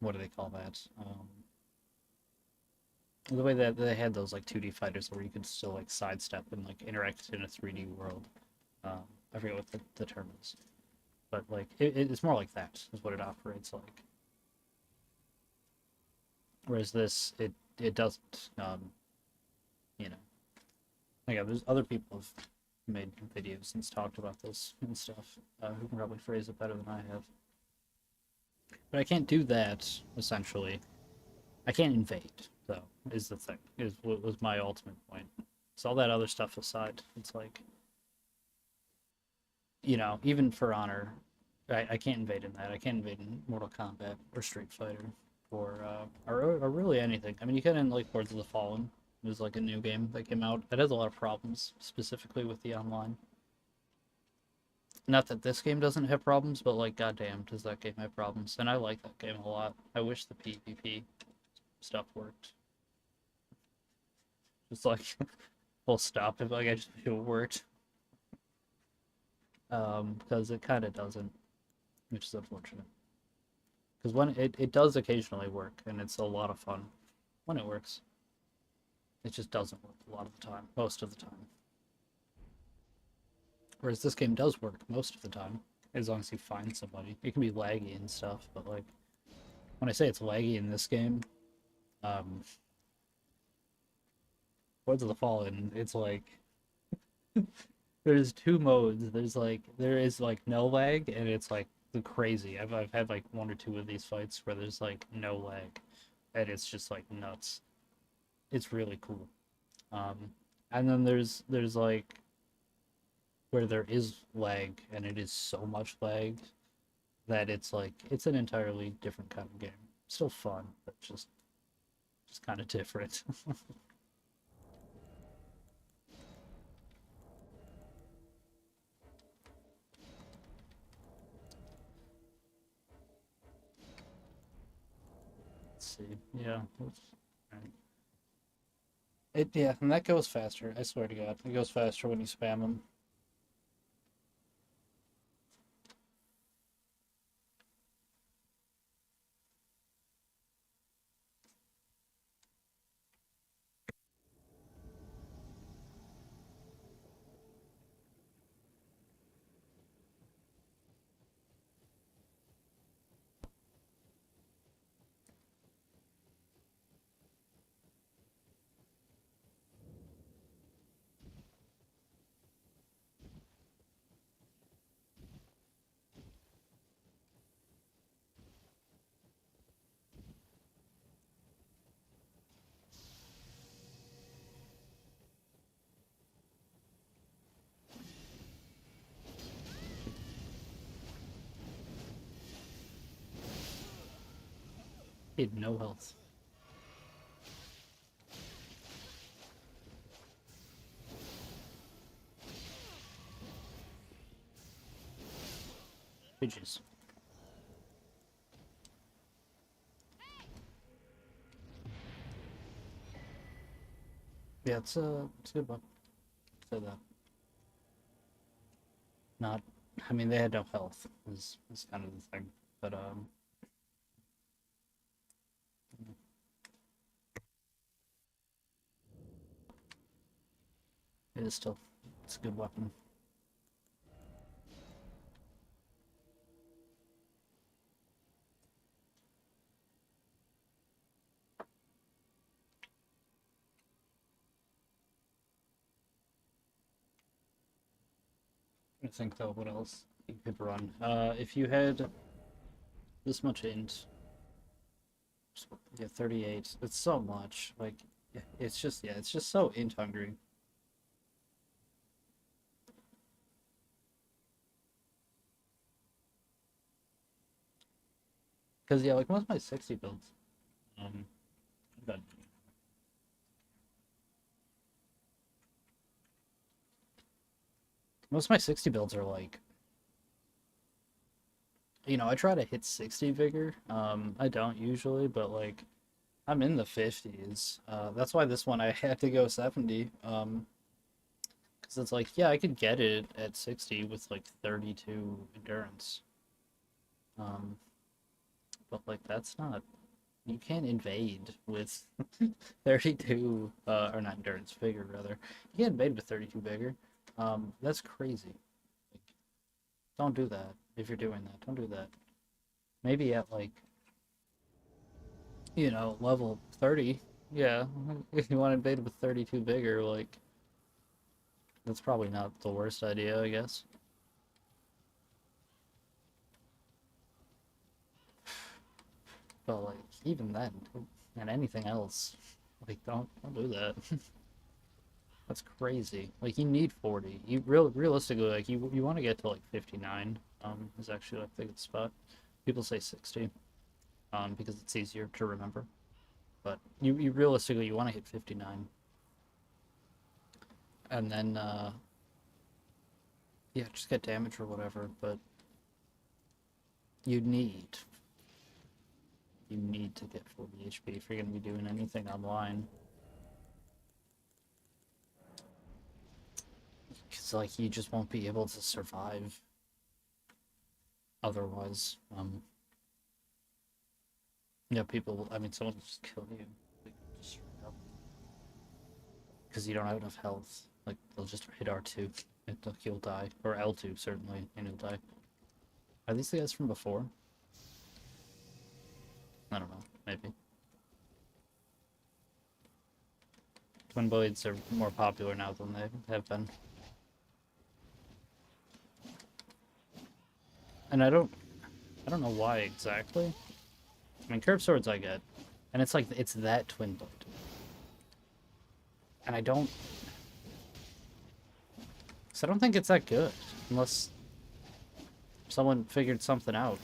what do they call that? The way that they had those like 2D fighters where you could still like sidestep and like interact in a 3D world. Um, I forget what the term is, but like it's more like that is what it operates like. Whereas this, it doesn't. You know, again, there's other people have made videos and talked about this and stuff who can probably phrase it better than I have. But I can't do that essentially. I can't invade, though, is the thing. Is what was my ultimate point. So all that other stuff aside, it's like, even For Honor, I can't invade in that. I can't invade in Mortal Kombat or Street Fighter or really anything. I mean, you can in like Lords of the Fallen. It was like a new game that came out that has a lot of problems, specifically with the online. Not that this game doesn't have problems, but like, goddamn, does that game have problems? And I like that game a lot. I wish the PvP stuff worked. Just like, full stop if like I just wish it worked. Because it kind of doesn't, which is unfortunate. Because when it does occasionally work, and it's a lot of fun when it works. It just doesn't work a lot of the time, most of the time. Whereas this game does work most of the time, as long as you find somebody. It can be laggy and stuff, but like, when I say it's laggy in this game, Lords of the Fallen, it's like, there's two modes. There is like no lag, and it's like the crazy. I've had like one or two of these fights where there's like no lag, and it's just like nuts. It's really cool. Um, and then there's like where there is lag, and it is so much lag that it's like it's an entirely different kind of game. Still fun, but just kind of different. Let's see. Yeah. Yeah, and that goes faster. I swear to God, it goes faster when you spam them. He had no health. Bitches. Yeah, it's a good one. Say that. Not, I mean, they had no health. Is kind of the thing, but it is still, it's a good weapon. I think though, what else you could run? If you had this much int, yeah, 38. It's so much. Like, it's just so int hungry. Because yeah, like most of my 60 builds, um, but most of my 60 builds are like, I try to hit 60 vigor. I don't usually, but like I'm in the 50s. That's why this one I had to go 70. Because it's like, yeah, I could get it at 60 with like 32 endurance. Um, but like that's not, you can't invade with 32, or not endurance, vigor rather. You can't invade with 32 vigor. That's crazy. Like, don't do that if you're doing that. Don't do that. Maybe at like, level 30. Yeah, if you want to invade with 32 vigor, like, that's probably not the worst idea, I guess. But like, even then, and anything else, like, don't do that. That's crazy. Like, you need 40. Realistically, like, you want to get to like 59. Is actually like the good spot. People say 60, because it's easier to remember. But you realistically you want to hit 59, and then yeah, just get damage or whatever. But you need you need to get 40 HP if you're gonna be doing anything online. Because like you just won't be able to survive otherwise. Yeah, people. I mean, someone will just kill you, like, just straight up, because you don't have enough health. Like they'll just hit R2, and you'll die, or L2 certainly, and you'll die. Are these the guys from before? I don't know. Maybe twin blades are more popular now than they have been, and I don't know why exactly. I mean, curved swords I get, and it's like it's that twin blade, and I don't think it's that good unless someone figured something out.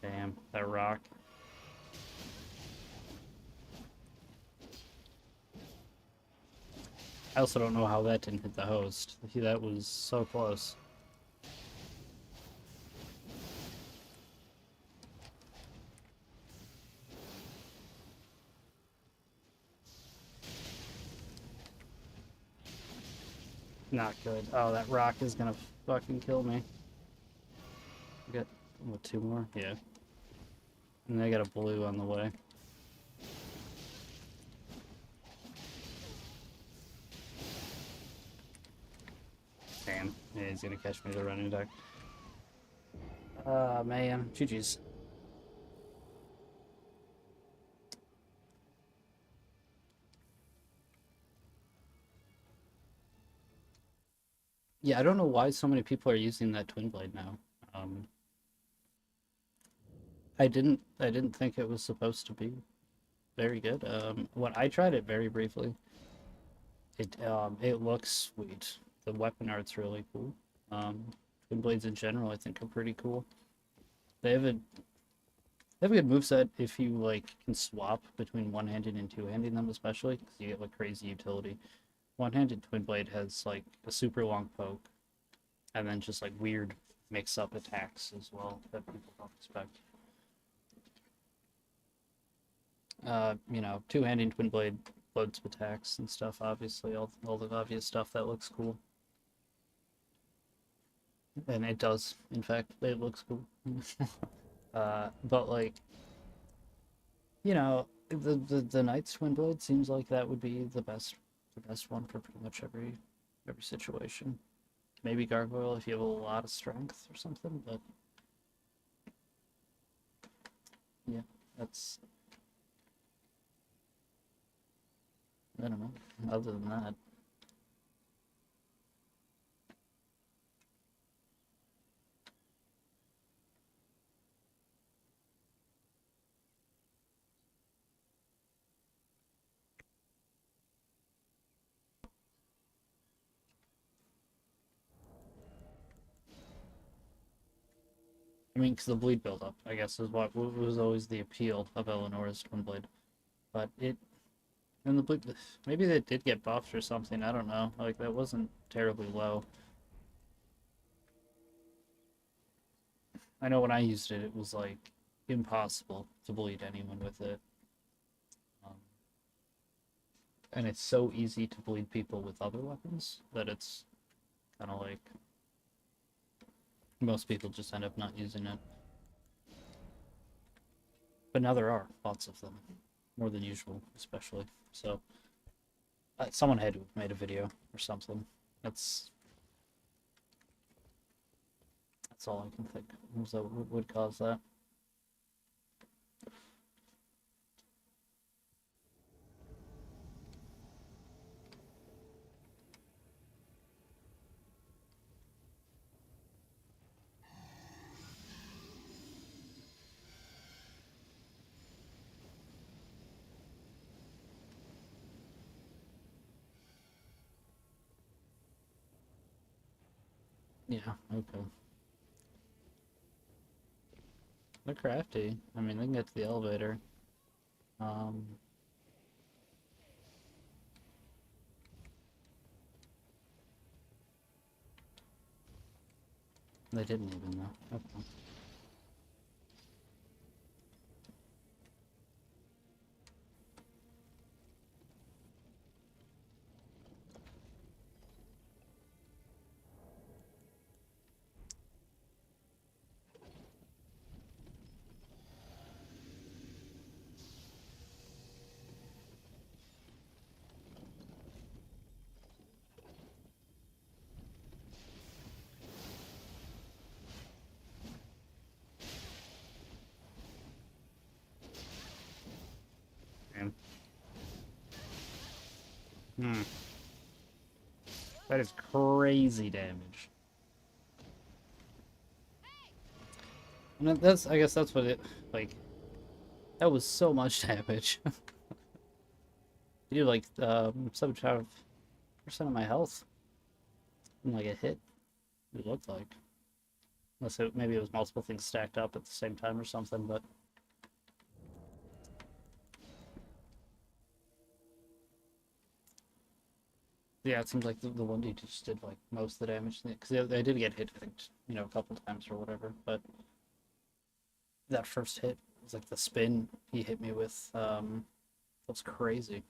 Damn, that rock. I also don't know how that didn't hit the host. That was so close. Not good. Oh, that rock is gonna fucking kill me. I got, what, two more? Yeah. And I got a blue on the way. Damn. Yeah, he's gonna catch me with a running attack. Man. GG's. Yeah, I don't know why so many people are using that twin blade now. Um, I didn't think it was supposed to be very good. When I tried it very briefly, it looks sweet. The weapon art's really cool. Twin blades in general, I think, are pretty cool. They have a they have a good moveset if you like can swap between one-handed and two-handing them, especially because you get like crazy utility. One-handed twin blade has like a super long poke, and then just like weird mix-up attacks as well that people don't expect. Two-handed twin blade loads of attacks and stuff. Obviously, all the obvious stuff that looks cool, and it does. In fact, it looks cool. But like, the Knight's Twin Blade seems like that would be the best one for pretty much every situation. Maybe Gargoyle if you have a lot of strength or something, but yeah, that's, I don't know. Other than that, I mean, because the bleed buildup, I guess, is what was always the appeal of Eleanor's Twin Blade, but And maybe they did get buffed or something. I don't know. Like that wasn't terribly low. I know when I used it, it was like impossible to bleed anyone with it. Um, and it's so easy to bleed people with other weapons that it's kind of like most people just end up not using it. But now there are lots of them, more than usual, especially. So someone had to have made a video or something. That's all I can think that would cause that. Yeah, okay. They're crafty. I mean, they can get to the elevator. Um, they didn't even though. Okay. Man. Hmm. That is crazy damage. And I guess that's what it, like, that was so much damage. You did like 75% of my health in like a hit, it looked like. Unless maybe it was multiple things stacked up at the same time or something, but yeah, it seems like the one dude just did like most of the damage because they did get hit, I think, a couple times or whatever. But that first hit was like the spin he hit me with. Was crazy.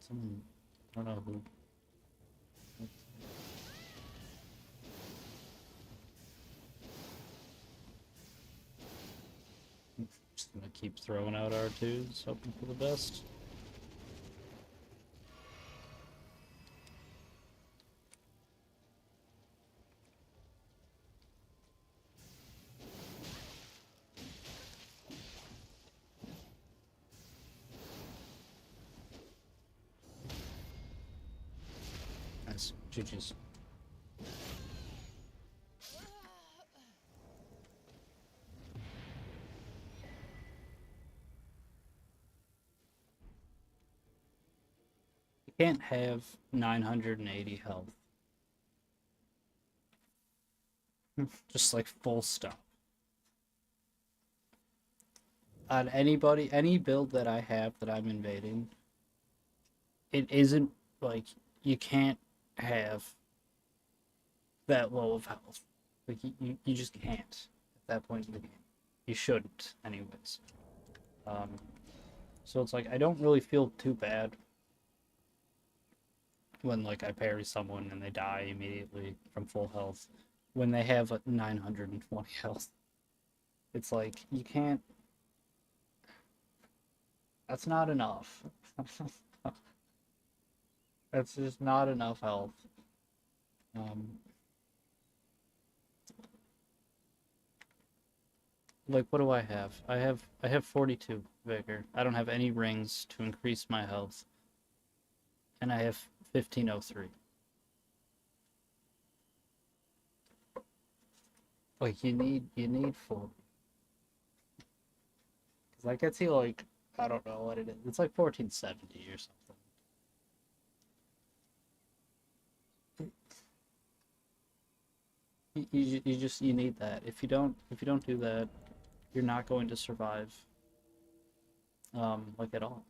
Someone, I don't know who. Just gonna keep throwing out R2s, hoping for the best. Nice. GG's. You can't have 980 health. Just like full stop. On any build that I have that I'm invading, it isn't like you can't have that low of health. Like you just can't at that point in the game. You shouldn't, anyways. Um, so it's like I don't really feel too bad when like I parry someone and they die immediately from full health when they have 920 health. It's like you can't. That's not enough. That's just not enough health. Um, like what do I have? I have 42 vigor. I don't have any rings to increase my health, and I have 1503. Like you need full. Cause that gets you like I don't know what it is. It's like 1470 or something. You need that. If you don't do that, you're not going to survive like at all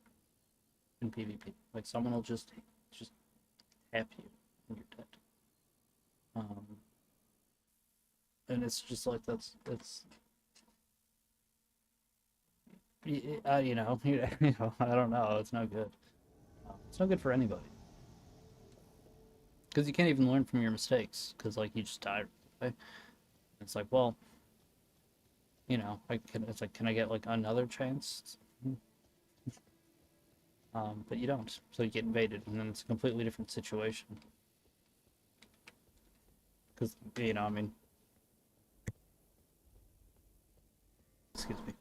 in PvP. Like someone will just tap you and you're dead. Um, and it's just like that's I don't know. It's no good. It's no good for anybody because you can't even learn from your mistakes because like you just die. Right? It's like well, it's like can I get like another chance? But you don't, so you get invaded, and then it's a completely different situation. Because I mean, excuse me.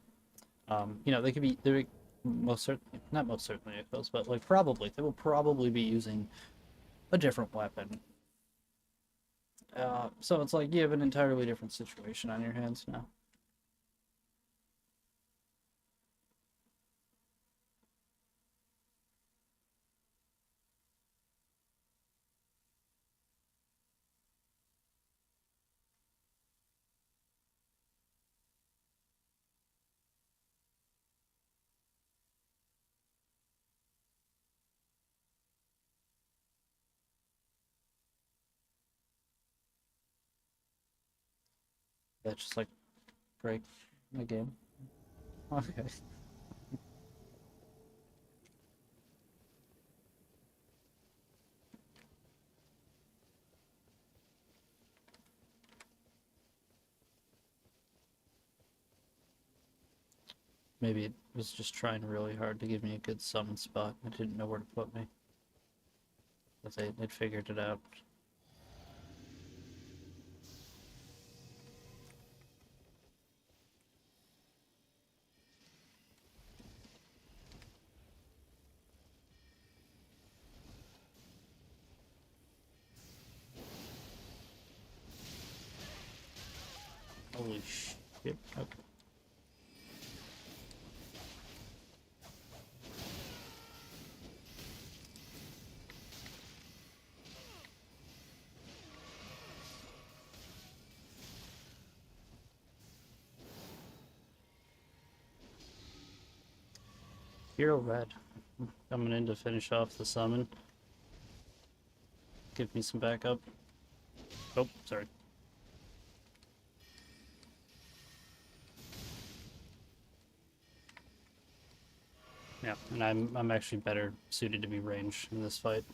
They could be they're most certainly not most certainly echoes, but like probably they will probably be using a different weapon. So it's like you have an entirely different situation on your hands now. That's just like break the game. Okay. Maybe it was just trying really hard to give me a good summon spot. I didn't know where to put me. But it figured it out. Holy shit. Okay. Hero red. Coming in to finish off the summon. Give me some backup. Oh, sorry. Yeah, and I'm actually better suited to be ranged in this fight.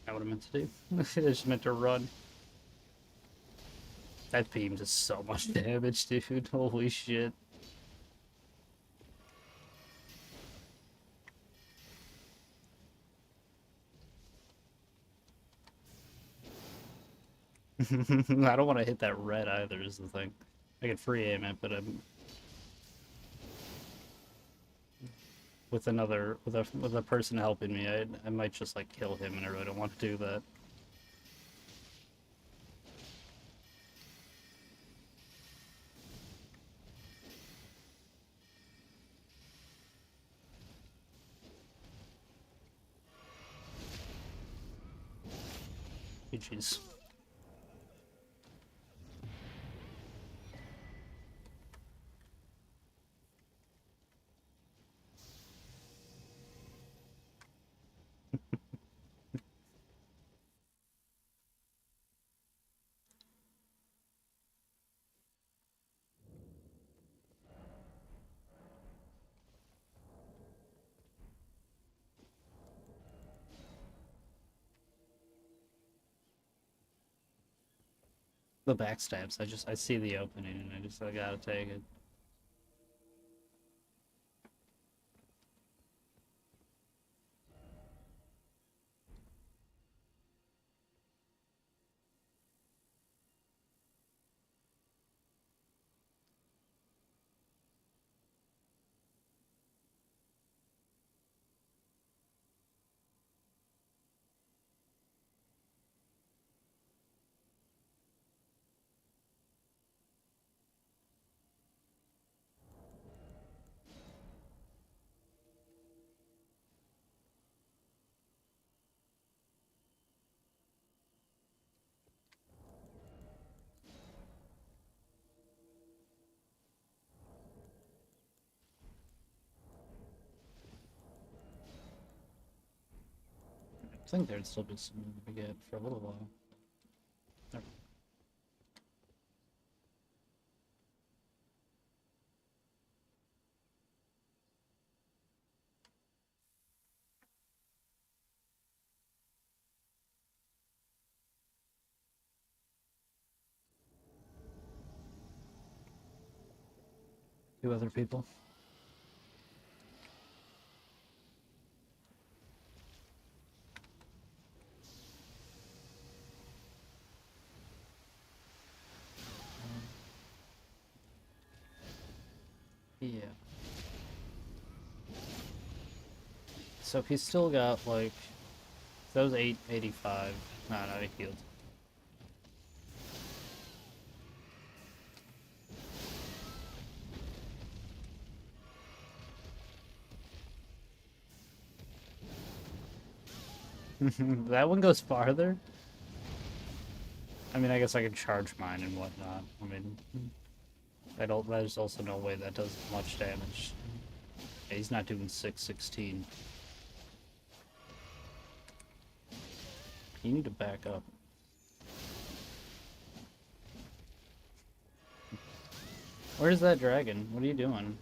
Not what I meant to do. I just meant to run. That beam does so much damage, dude. Holy shit. I don't want to hit that red either, is the thing. I can free aim it, but I'm with a person helping me, I might just like kill him, and I really don't want to do that. Jeez. The backstabs. I see the opening and I gotta take it. I think there'd still be some to get for a little while. There. Two other people. Yeah. So if he's still got like that was 885. No, he healed. That one goes farther. I mean, I guess I can charge mine and whatnot. I mean, there's also no way that does much damage. Yeah, he's not doing 616. You need to back up. Where's that dragon? What are you doing?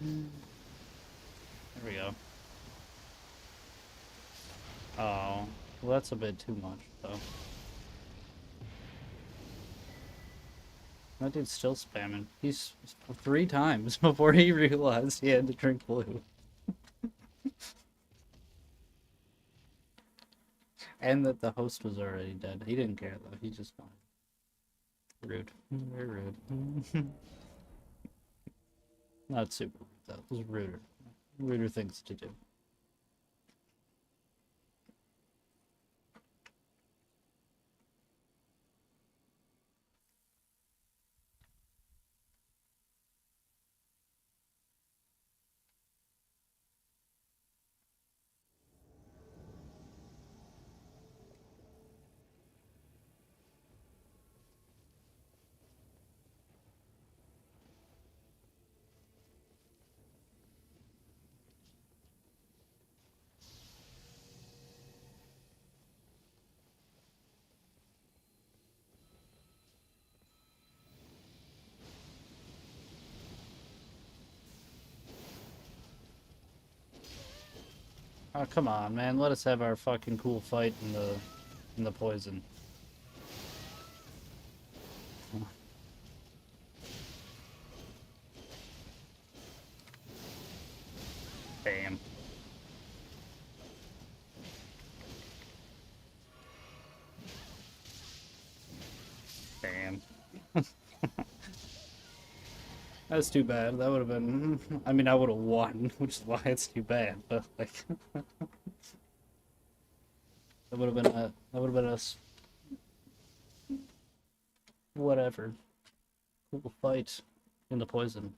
There we go. Oh, well, that's a bit too much, though. That dude's still spamming. He's 3 times before he realized he had to drink blue. And that the host was already dead. He didn't care, though. He just wanted. Rude. Very rude. Not super rude, though. It was ruder. Ruder things to do. Oh, come on, man. Let us have our fucking cool fight in the poison. Damn. Damn. That's too bad. That would have been. I mean, I would have won, which is why it's too bad. But like, that would have been a. That would have been us. Whatever. Cool fight in the poison.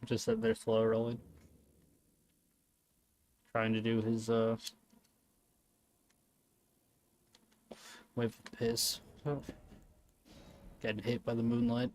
Just sitting there slow rolling, trying to do his wave of piss. Getting hit by the moonlight.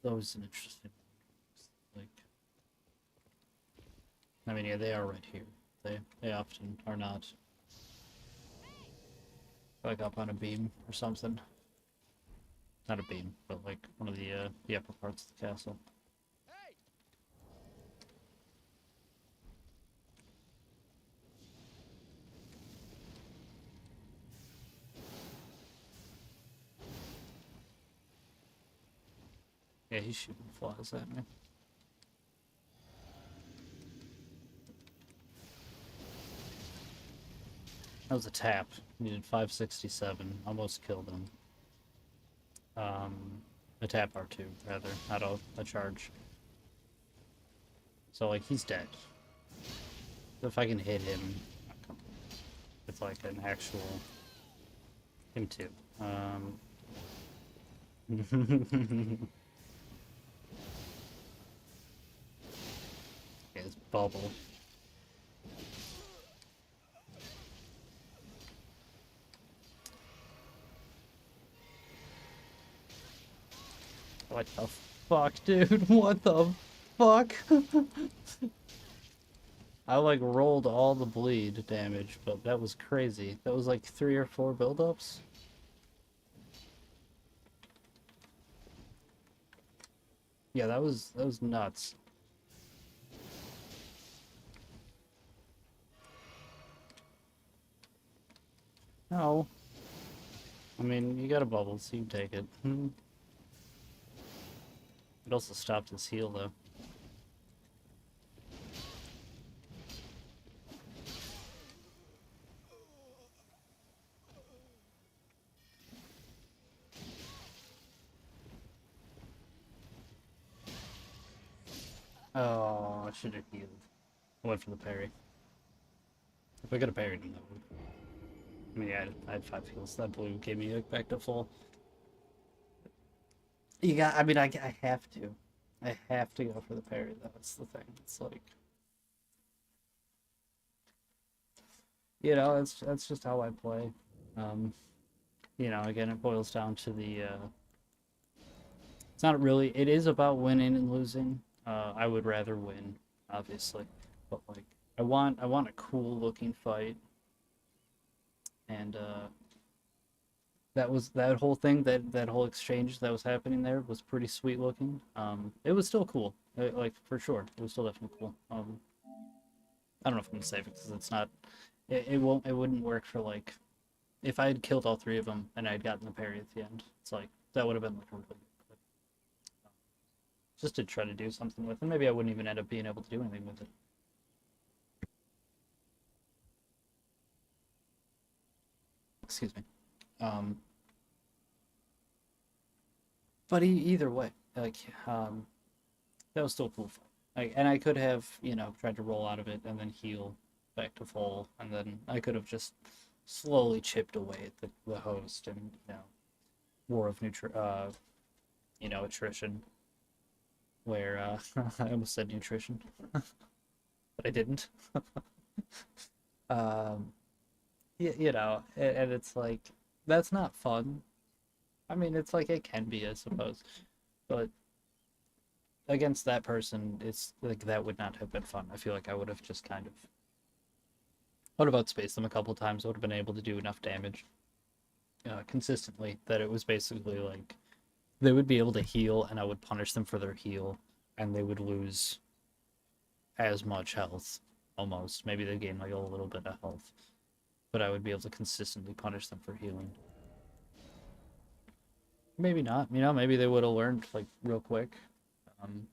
always an interesting one. Like, I mean, yeah, they are right here. They often are not. Like up on a beam or something. Not a beam, but like one of the upper parts of the castle. Yeah, he's shooting flies at me. That was a tap. Needed 567. Almost killed him. A tap R2, rather, not a charge. So, like, he's dead. If I can hit him with, like, an actual... Him too. Okay, it's bubble. What the fuck, dude? What the fuck? I like rolled all the bleed damage, but that was crazy. That was like 3 or 4 buildups. Yeah, that was nuts. No. I mean, you got a bubble, so you can take it. It also stopped his heal, though. Oh, I should have healed. I went for the parry. If I could have parried him, that would... I mean, yeah, I had 5 heals. That blue gave me back to full. You got... I mean, I have to. I have to go for the parry. That's the thing. It's like... You know, that's just how I play. Um, you know, again, it boils down to the... It's not really... It is about winning and losing. I would rather win, obviously. But, like, I want a cool-looking fight. And, that whole thing, that whole exchange that was happening there was pretty sweet looking. It was still cool, like for sure. It was still definitely cool. I don't know if I'm gonna save it because it's not. It wouldn't work for like if I had killed all 3 of them and I'd gotten the parry at the end. It's like that would have been like a really good, just to try to do something with, and maybe I wouldn't even end up being able to do anything with it. Excuse me. Um, but either way, like that was still cool. And I could have, you know, tried to roll out of it and then heal back to full, and then I could have just slowly chipped away at the host and, you know, war of you know, attrition, where I almost said nutrition, but I didn't. um, you know, and it's like that's not fun. I mean, it's like it can be, I suppose, but against that person, it's like that would not have been fun. I feel like I would have just kind of would have outspaced them a couple times. I would have been able to do enough damage consistently that it was basically like they would be able to heal, and I would punish them for their heal, and they would lose as much health, almost. Maybe they gain like a little bit of health, but I would be able to consistently punish them for healing. Maybe not. You know, maybe they would have learned like real quick. Um,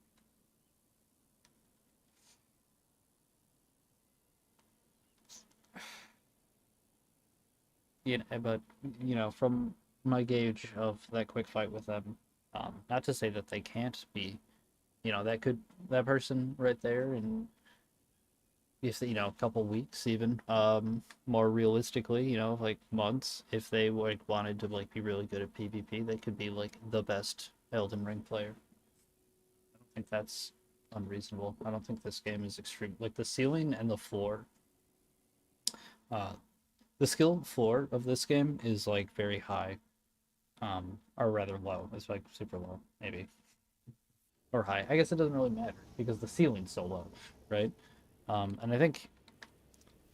but you know, from my gauge of that quick fight with them, not to say that they can't be, you know, that person right there, and if you know, a couple weeks even, more realistically, you know, like months, if they like wanted to like be really good at PvP, they could be like the best Elden Ring player. I don't think that's unreasonable. I don't think this game is extreme. Like the ceiling and the floor, uh, the skill floor of this game is like very high, or rather low. It's like super low, maybe. or high. I guess it doesn't really matter because the ceiling's so low, right? And I think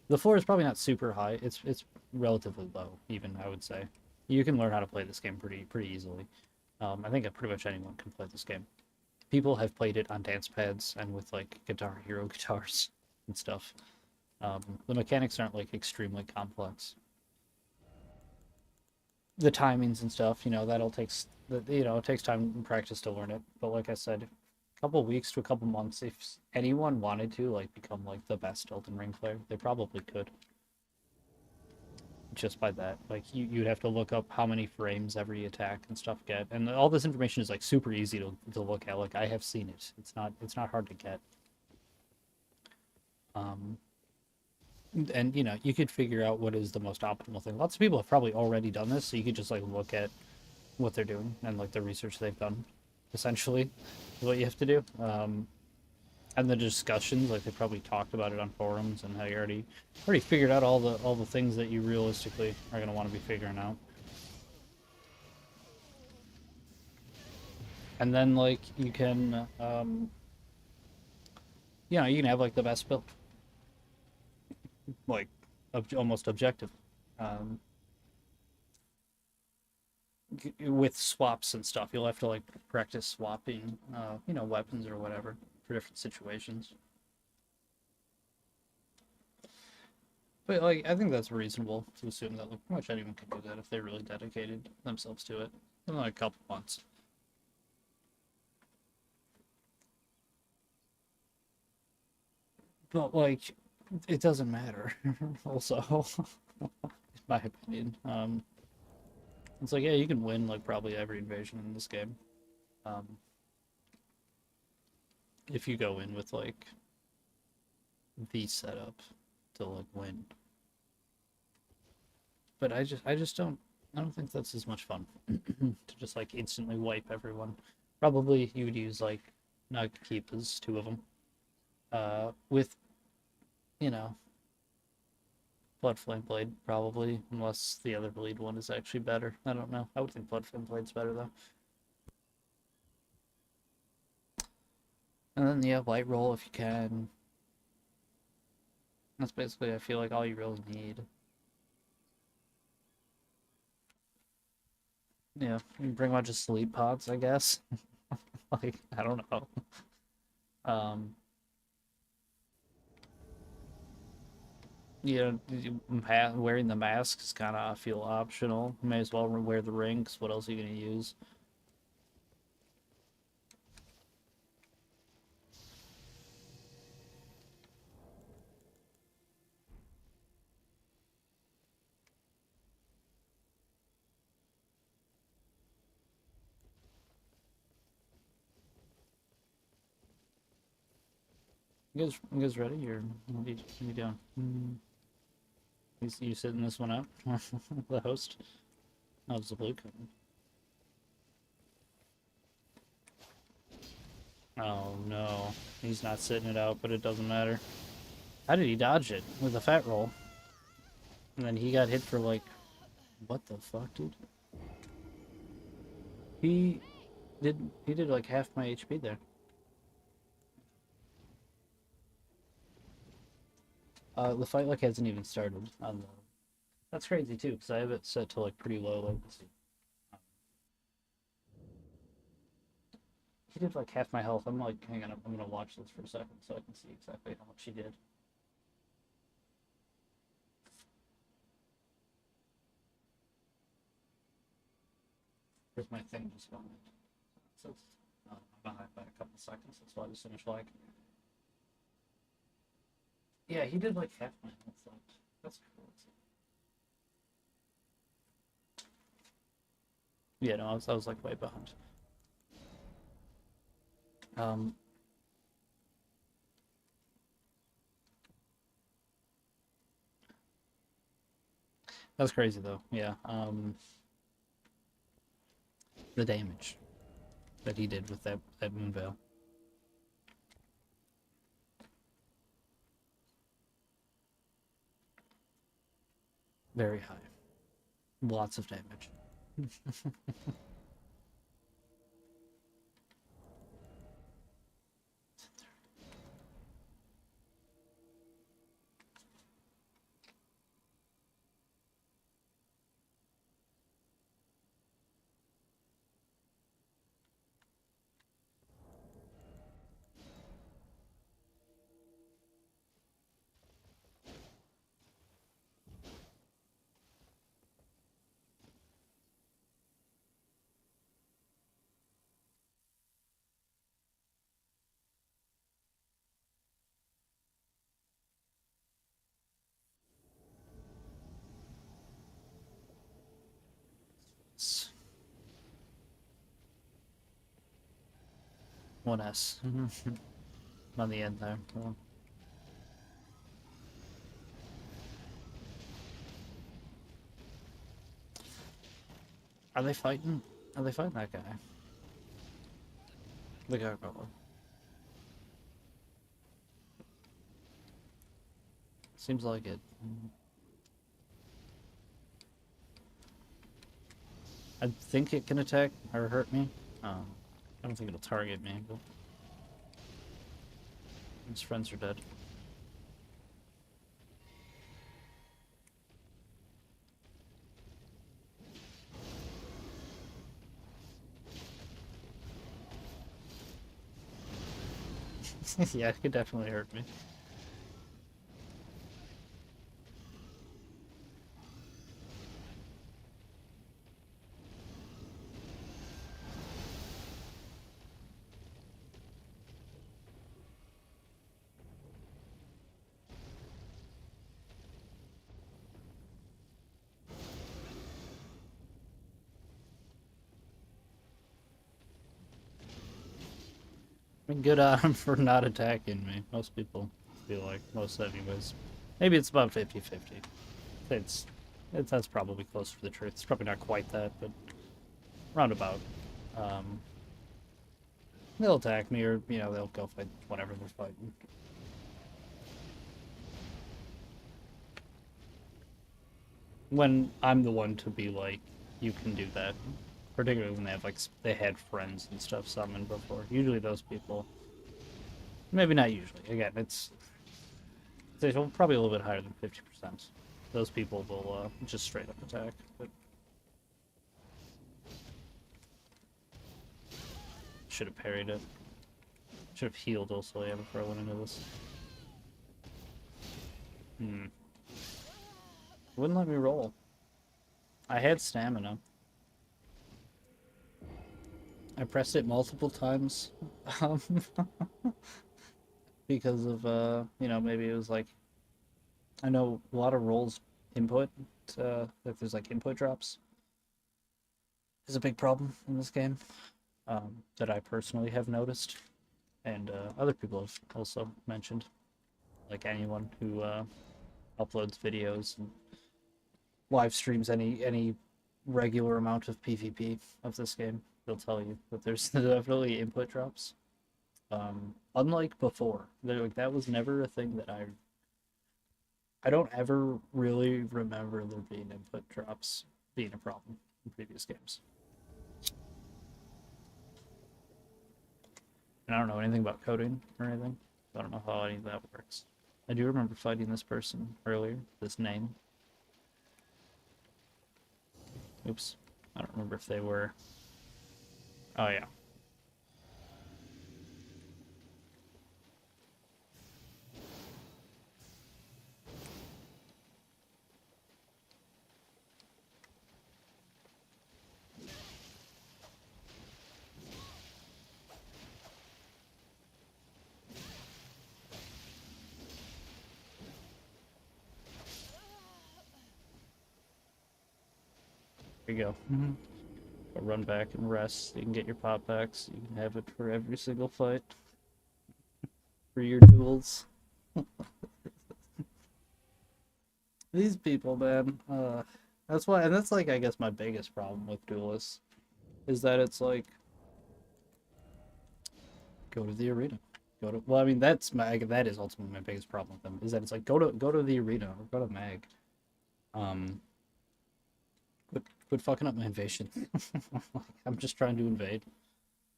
the floor is probably not super high. It's relatively low, even I would say. You can learn how to play this game pretty easily. I think pretty much anyone can play this game. People have played it on dance pads and with like Guitar Hero guitars and stuff. The mechanics aren't like extremely complex. The timings and stuff, that'll takes it takes time and practice to learn it. But like I said, a couple weeks to a couple months, if anyone wanted to like become like the best Elden Ring player, they probably could. Just by that, like you'd have to look up how many frames every attack and stuff get, and all this information is like super easy to look at. Like I have seen it. It's not hard to get. Um, and you could figure out what is the most optimal thing. Lots of people have probably already done this, so you could just like look at what they're doing and like the research they've done, essentially, is what you have to do. And the discussions, like they probably talked about it on forums and how you already figured out all the things that you realistically are gonna want to be figuring out. And then like you can you can have like the best build, like almost objective. Um, with swaps and stuff, you'll have to like practice swapping, weapons or whatever for different situations. But like, I think that's reasonable to assume that like, pretty much anyone can do that if they really dedicated themselves to it in like a couple months. But like, it doesn't matter. Also, in my opinion, it's like yeah, you can win like probably every invasion in this game, um, if you go in with like the setup to like win. But I don't think that's as much fun to just like instantly wipe everyone. Probably you would use like Nagkeepas, two of them, with you know Blood Flame Blade probably, unless the other bleed one is actually better. I don't know. I would think Blood Flame Blade's better though. And then yeah, Light Roll if you can. That's basically I feel like all you really need. Yeah, you can bring a bunch of sleep pods, I guess. Like I don't know. Um, wearing the mask is kind of feel optional. You may as well wear the rings. What else are you gonna use? You guys ready? What are you doing? You sitting this one out? The host? Oh, it's the blue cone. Oh no, he's not sitting it out, but it doesn't matter. How did he dodge it with a fat roll? And then he got hit for like, what the fuck, dude? He he did like half my HP there. The fight like hasn't even started on the. That's crazy too, because I have it set to like pretty low latency. He did like half my health. I'm like, hang on, I'm gonna watch this for a second so I can see exactly how much he did. Where's my thing just going? So I'm behind by a couple seconds. That's why this image like. Yeah, he did like half my health. That's cool. Yeah, no, I was like way behind. Um, that's crazy though. Yeah. The damage that he did with that moon veil. Very high. Lots of damage. one S. On the end there. Well, are they fighting? Are they fighting that guy? The gargoyle. Seems like it. I think it can attack or hurt me. I don't think it'll target me, but his friends are dead. Yeah, it could definitely hurt me. I mean, good on him for not attacking me. Most people feel like, most anyways. Maybe it's about 50-50. It's that's probably close to the truth. It's probably not quite that, but roundabout. They'll attack me, or they'll go fight whatever they're fighting. When I'm the one to be like, you can do that, particularly when they have they had friends and stuff summoned before. Usually those people, maybe not usually. Again, it's probably a little bit higher than 50%. Those people will just straight up attack. But should have parried it. Should have healed also, yeah, before I went into this. Wouldn't let me roll. I had stamina. I pressed it multiple times. Because of, maybe it was like, I know a lot of rolls input, if there's like input drops, is a big problem in this game, that I personally have noticed, and other people have also mentioned, like anyone who uploads videos and live streams any regular amount of PvP of this game, they'll tell you that there's definitely input drops. Unlike before, that was never a thing that I don't ever really remember there being input drops being a problem in previous games. And I don't know anything about coding or anything. I don't know how any of that works. I do remember fighting this person earlier, this name. Oops. I don't remember if they were... Oh, yeah. There you go. Run back and rest. You can get your pop packs. You can have it for every single fight. For your duels. These people, man. That's why, and that's like, I guess, my biggest problem with duelists. Is that it's like, go to the arena. Well, I mean, that is ultimately my biggest problem with them. Is that it's like, go to the arena, or go to Mag. Quit fucking up my invasion. I'm just trying to invade.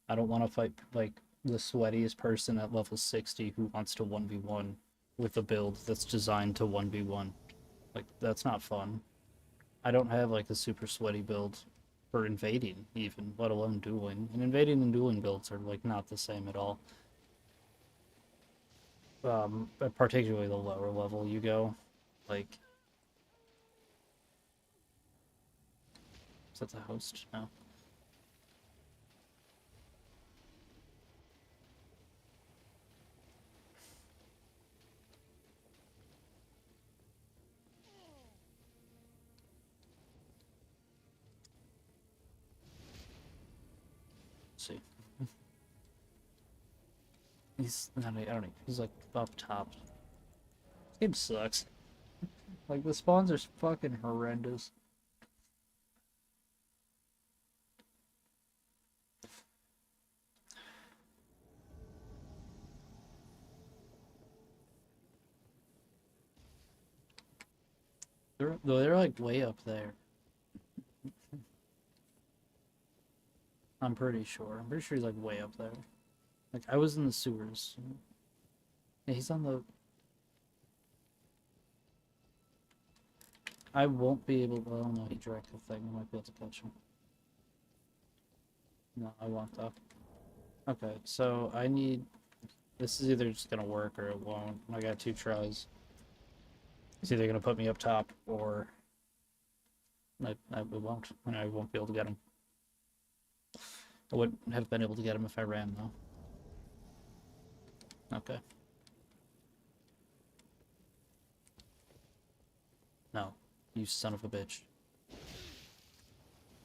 I don't want to fight, like, the sweatiest person at level 60 who wants to 1v1 with a build that's designed to 1v1. Like, that's not fun. I don't have, like, a super sweaty build for invading, even, let alone dueling. And invading and dueling builds are, like, not the same at all. But particularly the lower level you go, like... Is that the host? No. Let's see. He's not. I don't know. He's like up top. This game sucks. Like the spawns are fucking horrendous. They're like way up there. I'm pretty sure. I'm pretty sure he's like way up there. Like I was in the sewers. Yeah, he's on the. I won't be able. Well, no, he drank the thing. I might be able to catch him. No, I won't though. Okay, so I need. This is either just gonna work or it won't. I got 2 tries. It's either gonna put me up top or it won't, and I won't be able to get him. I wouldn't have been able to get him if I ran though. Okay. No, you son of a bitch.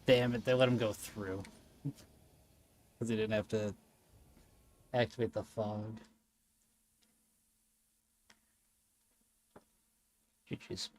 Damn it, they let him go through. Because he didn't have to activate the fog. GG's.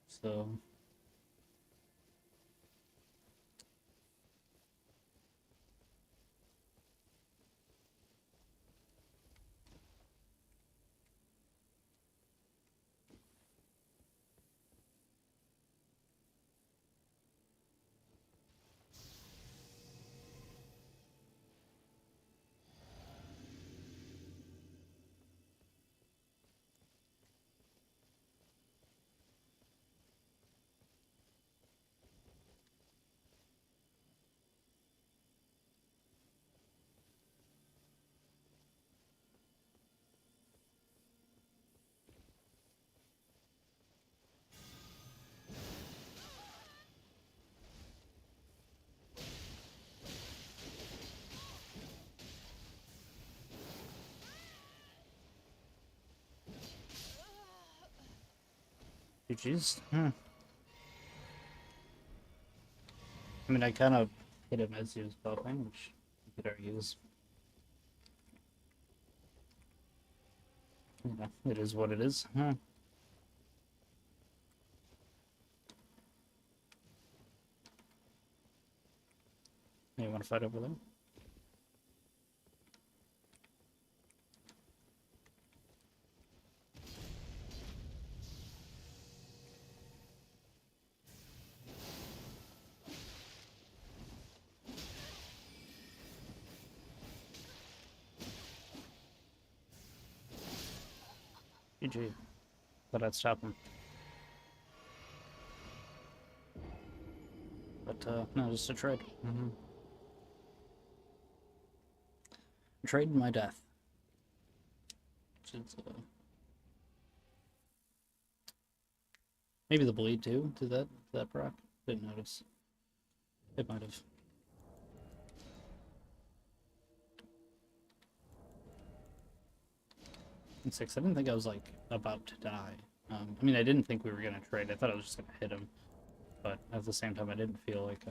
So GG's. I mean, I kind of hit him as he was buffing, which you could argue is, you know, it is what it is. Hey, you want to fight over there? GG. But I'd stop him. But, no, just a trade. Trade my death. Which is, maybe the bleed too, did that proc? Didn't notice. It might have. And 6, I didn't think I was like about to die. I mean, I didn't think we were gonna trade. I thought I was just gonna hit him, but at the same time, I didn't feel like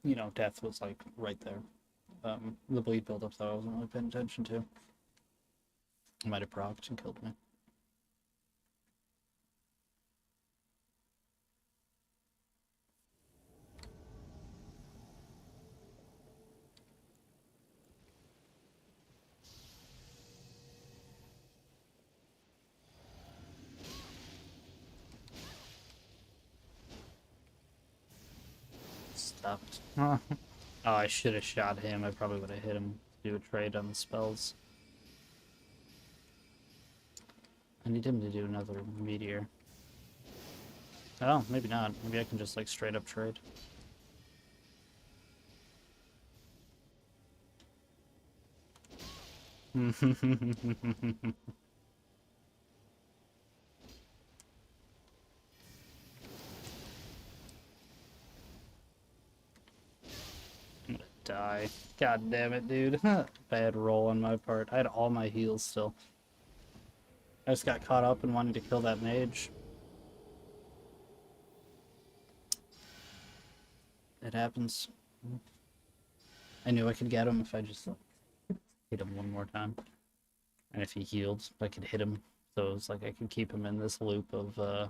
you know, death was like right there. The bleed buildup though, I wasn't really paying attention to. I might have procced and killed me. stopped. Oh, I should have shot him. I probably would have hit him to do a trade on the spells. I need him to do another meteor. Oh, maybe not. Maybe I can just like straight up trade. I'm gonna die. God damn it, dude. Bad roll on my part. I had all my heals still. I just got caught up in wanting to kill that mage. It happens. I knew I could get him if I just hit him one more time. And if he healed, I could hit him. So it was like I could keep him in this loop of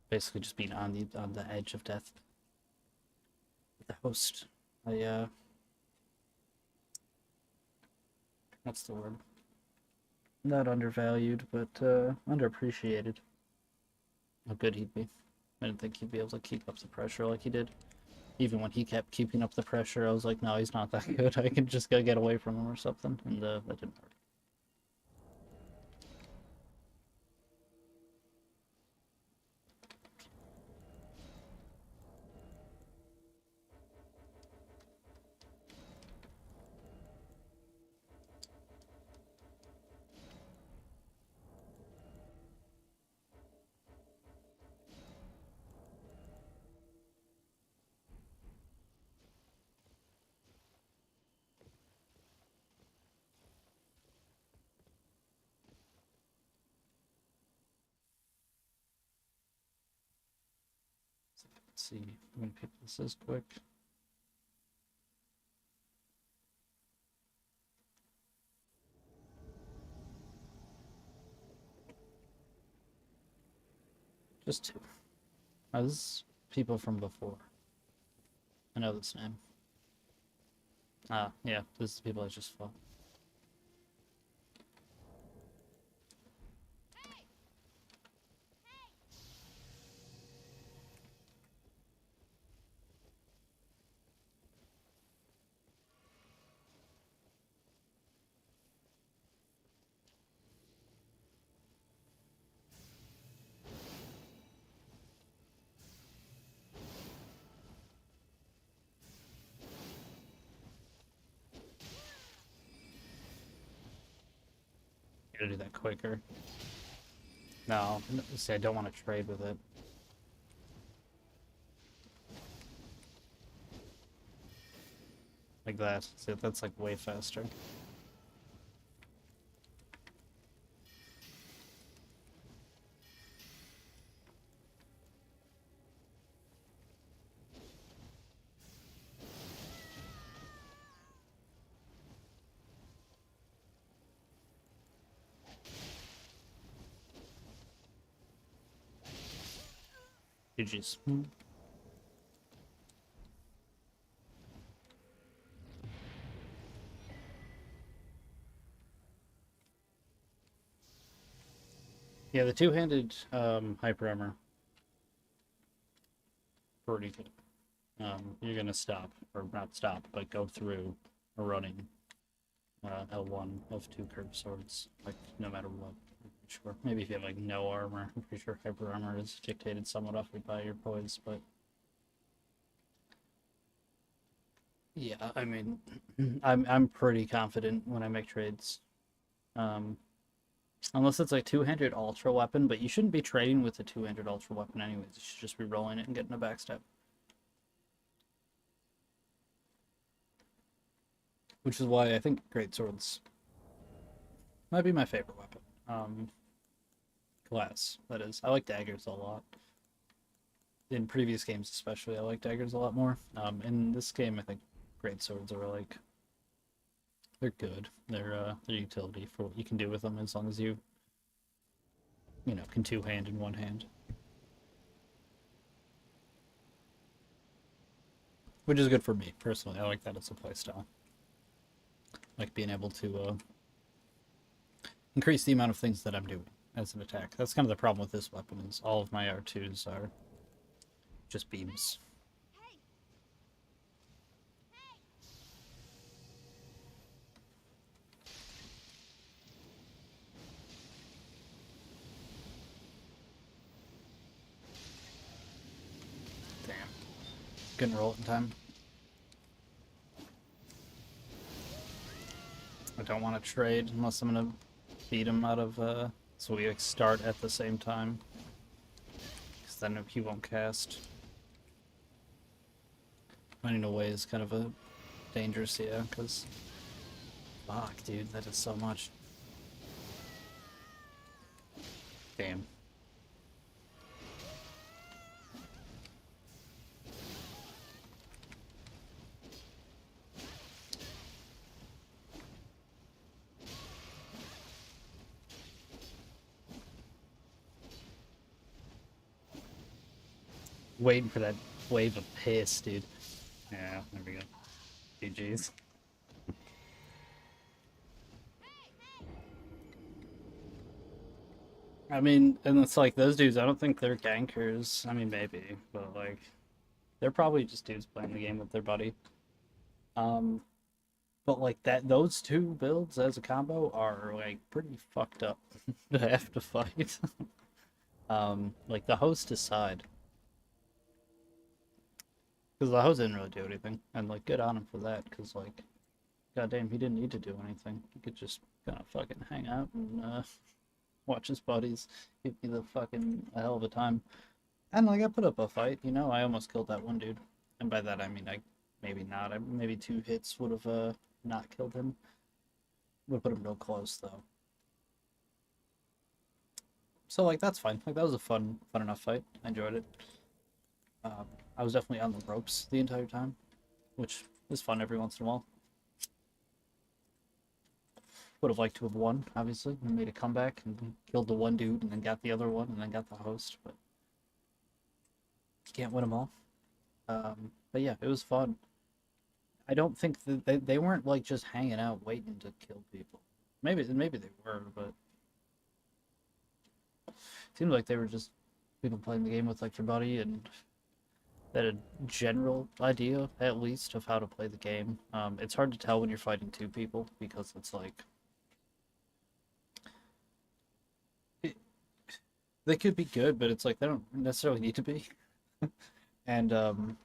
basically just being on the edge of death. The host. What's the word? Not undervalued, but underappreciated. How good he'd be. I didn't think he'd be able to keep up the pressure like he did. Even when he kept keeping up the pressure, I was like, no, he's not that good. I can just go get away from him or something. And that didn't work. Let's see how many people this is quick. Just two. Oh, this is people from before. I know this name. Ah, yeah, this is the people I just fought. Gotta do that quicker. No, see, I don't want to trade with it. Like that. See, that's like way faster. GG's. Yeah, the two-handed hyper armor, pretty good. You're gonna stop, or not stop, but go through a running L1 of two curved swords, like no matter what. I'm sure. Maybe if you have like no armor, I'm pretty sure hyper armor is dictated somewhat off by your poise, but yeah, I mean, I'm pretty confident when I make trades. Um, Unless it's like two-handed ultra weapon, but you shouldn't be trading with a two-handed ultra weapon anyways. You should just be rolling it and getting a backstab. Which is why I think great swords might be my favorite weapon. Class, that is. I like daggers a lot. In previous games especially, I like daggers a lot more. In this game, I think great swords are like... They're good. They're utility for what you can do with them as long as you can two-hand in one hand. Which is good for me, personally. I like that as a playstyle. Like being able to increase the amount of things that I'm doing as an attack. That's kind of the problem with this weapon, is all of my R2s are just beams. couldn't roll it in time. I don't want to trade unless I'm gonna beat him out of, so we like, start at the same time. Because then he won't cast. Running away is kind of a dangerous, yeah, because... Fuck, dude, that is so much. Damn. Waiting for that wave of piss, dude. Yeah, there we go. GG's. I mean, and it's like those dudes, I don't think they're gankers. I mean, maybe, but like, they're probably just dudes playing the game with their buddy. Um, but like those two builds as a combo are like pretty fucked up to have to fight. Like the host aside, because the host didn't really do anything, and like good on him for that, because like, goddamn, he didn't need to do anything. He could just kind of fucking hang out and watch his buddies, give me the fucking a hell of a time. And like I put up a fight, you know, I almost killed that one dude. And by that I mean I maybe not. Maybe 2 hits would have not killed him. Would have put him real close though. So like that's fine. Like that was a fun enough fight. I enjoyed it. I was definitely on the ropes the entire time, which is fun every once in a while. Would have liked to have won, obviously, and made a comeback and killed the one dude and then got the other one and then got the host, but you can't win them all. But yeah, it was fun. I don't think that they weren't like just hanging out waiting to kill people. Maybe they were, but it seemed like they were just people playing the game with like their buddy and they had a general idea at least of how to play the game. It's hard to tell when you're fighting 2 people because it's like they could be good, but it's like they don't necessarily need to be. And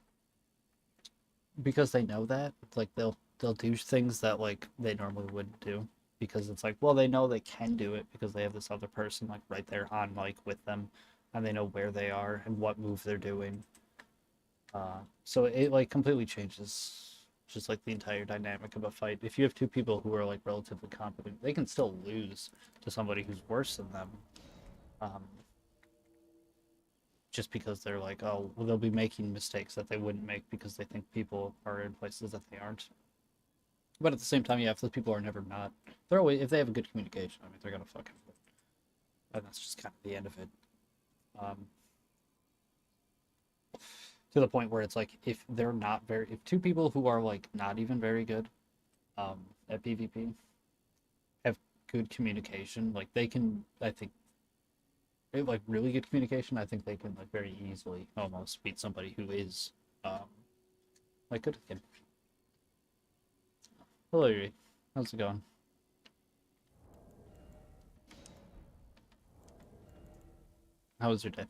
because they know that, it's like they'll do things that like they normally wouldn't do because it's like, well, they know they can do it because they have this other person like right there on like with them and they know where they are and what move they're doing. So it like completely changes just like the entire dynamic of a fight. If you have 2 people who are like relatively competent, they can still lose to somebody who's worse than them. Um, just because they're like, oh, well, they'll be making mistakes that they wouldn't make because they think people are in places that they aren't. But at the same time, yeah, if those people are never not, they're always, if they have a good communication, I mean, they're gonna fucking win. And that's just kind of the end of it. To the point where it's like, if they're not very, if 2 people who are like not even very good at PvP have good communication, like they can, I think, like really good communication, I think they can like very easily almost beat somebody who is like good at the game. Hello, Yuri. How's it going? How was your day?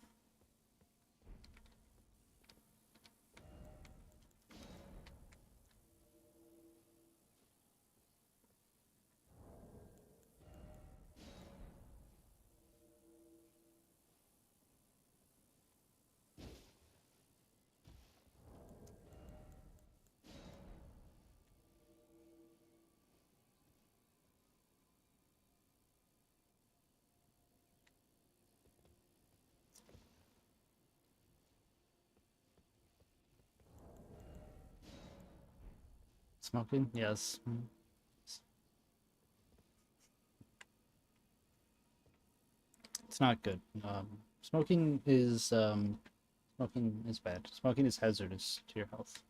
Smoking? Yes. It's not good. Smoking is bad. Smoking is hazardous to your health.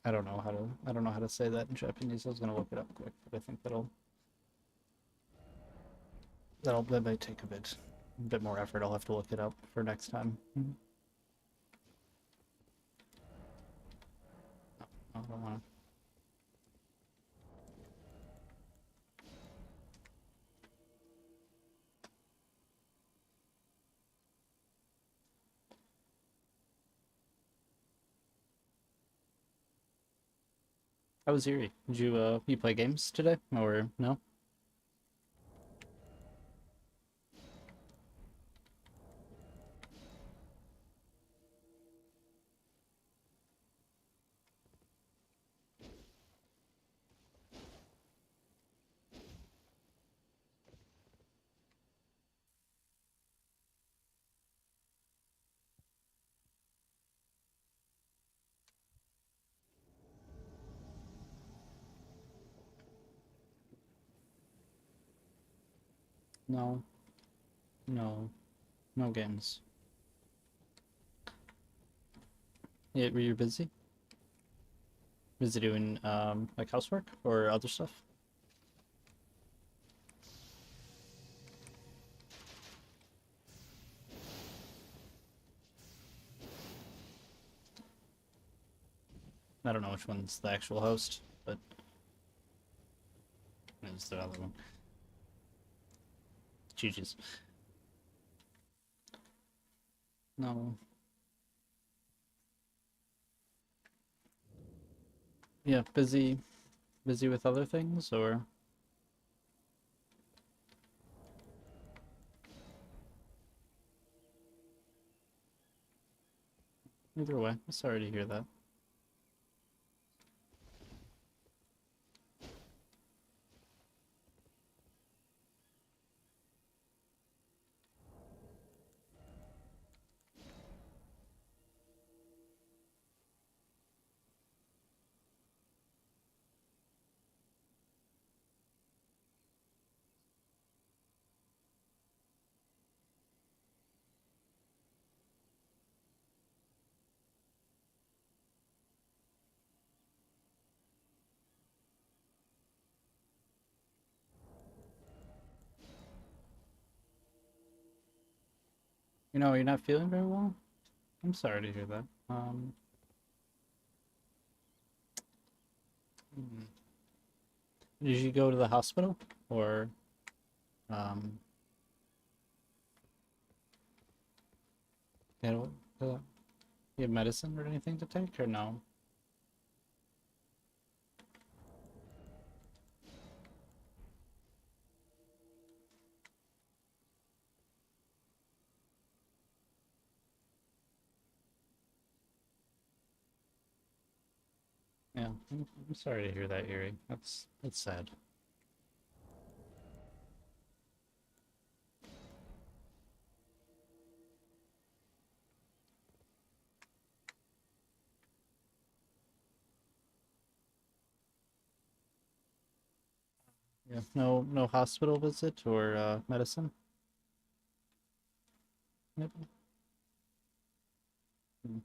I don't know how to say that in Japanese. I was gonna look it up quick, but I think that might take a bit more effort. I'll have to look it up for next time. I don't want to. How was Erie? Did you play games today or no? No, no, no games. Yeah, were you busy? Busy doing like housework or other stuff? I don't know which one's the actual host, but it's the other one. GG's. No. Yeah, busy with other things or either way. I'm sorry to hear that. You're not feeling very well? I'm sorry to hear that. Hmm. Did you go to the hospital or um you know, you have medicine or anything to take or no? Yeah, I'm sorry to hear that, Yuri. That's sad. Yeah, no hospital visit or medicine. Yep. Mm.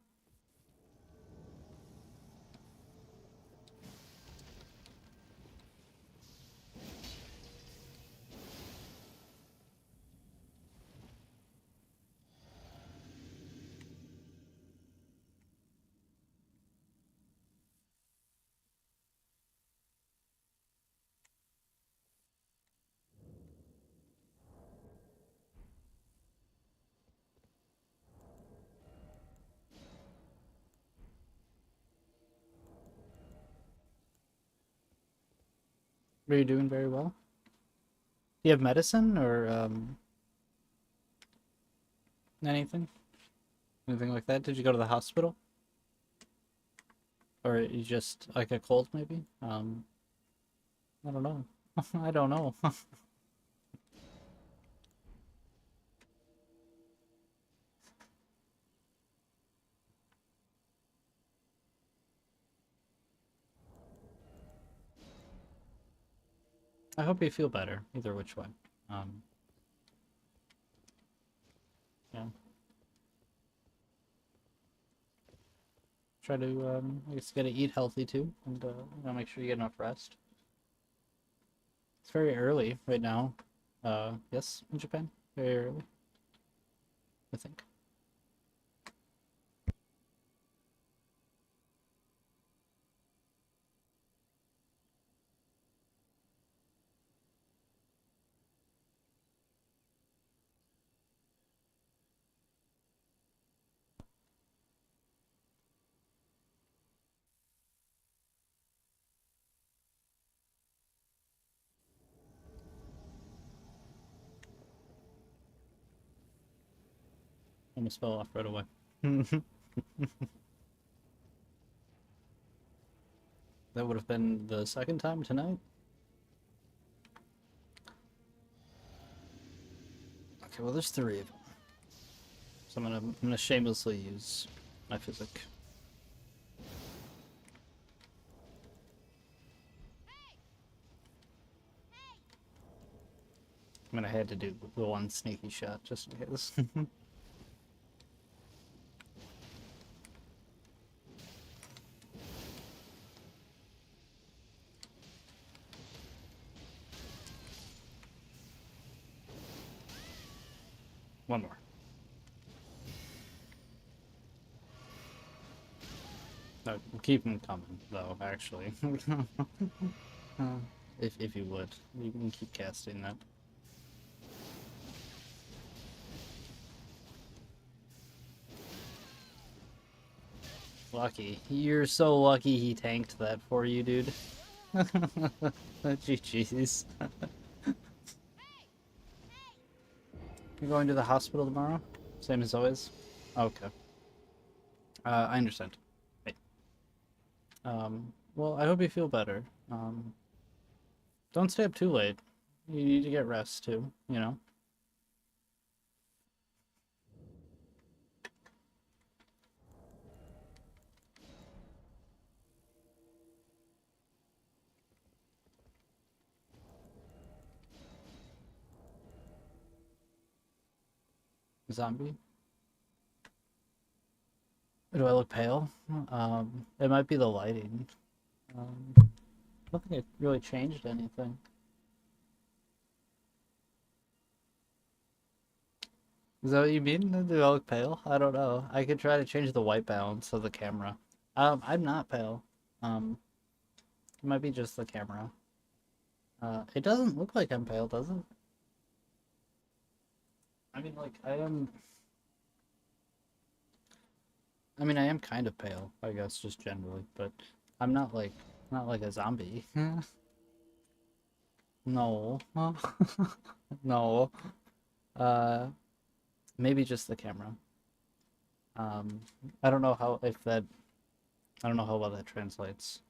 Are you doing very well? Do you have medicine or anything? Anything like that? Did you go to the hospital? Or you just like a cold maybe? I don't know. I don't know. I hope you feel better, either which way. Um, yeah. Try to I guess you gotta eat healthy too, and make sure you get enough rest. It's very early right now. Yes, in Japan, very early, I think. Almost fell off right away. That would have been the second time tonight. Okay, well there's three of them. So I'm gonna shamelessly use my physic. I mean, I had to do the one sneaky shot just in case. One more. No, keep them coming, though, actually. If you would. You can keep casting that. Lucky. You're so lucky he tanked that for you, dude. GG's. You're going to the hospital tomorrow? Same as always? Okay. I understand. Hey. Well, I hope you feel better. Don't stay up too late. You need to get rest, too, you know? Zombie? Do I look pale? It might be the lighting. I don't think it really changed anything. Is that what you mean? Do I look pale? I don't know. I could try to change the white balance of the camera. I'm not pale. It might be just the camera. It doesn't look like I'm pale, does it? I mean, like, I am... I mean, I am kind of pale, I guess, just generally, but I'm not like a zombie. No. No. Uh, maybe just the camera. I don't know how, if that, I don't know how well that translates.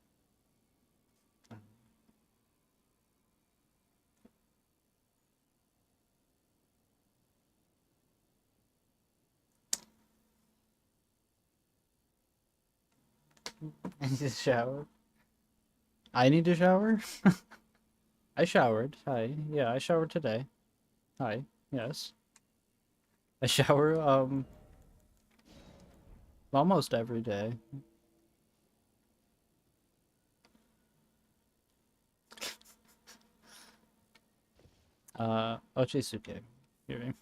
I need to shower. I need to shower? I showered. Hi. Yeah, I showered today. Hi. Yes. I shower, almost every day. Ochisuke. Here.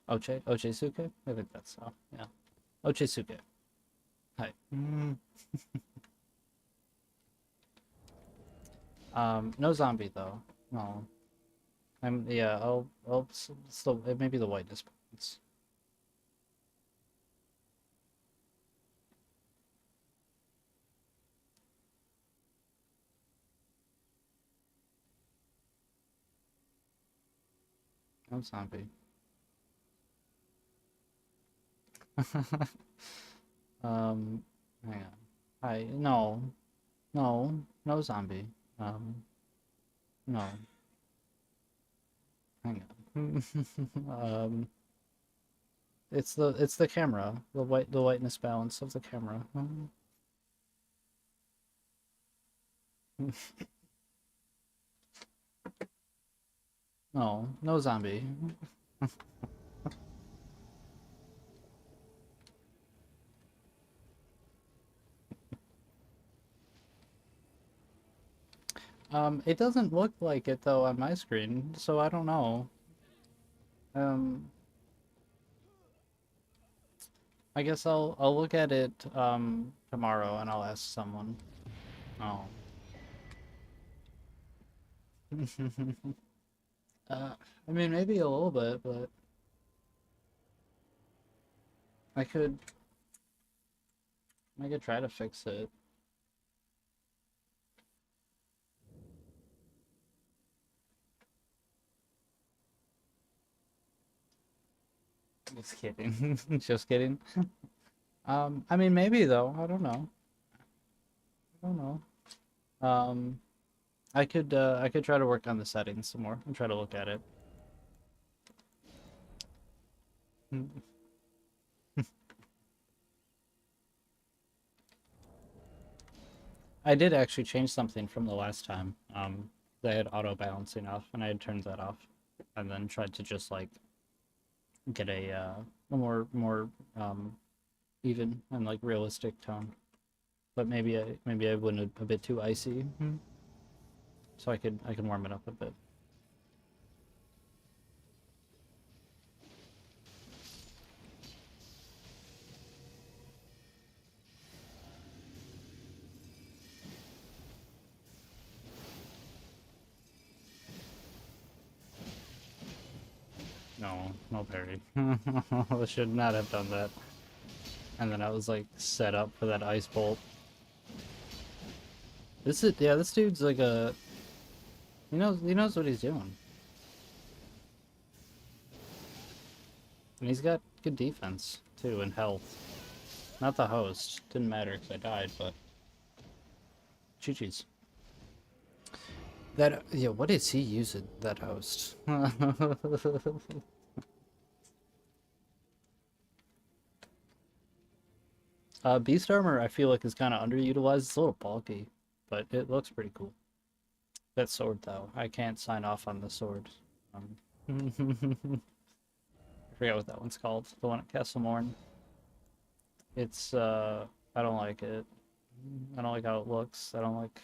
Ochisuke? I think that's so. Yeah. Ochisuke. Hi. No zombie though. No. Yeah, still, it may be the whiteness points. No zombie. Hang on. No zombie. No. Hang on. It's the camera, the whiteness balance of the camera. No zombie. It doesn't look like it though on my screen, so I don't know. I guess I'll look at it tomorrow and I'll ask someone. Oh. I mean maybe a little bit, but I could try to fix it. Just kidding. Just kidding. I mean, maybe though. I don't know. I don't know. Um, I could try to work on the settings some more and try to look at it. I did actually change something from the last time. They had auto balancing off, and I had turned that off, and then tried to just like get a more even and like realistic tone. But maybe I went a bit too icy, so I can warm it up a bit. No, no parry. I should not have done that. And then I was like set up for that ice bolt. This dude's like a he knows what he's doing. And he's got good defense too and health. Not the host. Didn't matter because I died, but GG's. That yeah, what is he using that host? Beast armor I feel like is kind of underutilized. It's a little bulky, but it looks pretty cool. That sword though, I can't sign off on the sword. I forget what that one's called. The one at Castle Morn. It's I don't like it. I don't like how it looks. I don't like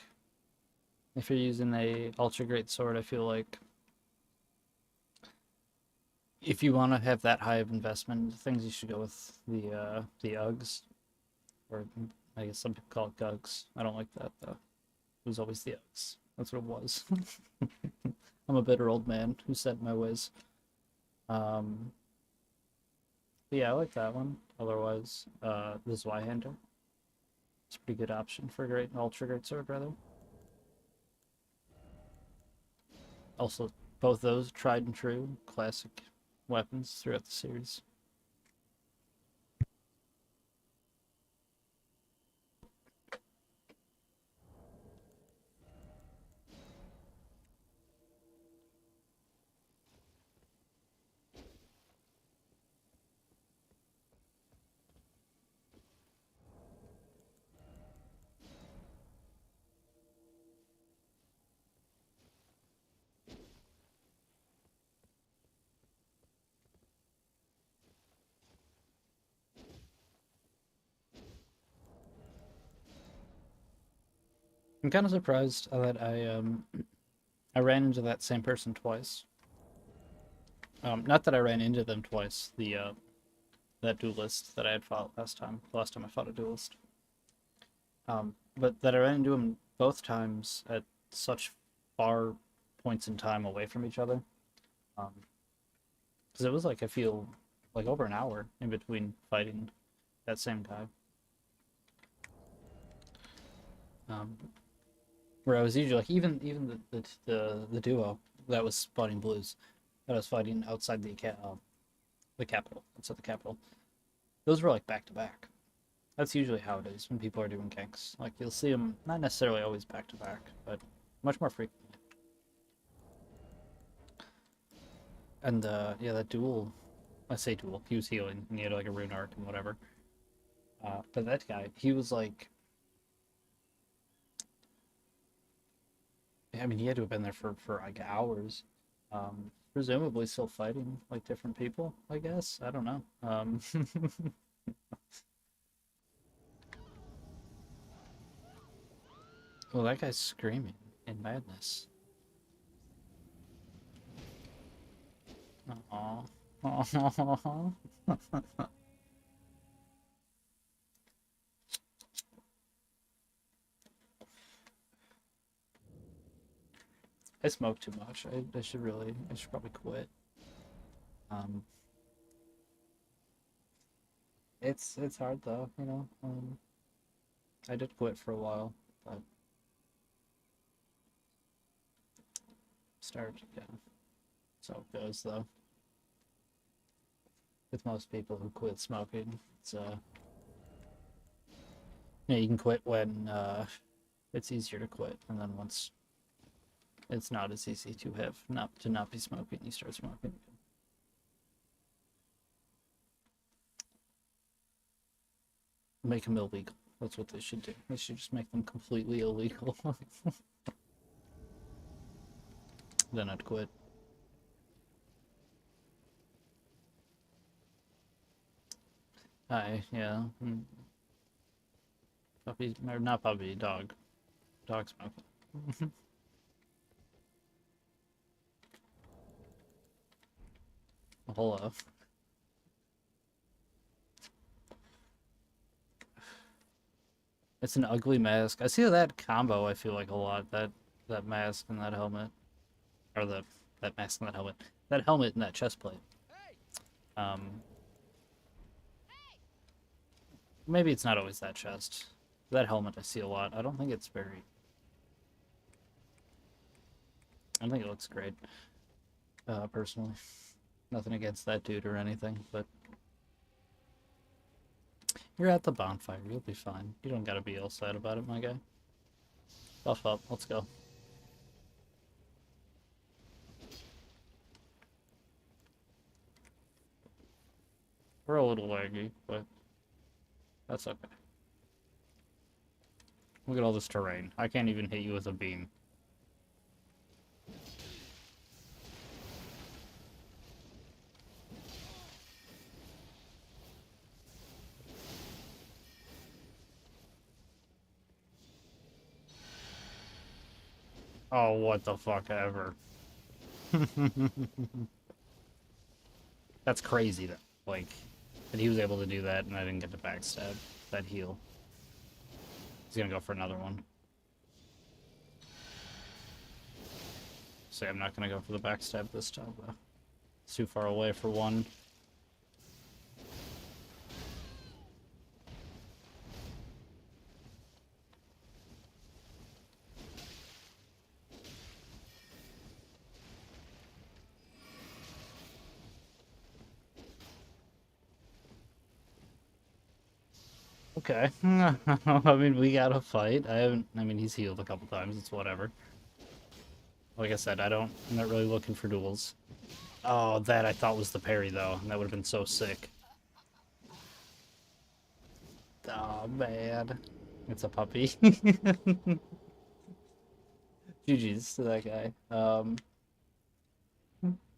if you're using a ultra great sword, I feel like if you want to have that high of investment, things you should go with the Uggs, or I guess some people call it Gugs. I don't like that though. It was always the Uggs. That's what it was. I'm a bitter old man who set my ways. Um, but yeah, I like that one. Otherwise, the Zweihander. It's a pretty good option for a great ultra great sword, rather. Also, both those tried and true classic weapons throughout the series. I'm kind of surprised that I ran into that same person twice. Not that I ran into them twice. That duelist that I had fought last time. The last time I fought a duelist. But that I ran into him both times at such far points in time away from each other. Because it was like I feel like over an hour in between fighting that same guy. Where I was usually like even the duo that was fighting blues that I was fighting outside the capital, outside the capital. Those were like back to back. That's usually how it is when people are doing ganks. Like you'll see them not necessarily always back to back, but much more frequently. And yeah, that duel, I say duel. He was healing and he had like a rune arc and whatever. But that guy, he was like, I mean, he had to have been there for like hours. Presumably still fighting like different people, I guess. I don't know. Well, that guy's screaming in madness. Aww. Aww. I smoke too much. I should probably quit. Um, it's hard though, you know. I did quit for a while, but started again. So it goes though. with most people who quit smoking. It's yeah, you can quit when it's easier to quit, and then once it's not as easy to not be smoking, you start smoking. Make them illegal. That's what they should do. They should just make them completely illegal. Then I'd quit. Yeah. Puppy, or not puppy, dog. Dog smoking. Hello. It's an ugly mask. I see that combo, I feel like, a lot. That mask and that helmet. Or that mask and that helmet. That helmet and that chest plate. Maybe it's not always that chest. That helmet I see a lot. I don't think it's very... I think it looks great. Personally. Nothing against that dude or anything, but... You're at the bonfire. You'll be fine. You don't gotta be all sad about it, my guy. Buff up. Let's go. We're a little laggy, but that's okay. Look at all this terrain. I can't even hit you with a beam. Oh, what the fuck ever. That's crazy, though. Like, that he was able to do that and I didn't get to backstab that heal. He's gonna go for another one. So I'm not gonna go for the backstab this time, though. It's too far away for one. Okay. I mean, we gotta fight. I mean, he's healed a couple times. It's whatever. Like I said, I'm not really looking for duels. Oh, that I thought was the parry, though. That would have been so sick. Oh, man. It's a puppy. GG's to that guy.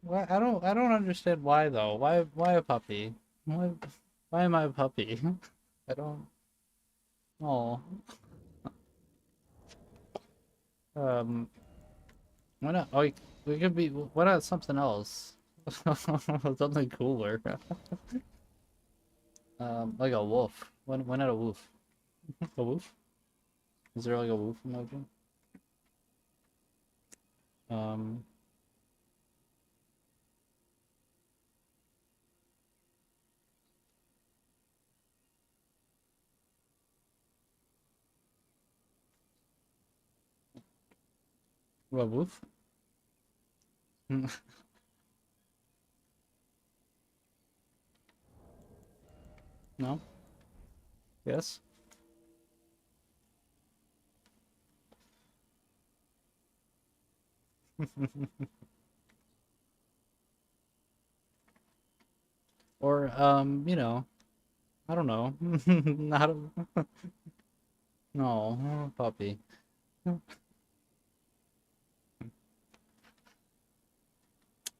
Why, I don't understand why, though. Why a puppy? Why am I a puppy? I don't... Oh. Why not? Oh, we could be... Why not something else? Something cooler. Like a wolf. Why not a wolf? A wolf? Is there like a wolf emoji? A wolf? No? Yes? Or, you know, I don't know. Not a... No, puppy.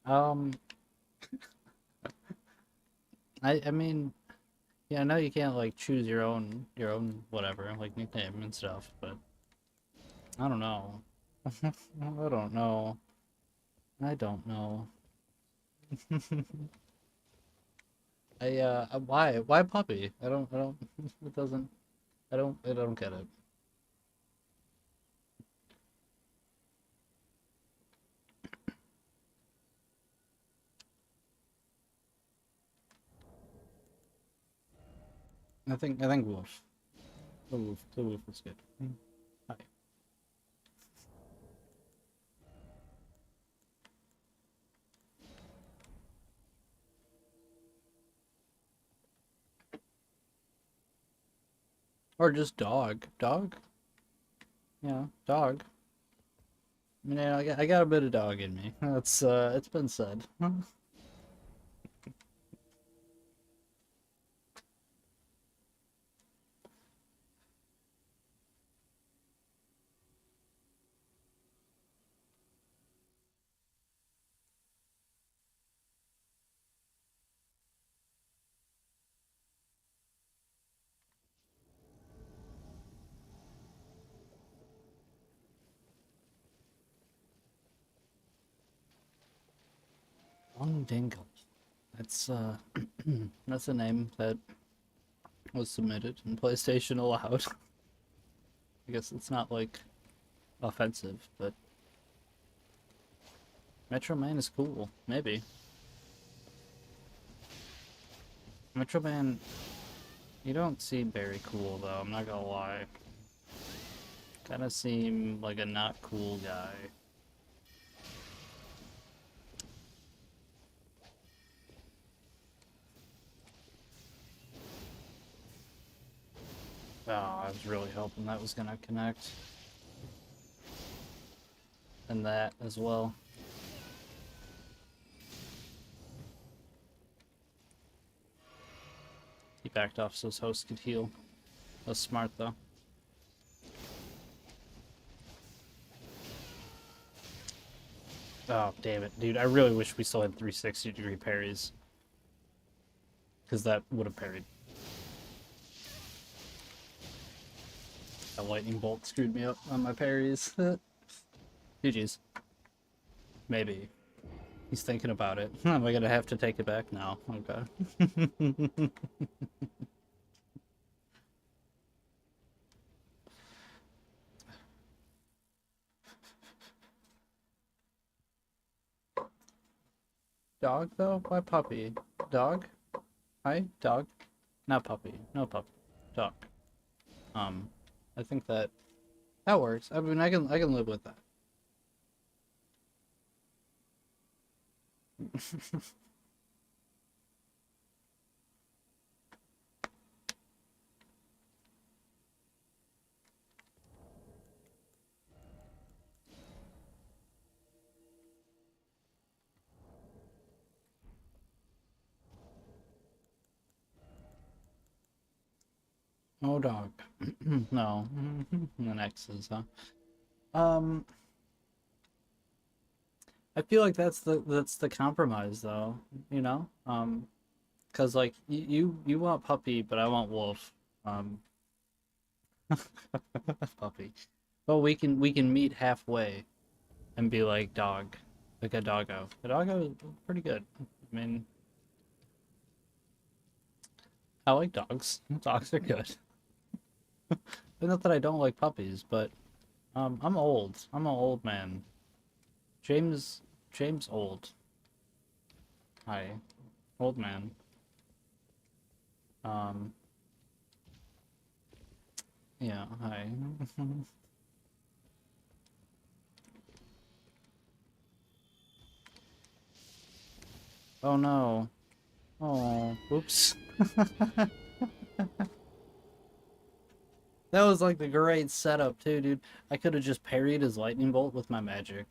Um, I mean, yeah, I know you can't like choose your own whatever, like nickname and stuff, but I don't know. I don't know. I don't know. Why puppy? I don't it doesn't I don't get it. I think wolf. The wolf is good. Hi. Or just dog. Dog? Yeah, dog. I mean, I got a bit of dog in me. That's it's been said. Long Dingle. That's that's a name that was submitted and PlayStation allowed. I guess it's not like offensive, but Metro Man is cool. Maybe. Metro Man, you don't seem very cool though, I'm not gonna lie. Kinda seem like a not cool guy. Oh, I was really hoping that was gonna connect. And that as well. He backed off so his host could heal. That was smart though. Oh, damn it. Dude, I really wish we still had 360-degree parries. Because that would have parried. That lightning bolt screwed me up on my parries. GG's. Maybe. He's thinking about it. Am I gonna have to take it back now? Okay. Dog, though? Why puppy? Dog? Hi? Dog? Not puppy. No puppy. Dog. I think that works. I mean, I can live with that. Oh, dog. No. The X's, huh? Um, I feel like that's the compromise, though. You know, because like you want puppy, but I want wolf. Um, puppy. Well, we can meet halfway and be like dog, like a doggo. A doggo is pretty good. I mean, I like dogs. Dogs are good. Not that I don't like puppies, but I'm old. I'm an old man. James James old. Hi, old man. Um, yeah. Hi. Oh no. Oh, oops. That was like the great setup too, dude. I could have just parried his lightning bolt with my magic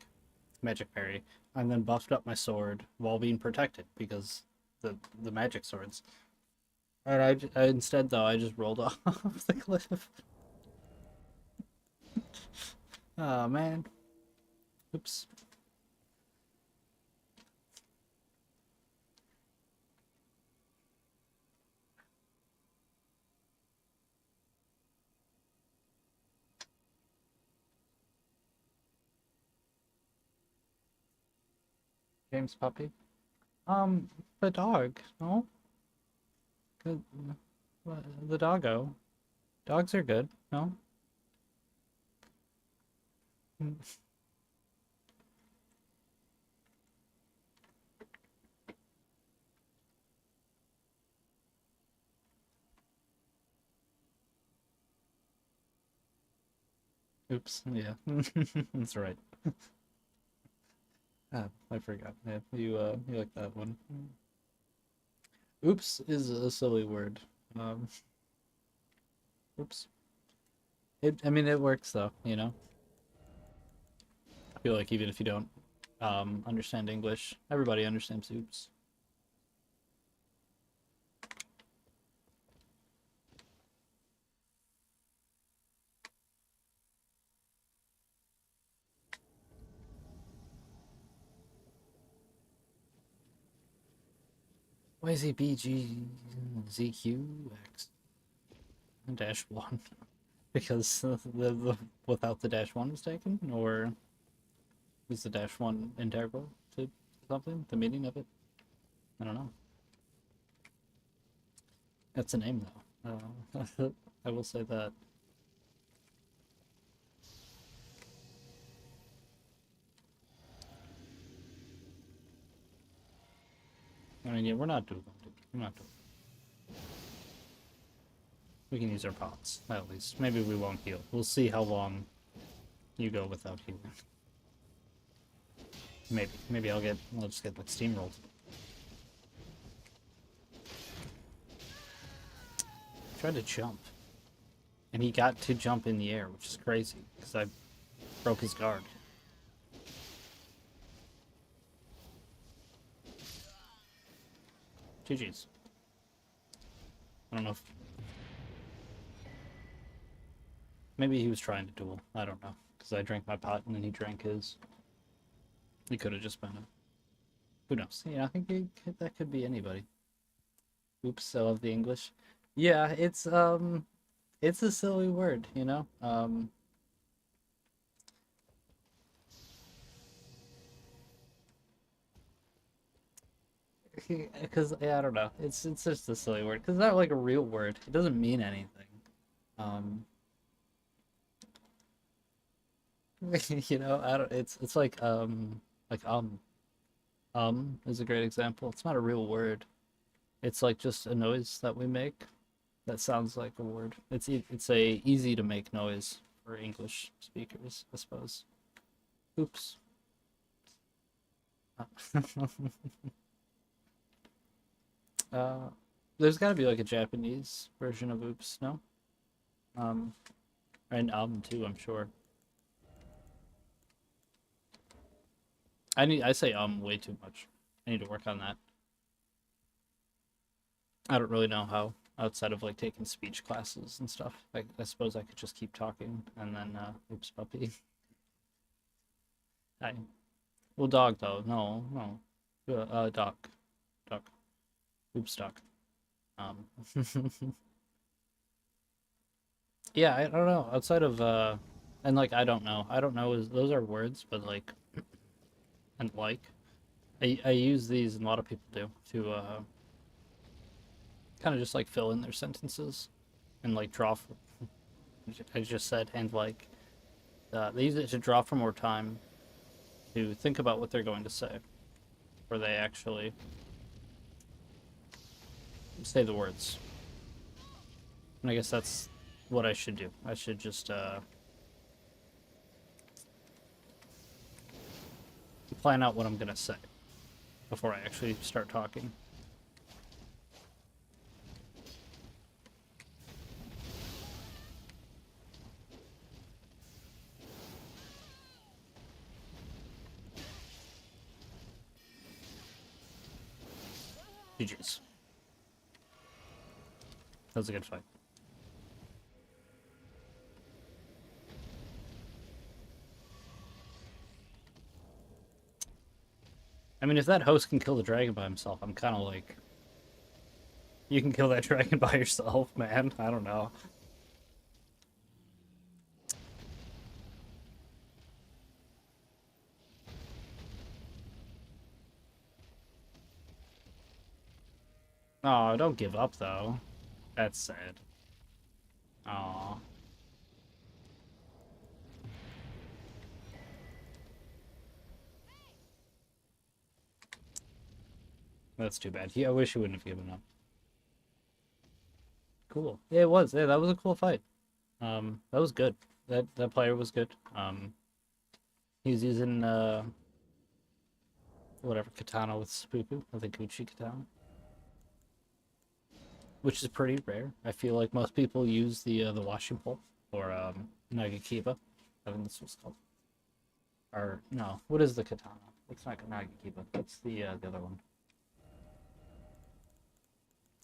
parry, and then buffed up my sword while being protected because the magic swords. And I instead though I just rolled off the cliff. Oh man. Oops. James puppy. The dog. No, good. The doggo. Dogs are good. No. Oops. Yeah. That's right. Ah, I forgot. Yeah, you like that one. Oops is a silly word. Um, oops. I mean, it works though, you know? I feel like even if you don't understand English, everybody understands oops. YZBGZQX dash one because the without the dash one was taken, or was the dash one integral to something? The meaning of it? I don't know. That's a name though. I will say that. I mean, yeah, we're not doing that. We're not doing. We can use our pots at least. Maybe we won't heal. We'll see how long you go without healing. Maybe I'll just get like steamrolled. Tried to jump, and he got to jump in the air, which is crazy because I broke his guard. GG's. I don't know if maybe he was trying to duel. I don't know because I drank my pot and then he drank his. He could have just been a. Who knows? Yeah, I think that could be anybody. Oops, I love the English. Yeah, it's a silly word, you know. Because yeah, I don't know. It's just a silly word because it's not like a real word. It doesn't mean anything. Um, you know, I don't. It's like is a great example. It's not a real word. It's like just a noise that we make that sounds like a word. It's a easy to make noise for English speakers, I suppose. Oops. Uh, there's got to be like a Japanese version of oops, no? Um, and too, I'm sure. I say way too much. I need to work on that. I don't really know how outside of like taking speech classes and stuff. I suppose I could just keep talking and then oops puppy. I well dog though. No. Dog. Dog. Oops dog. Um yeah, I don't know. Outside of and like I don't know. I don't know is those are words, but like and like I use these and a lot of people do to kind of just like fill in their sentences and like draw for, I just said and like they use it to draw for more time to think about what they're going to say or they actually say the words. And I guess that's what I should do. I should just plan out what I'm gonna say before I actually start talking. GG's. That was a good fight. I mean, if that host can kill the dragon by himself, I'm kind of like, you can kill that dragon by yourself, man. I don't know. Oh, don't give up, though. That's sad. Aw. That's too bad. I wish he wouldn't have given up. Cool. Yeah, it was. Yeah, that was a cool fight. That was good. That player was good. He was using whatever katana with seppuku. I think Gucci katana, which is pretty rare. I feel like most people use the washing pole or Nagakiba. I think this was called. Or no, what is the katana? It's not Nagakiba. That's the other one.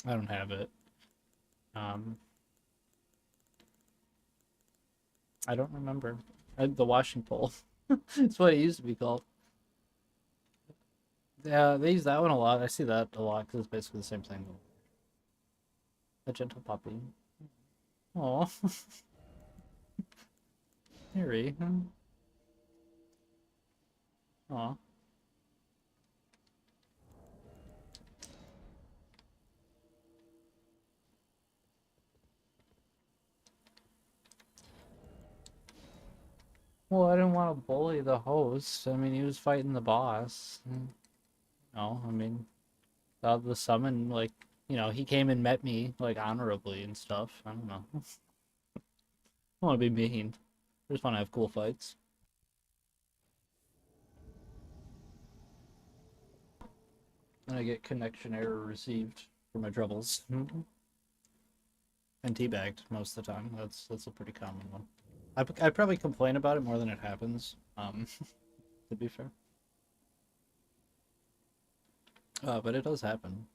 I don't have it. I don't remember. The washing pole. That's what it used to be called. Yeah, they use that one a lot. I see that a lot because it's basically the same thing. A gentle puppy. Oh, Harry. Aw. Well, I didn't want to bully the host. I mean, he was fighting the boss. No, I mean, the summon, like, he came and met me, like, honorably and stuff. I don't know. I don't want to be mean. I just want to have cool fights. And I get connection error received for my troubles. And teabagged most of the time. That's a pretty common one. I probably complain about it more than it happens, to be fair. But it does happen.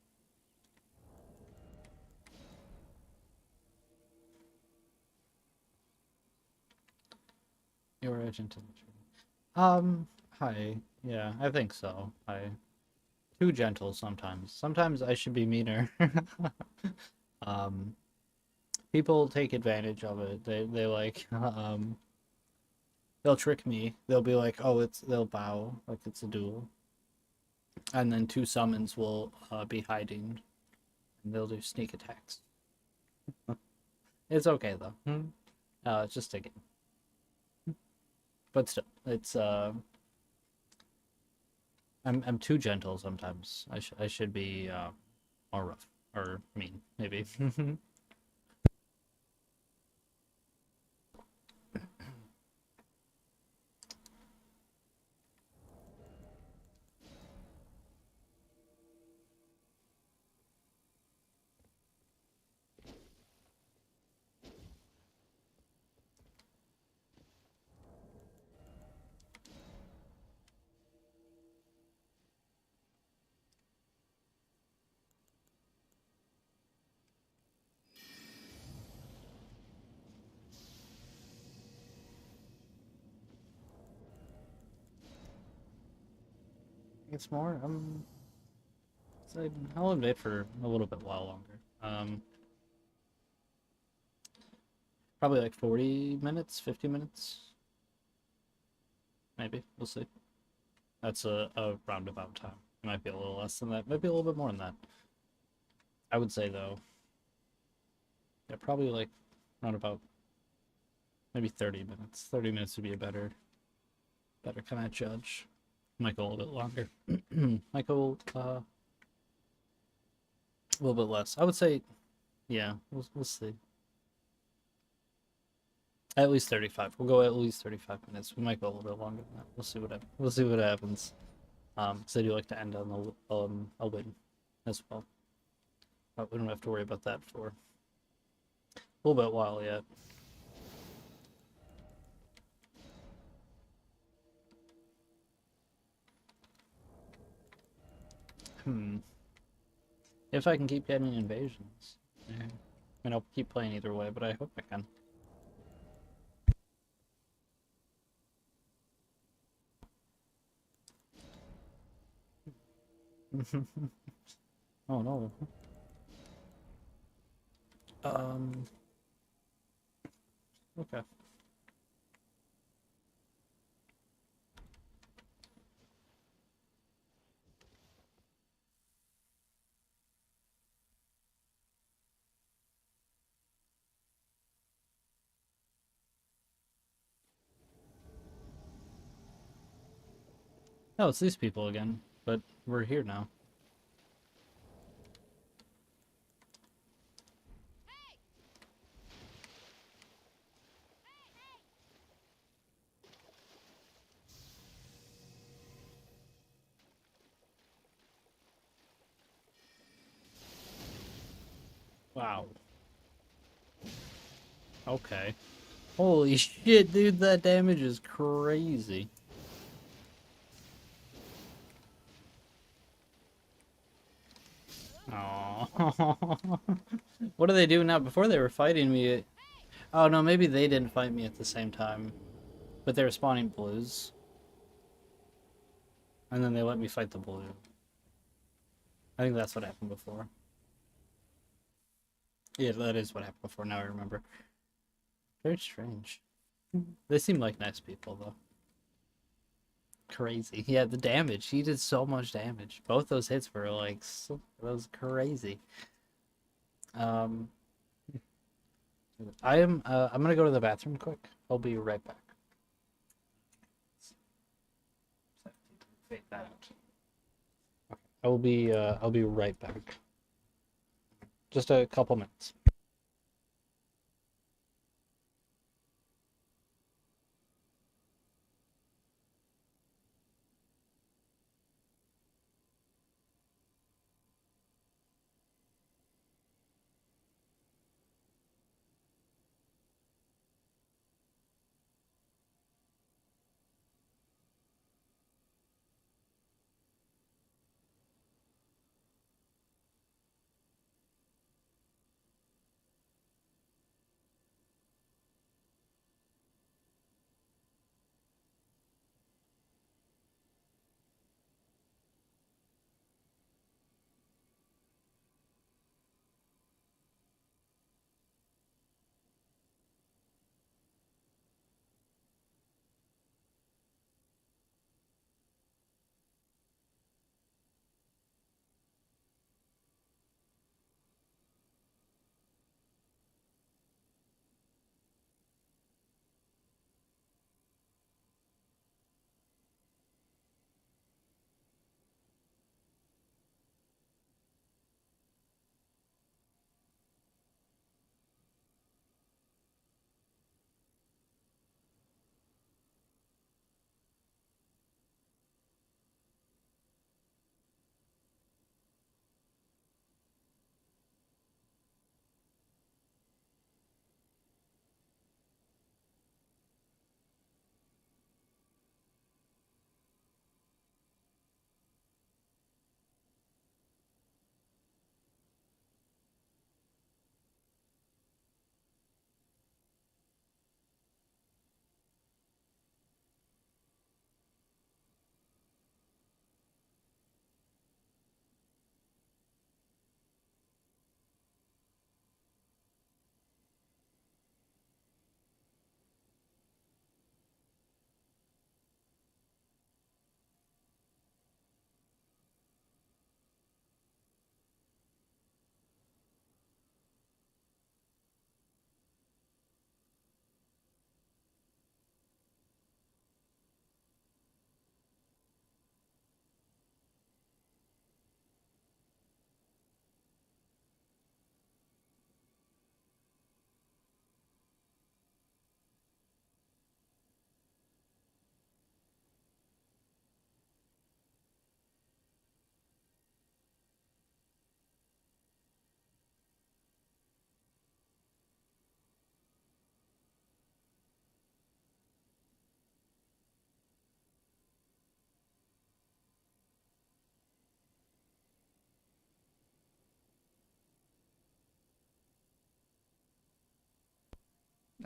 You're agent in the tree. Hi. Yeah, I think so. Too gentle sometimes. Sometimes I should be meaner. um, People take advantage of it. They like they'll trick me. They'll be like, oh, they'll bow like it's a duel, and then two summons will be hiding, and they'll do sneak attacks. It's okay though. It's just a game, but still, it's I'm too gentle sometimes. I should be more rough or mean maybe. It's more so I'll admit for a little bit while longer. Probably like 40 minutes, 50 minutes. Maybe. We'll see. That's a roundabout time. It might be a little less than that. Might be a little bit more than that. I would say though, yeah, probably like around about maybe 30 minutes. 30 minutes would be a better kind of judge. Might go a little bit longer. Might go a little bit less. I would say, yeah, we'll see. At least 35. We'll go at least 35 minutes. We might go a little bit longer than that. We'll see what happens. Because I do like to end on a win as well. But we don't have to worry about that for a little bit while yet. If I can keep getting invasions. Yeah. I mean, I'll keep playing either way, but I hope I can. Oh no. Okay. Oh, it's these people again, but we're here now. Wow. Okay. Holy shit, dude, that damage is crazy. Oh, what do they do now? Before they were fighting me. Oh no, maybe they didn't fight me at the same time, but they were spawning blues, and then they let me fight the blue. I think that's what happened before. Yeah, that is what happened before. Now I remember. Very strange. They seem like nice people though. Crazy. Yeah, the damage. He did so much damage. Both those hits were like that was crazy. Um, I'm gonna go to the bathroom quick. I'll be right back. Fake that out. Okay. I'll be right back. Just a couple minutes.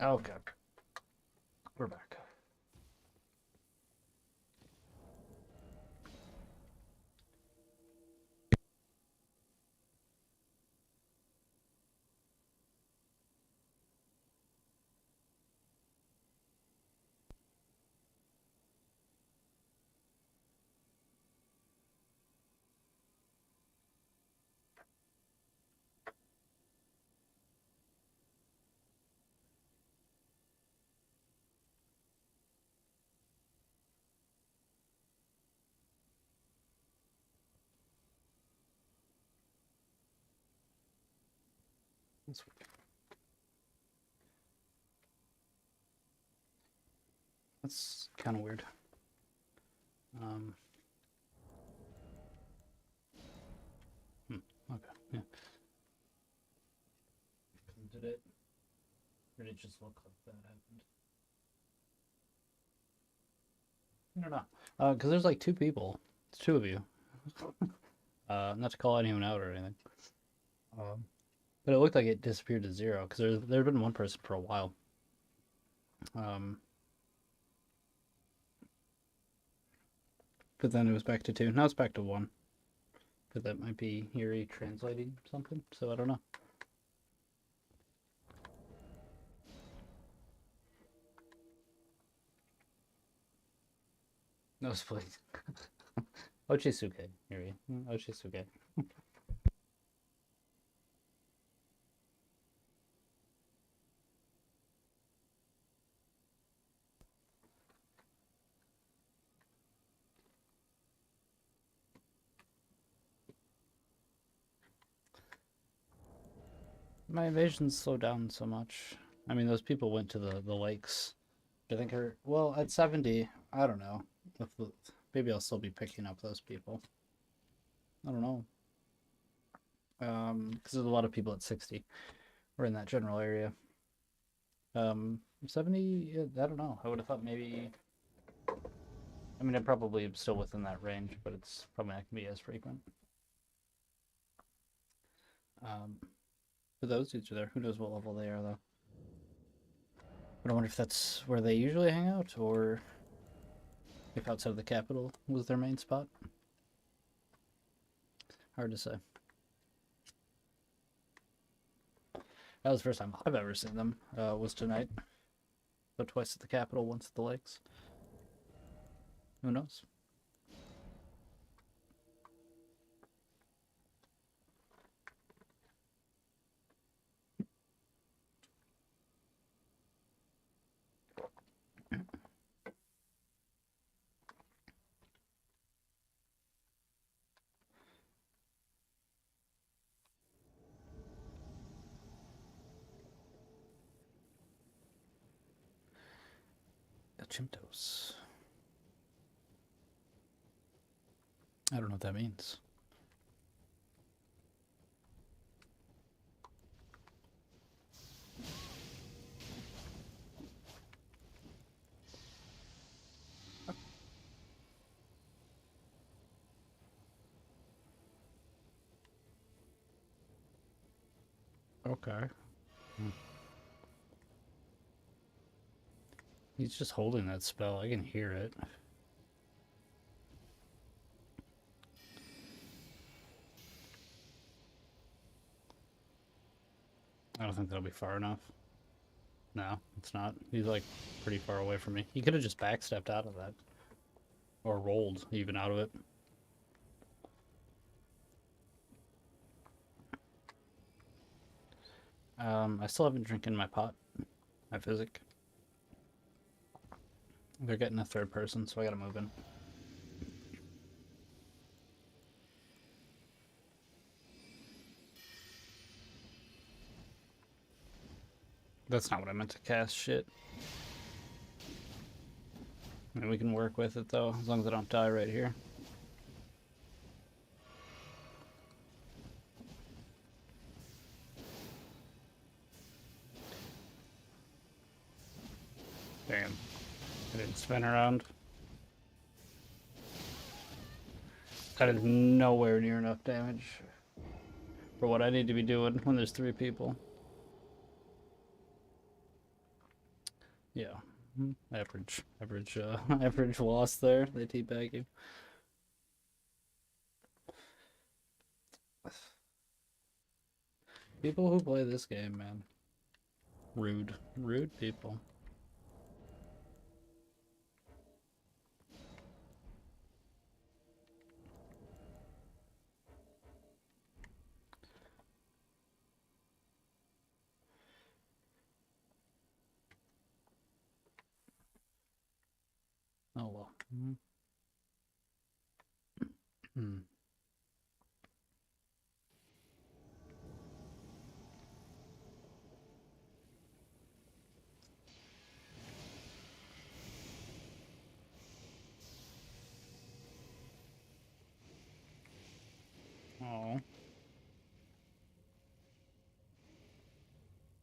Okay, we're back. That's kind of weird. Um, okay, yeah. Did it? Or did it just look like that happened? I don't know. Because there's like two people. It's two of you. Not to call anyone out or anything. Um, but it looked like it disappeared to zero because there had been one person for a while. Um, but then it was back to two. Now it's back to one. But that might be Yuri translating something, so I don't know. No split. Ochisuke, Yuri. Ochisuke. My invasions slowed down so much. I mean, those people went to the lakes. I think are well at 70. I don't know. Maybe I'll still be picking up those people. I don't know. Because there's a lot of people at 60. We're in that general area. 70. I don't know. I would have thought maybe. I mean, I'm probably still within that range, but it's probably not gonna be as frequent. But those dudes are there. Who knows what level they are though? But I wonder if that's where they usually hang out, or if outside of the capital was their main spot. Hard to say. That was the first time I've ever seen them. Was tonight. So twice at the capital, once at the lakes. Who knows? Chimtos. I don't know what that means. Okay. He's just holding that spell. I can hear it. I don't think that'll be far enough. No, it's not. He's like pretty far away from me. He could have just backstepped out of that. Or rolled even out of it. I still haven't drinking my pot. My physic. They're getting a third person, so I gotta move in. That's not what I meant to cast, shit. I mean, we can work with it though, as long as I don't die right here. Damn. I didn't spin around. That is nowhere near enough damage for what I need to be doing when there's three people. Yeah. Average loss there. They teabag you. People who play this game, man. Rude. Rude people. Oh well. Hmm. Oh.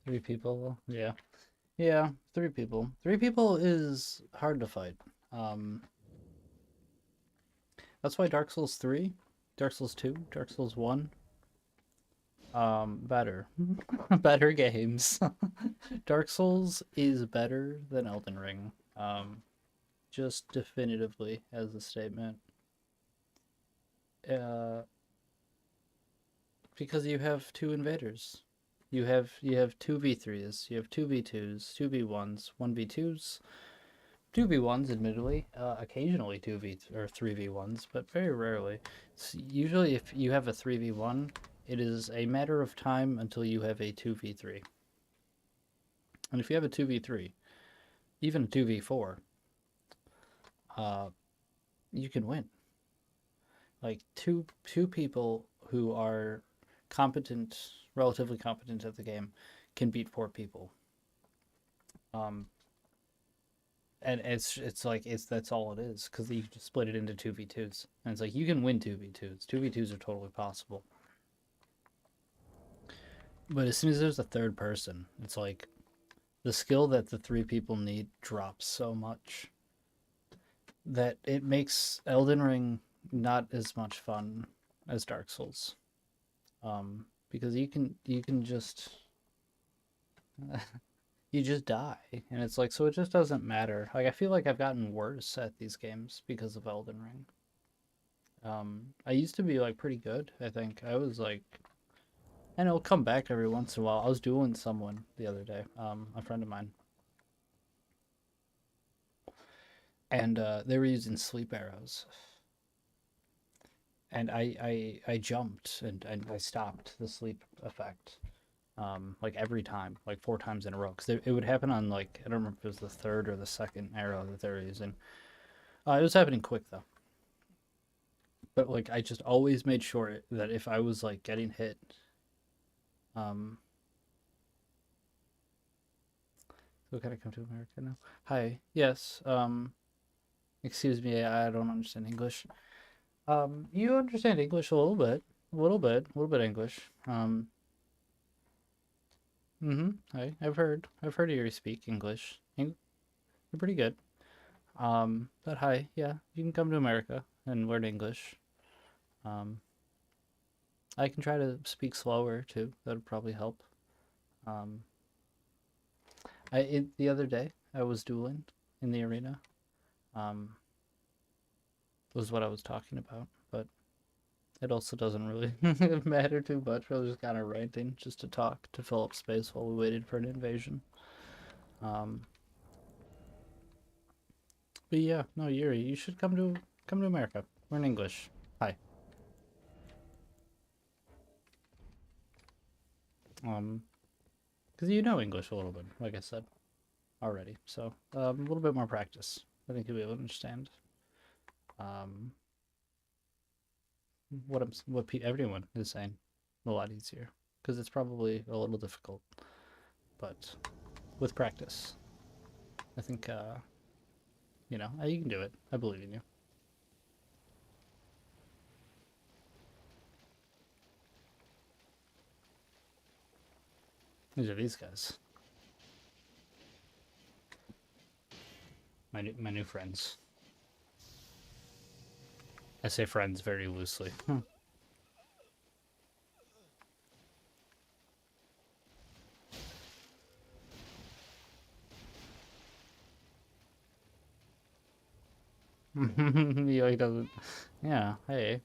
Three people. Yeah. Yeah, three people. Three people is hard to fight. Um, that's why Dark Souls 3, Dark Souls 2, Dark Souls 1, better. Better games. Dark Souls is better than Elden Ring. Just definitively as a statement. Uh, because you have two invaders. You have two V3s, you have two V2s, two V1s, one V2s, two V1s, admittedly, occasionally two V or three V1s, but very rarely. Usually, if you have a 3v1, it is a matter of time until you have a 2v3. And if you have a 2v3, even a 2v4, uh, you can win. Like two people who are competent, relatively competent at the game, can beat four people. Um, and it's like that's all it is because you just split it into two v2s, and it's like you can win two v2s. Two v2s are totally possible. But as soon as there's a third person, it's like the skill that the three people need drops so much that it makes Elden Ring not as much fun as Dark Souls. Because you can just you just die, and it's like so it just doesn't matter. Like I feel like I've gotten worse at these games because of Elden Ring. I used to be like pretty good. I think I was like, and it'll come back every once in a while. I was dueling someone the other day, a friend of mine, and they were using sleep arrows, and I jumped and I stopped the sleep effect, like every time, like four times in a row, because it would happen on like I don't remember if it was the third or the second arrow that they were using. It was happening quick though, but like I just always made sure that if I was like getting hit, um, so can I come to America now? Hi, yes. Excuse me, I don't understand English. You understand English a little bit, a little bit English. I've heard you speak English. You're pretty good. But hi, yeah, you can come to America and learn English. Um, I can try to speak slower too. That would probably help. Um, the other day I was dueling in the arena. Um, was what I was talking about, but it also doesn't really matter too much. I was just kind of ranting just to talk to fill up space while we waited for an invasion. Um, but yeah, no, Yuri, you should come to America. Learn English. Hi. Um, because you know English a little bit, like I said already. So a little bit more practice. I think you'll be able to understand. Um, everyone is saying a lot easier because it's probably a little difficult, but with practice, I think you can do it. I believe in you. These are these guys, my new friends. I say friends very loosely. He like doesn't. Yeah. Hey.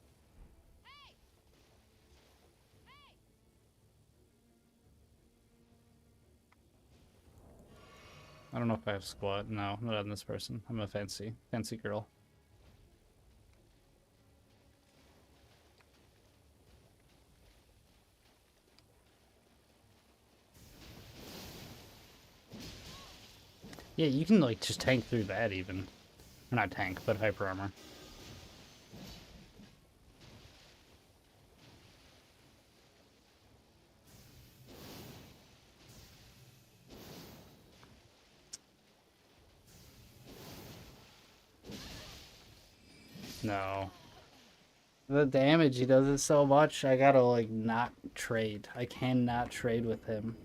I don't know if I have squat. No, not on this person. I'm a fancy girl. Yeah, you can like just tank through that even. Or not tank, but hyper armor. No. The damage he does is so much, I gotta like not trade. I cannot trade with him.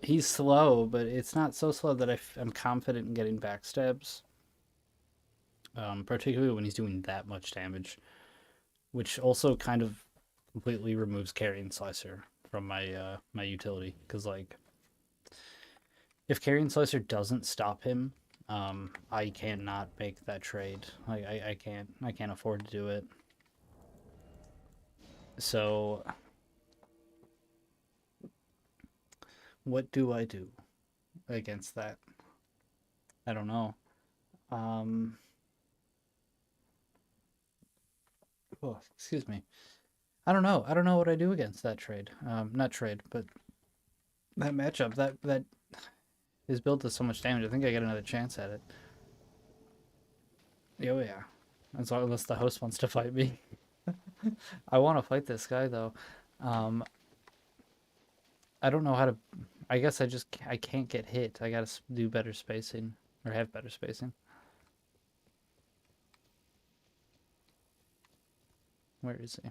He's slow, but it's not so slow that I'm confident in getting backstabs. Particularly when he's doing that much damage, which also kind of completely removes Carrion Slicer from my utility. Because like, if Carrion Slicer doesn't stop him, I cannot make that trade. Like I can't afford to do it. So what do I do against that? I don't know. Um, oh, excuse me. I don't know. I don't know what I do against that trade. Not trade, but that matchup. That his build does so much damage. I think I get another chance at it. Oh yeah, as long as the host wants to fight me. I want to fight this guy though. Um, I don't know how to. I guess I can't get hit. I gotta do better spacing or have better spacing. Where is he?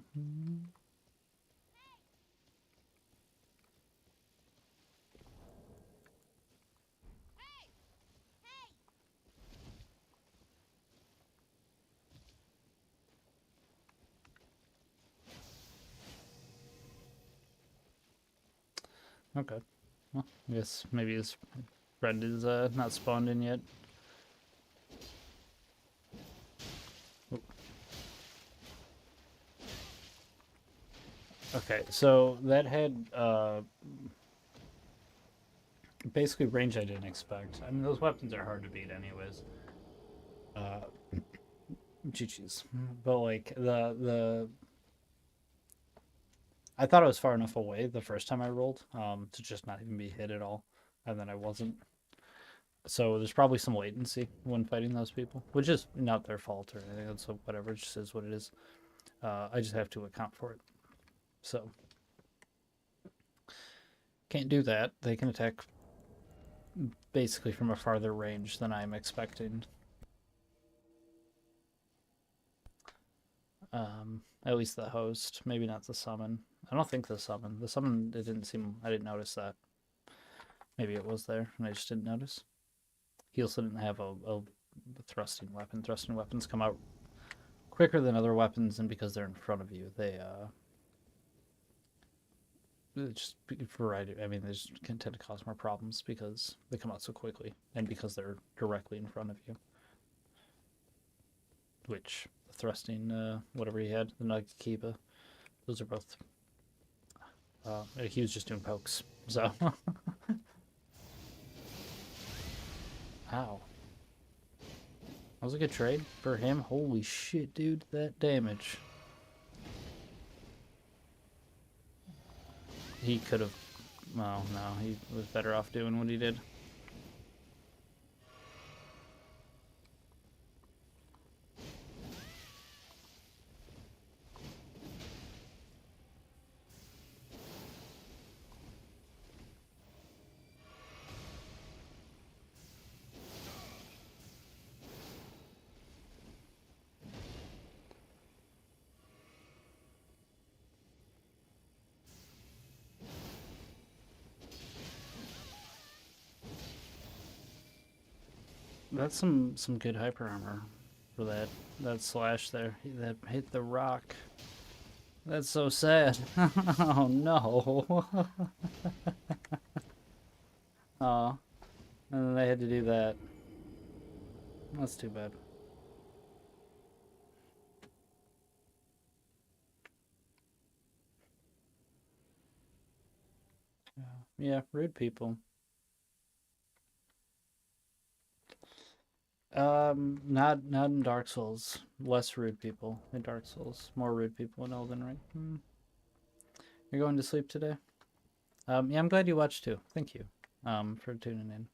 Okay. Well, I guess maybe his friend is not spawned in yet. Okay, so that had basically range I didn't expect. I mean, those weapons are hard to beat, anyways. Uh, GG's. But like I thought I was far enough away the first time I rolled to just not even be hit at all, and then I wasn't. So there's probably some latency when fighting those people, which is not their fault or anything. So whatever, it just is what it is. I just have to account for it. So can't do that. They can attack basically from a farther range than I'm expecting. At least the host, maybe not the summon. I don't think the summon. The summon, it didn't seem. I didn't notice that. Maybe it was there, and I just didn't notice. He also didn't have a thrusting weapon. Thrusting weapons come out quicker than other weapons, and because they're in front of you, they just variety. I mean, they just can tend to cause more problems because they come out so quickly, and because they're directly in front of you. Which the thrusting, whatever he had, the Nagakiba, those are both. He was just doing pokes, so. Ow. That was a good trade for him. Holy shit, dude, that damage. He could have. Well, no, he was better off doing what he did. That's some good hyper armor for that slash there. That hit the rock. That's so sad. Oh no. Oh, and then they had to do that. That's too bad. Yeah, rude people. Not in Dark Souls. Less rude people in Dark Souls. More rude people in Elden Ring. You're going to sleep today? Yeah, I'm glad you watched too. Thank you, for tuning in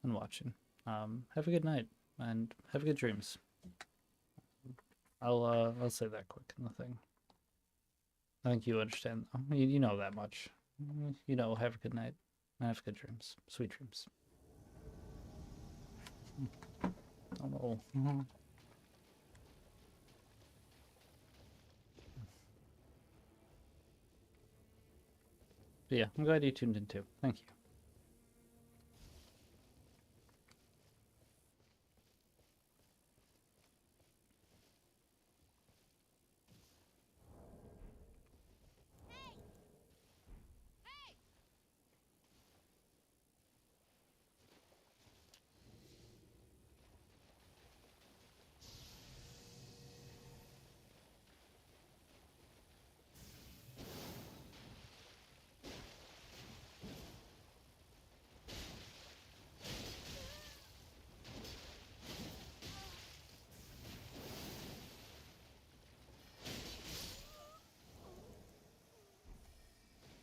and watching. Have a good night and have good dreams. I'll say that quick in the thing. I think you understand. You know that much. You know, have a good night and have good dreams. Sweet dreams. Oh no. But yeah, I'm glad you tuned in too. Thank you.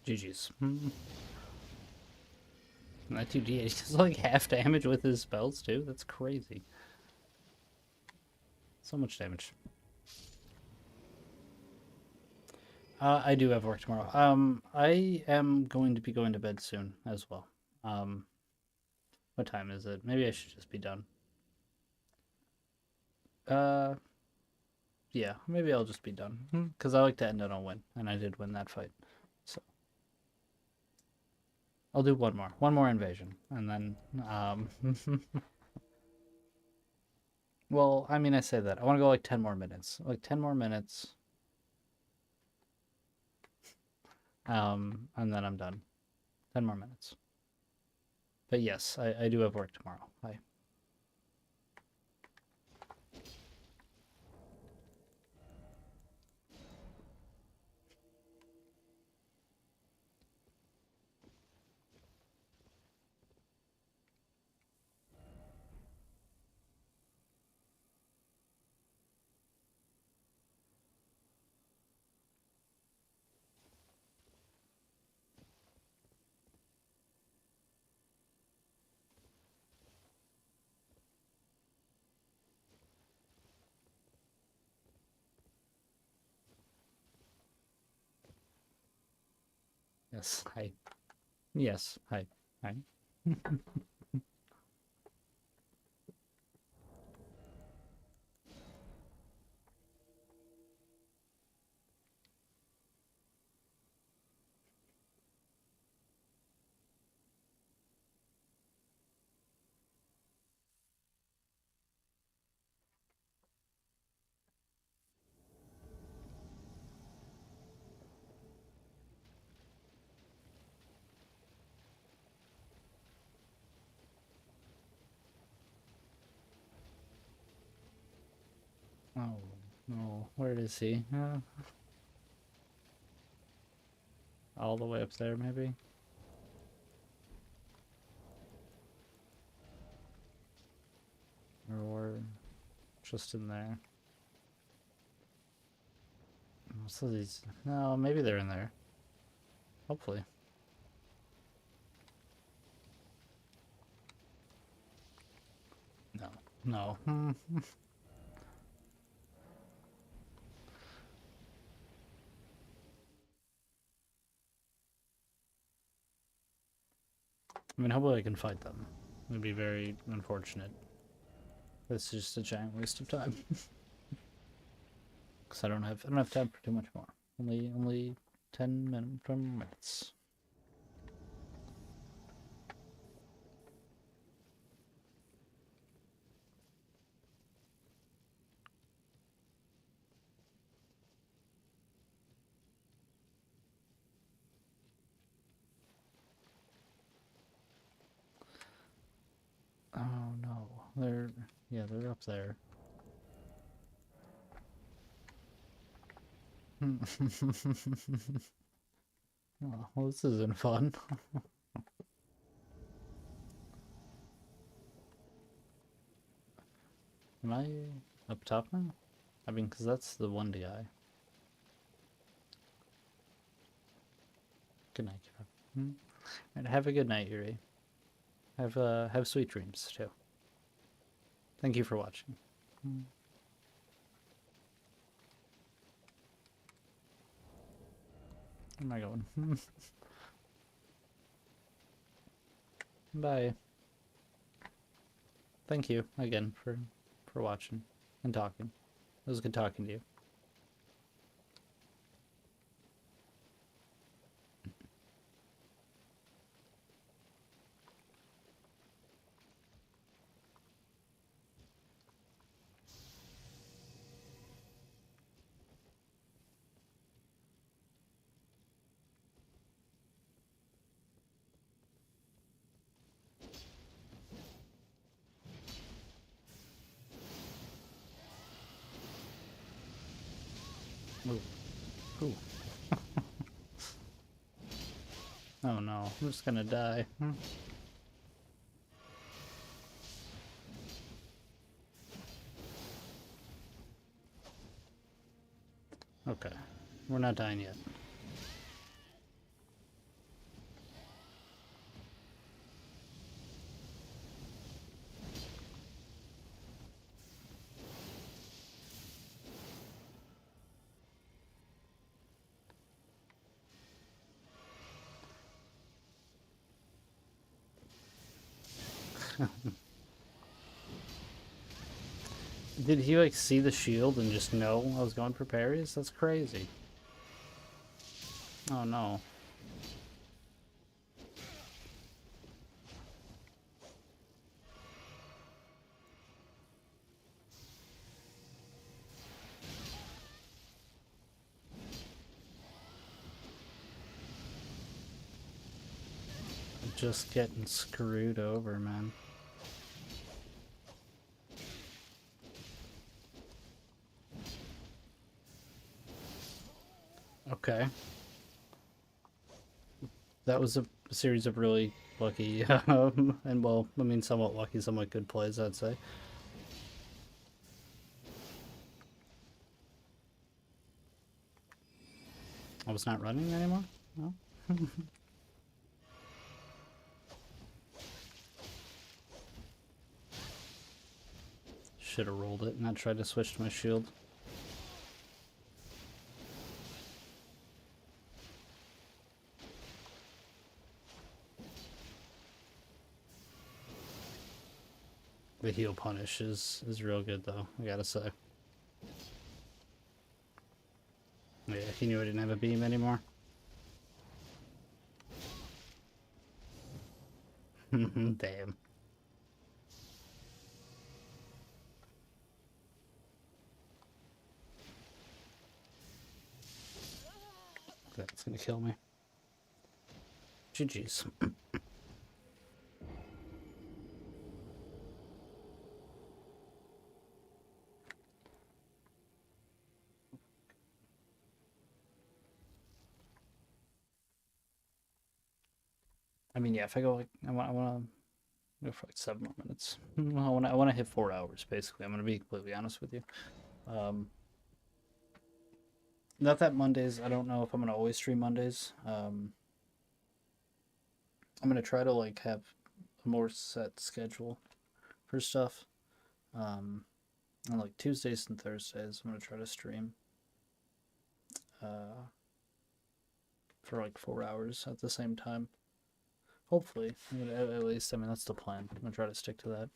GG's. That 2D does like half damage with his spells too. That's crazy. So much damage. I do have work tomorrow. I am going to be going to bed soon as well. What time is it? Maybe I should just be done. Uh, yeah, maybe I'll just be done. Because I like to end on a win, and I did win that fight. So I'll do one more invasion, and then well, I mean, I say that I want to go like 10 more minutes, like 10 more minutes, and then I'm done. 10 more minutes. But yes, I do have work tomorrow. Bye. Yes, hi. Yes, hi. Hi. Oh, no. Where is he? All the way up there, maybe? Or just in there? So these... No, maybe they're in there. Hopefully. No. No. I mean, hopefully I can fight them. It would be very unfortunate. It's just a giant waste of time. Because I don't have time for too much more. Only 10 minutes. Oh no. They're up there. Oh, well, this isn't fun. Am I up top now? I mean, because that's the one guy. Good night, Kira. And have a good night, Yuri. Have sweet dreams too. Thank you for watching. Where am I going? Bye. Thank you again for watching and talking. It was good talking to you. Ooh. Ooh. Oh no, I'm just gonna die. Okay, we're not dying yet. Did he like see the shield and just know I was going for parries? That's crazy. Oh no. Just getting screwed over, man. Okay. That was a series of really lucky, and well, I mean, somewhat lucky, somewhat good plays, I'd say. I was not running anymore? No? Should have rolled it and not tried to switch to my shield. The heal punish is real good, though, I gotta say. Yeah, he knew I didn't have a beam anymore. Damn. That's gonna kill me. GG's. I mean, yeah, if I go like, I want to go for like 7 more minutes. I want to hit 4 hours, basically. I'm gonna be completely honest with you. Not that Mondays. I don't know if I'm gonna always stream Mondays. I'm gonna try to like have a more set schedule for stuff. On like Tuesdays and Thursdays, I'm gonna try to stream for like 4 hours at the same time. Hopefully, at least. I mean, that's the plan. I'm gonna try to stick to that.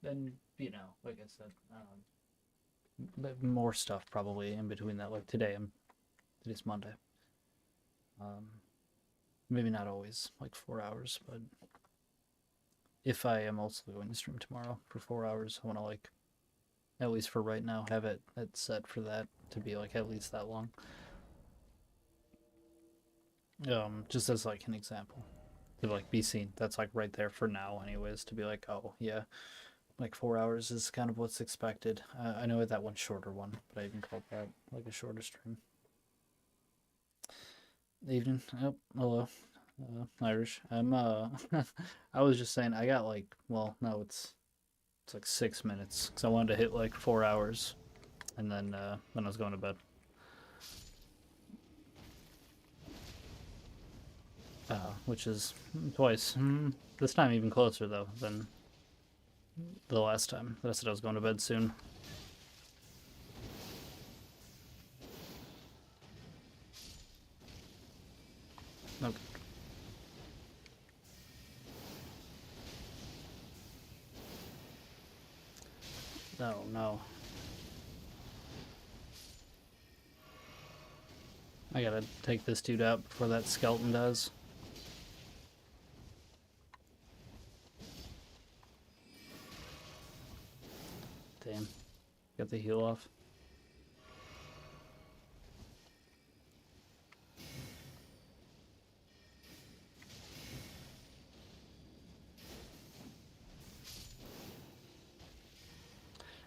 Then you know, like I said, but more stuff probably in between that. Like today's Monday. Maybe not always like 4 hours, but if I am also going to stream tomorrow for 4 hours, I want to like, at least for right now, have it set for that to be like at least that long. Just as like an example, to like be seen. That's like right there for now, anyways. To be like, oh yeah, like 4 hours is kind of what's expected. I know that one's shorter one, but I even called that like a shorter stream. Evening. Yep. Hello. Irish. I'm I was just saying I got like, well, no, it's like 6 minutes because I wanted to hit like 4 hours, and then I was going to bed. Which is twice. This time even closer though than the last time that I said I was going to bed soon. Okay. Oh no. I gotta take this dude out before that skeleton does. Damn. Got the heal off.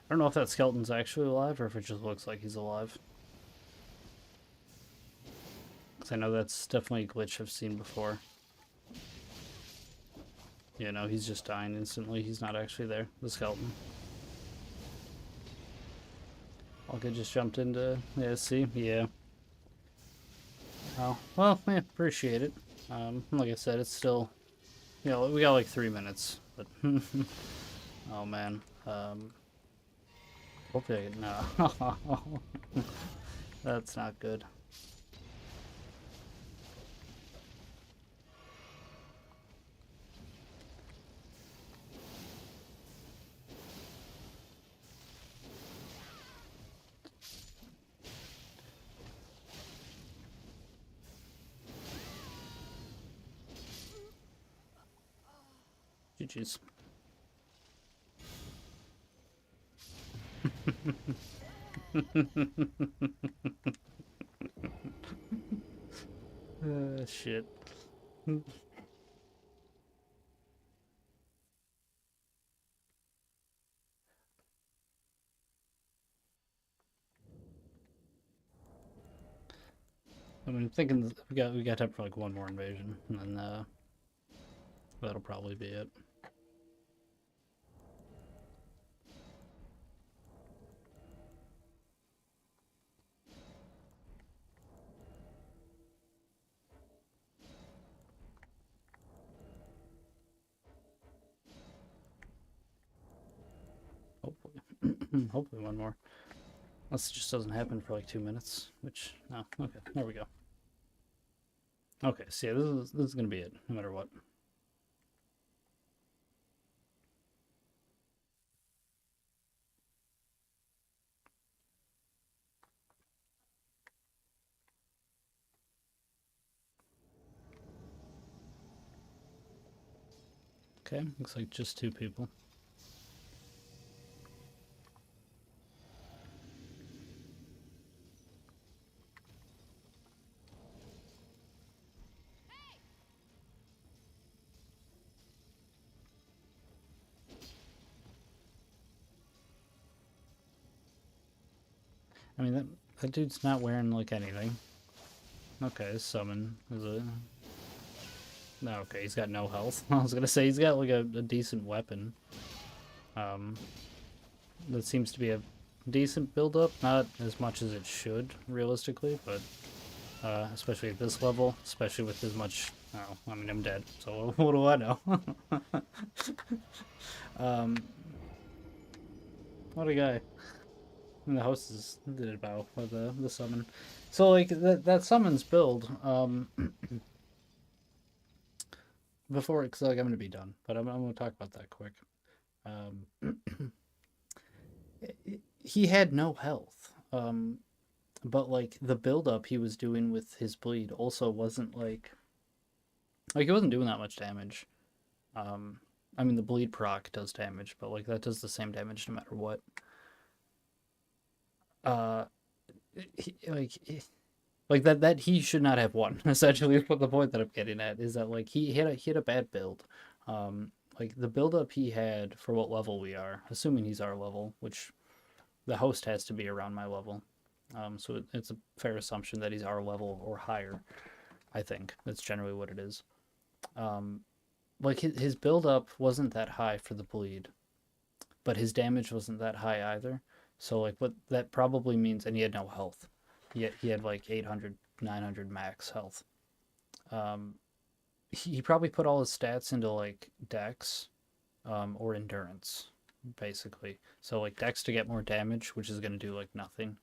I don't know if that skeleton's actually alive or if it just looks like he's alive. Because I know that's definitely a glitch I've seen before. You know, he's just dying instantly. He's not actually there, the skeleton. Olga just jumped into... Yeah, see? Yeah. Oh, well, yeah, appreciate it. Like I said, it's still... You know, we got like 3 minutes, but... oh, man. Hopefully no. That's not good. GG's. Shit. I mean, I'm thinking we got time for like one more invasion, and then that'll probably be it. Hopefully, hopefully one more. Unless it just doesn't happen for like 2 minutes, which no. Okay, there we go. Okay, so yeah, this is gonna be it, no matter what. Okay, looks like just 2 people. I mean, that dude's not wearing like anything. Okay, summon is a... No, okay, he's got no health. I was gonna say he's got like a decent weapon. That seems to be a decent build-up, not as much as it should, realistically, but especially at this level, especially with as much... Oh, I mean, I'm dead, so what do I know? What a guy. And the host did it bow with the summon. So, like, that summons build, before, because like, I'm going to be done, but I'm going to talk about that quick. He had no health. But like the build up he was doing with his bleed also wasn't like he wasn't doing that much damage. I mean the bleed proc does damage, but like that does the same damage no matter what. Uh, like that he should not have won. Essentially, what the point that I'm getting at is that like he had a bad build. Like the build up he had for what level we are, assuming he's our level, which the host has to be around my level. So it's a fair assumption that he's our level or higher. I think that's generally what it is. Like his build up wasn't that high for the bleed, but his damage wasn't that high either. So like what that probably means, and he had no health. He had like 800, 900 max health. He probably put all his stats into like Dex, or Endurance, basically. So like Dex to get more damage, which is gonna do like nothing,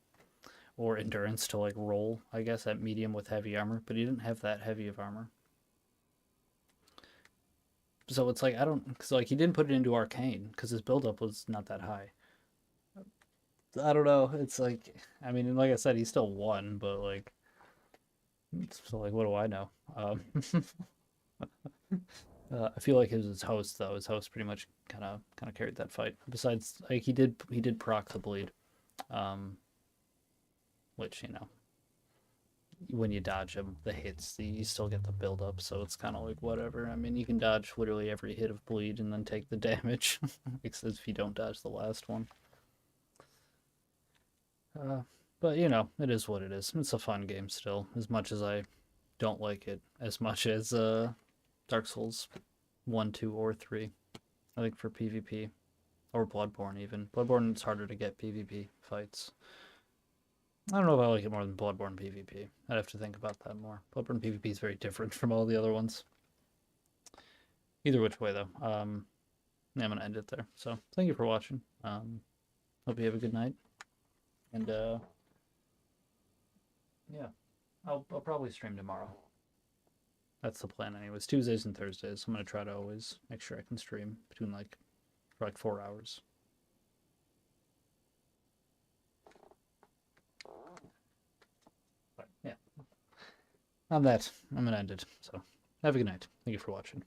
or Endurance to like roll, I guess, at medium with heavy armor. But he didn't have that heavy of armor. So it's like I don't, because like he didn't put it into Arcane because his buildup was not that high. I don't know. It's like, I mean, like I said, he still won, but like, so like, what do I know? I feel like his host though. His host pretty much kind of carried that fight. Besides, like he did proc the bleed, which you know, when you dodge him, the hits, you still get the build up. So it's kind of like whatever. I mean, you can dodge literally every hit of bleed and then take the damage, except if you don't dodge the last one. But you know, it is what it is. It's a fun game still, as much as I don't like it as much as Dark Souls 1, 2, or 3. I think for PvP. Or Bloodborne even. Bloodborne, it's harder to get PvP fights. I don't know if I like it more than Bloodborne PvP. I'd have to think about that more. Bloodborne PvP is very different from all the other ones. Either which way though. Yeah, I'm gonna end it there. So thank you for watching. Hope you have a good night. And yeah. I'll probably stream tomorrow. That's the plan anyways. Tuesdays and Thursdays. I'm gonna try to always make sure I can stream between for 4 hours. But yeah. On that, I'm gonna end it. So have a good night. Thank you for watching.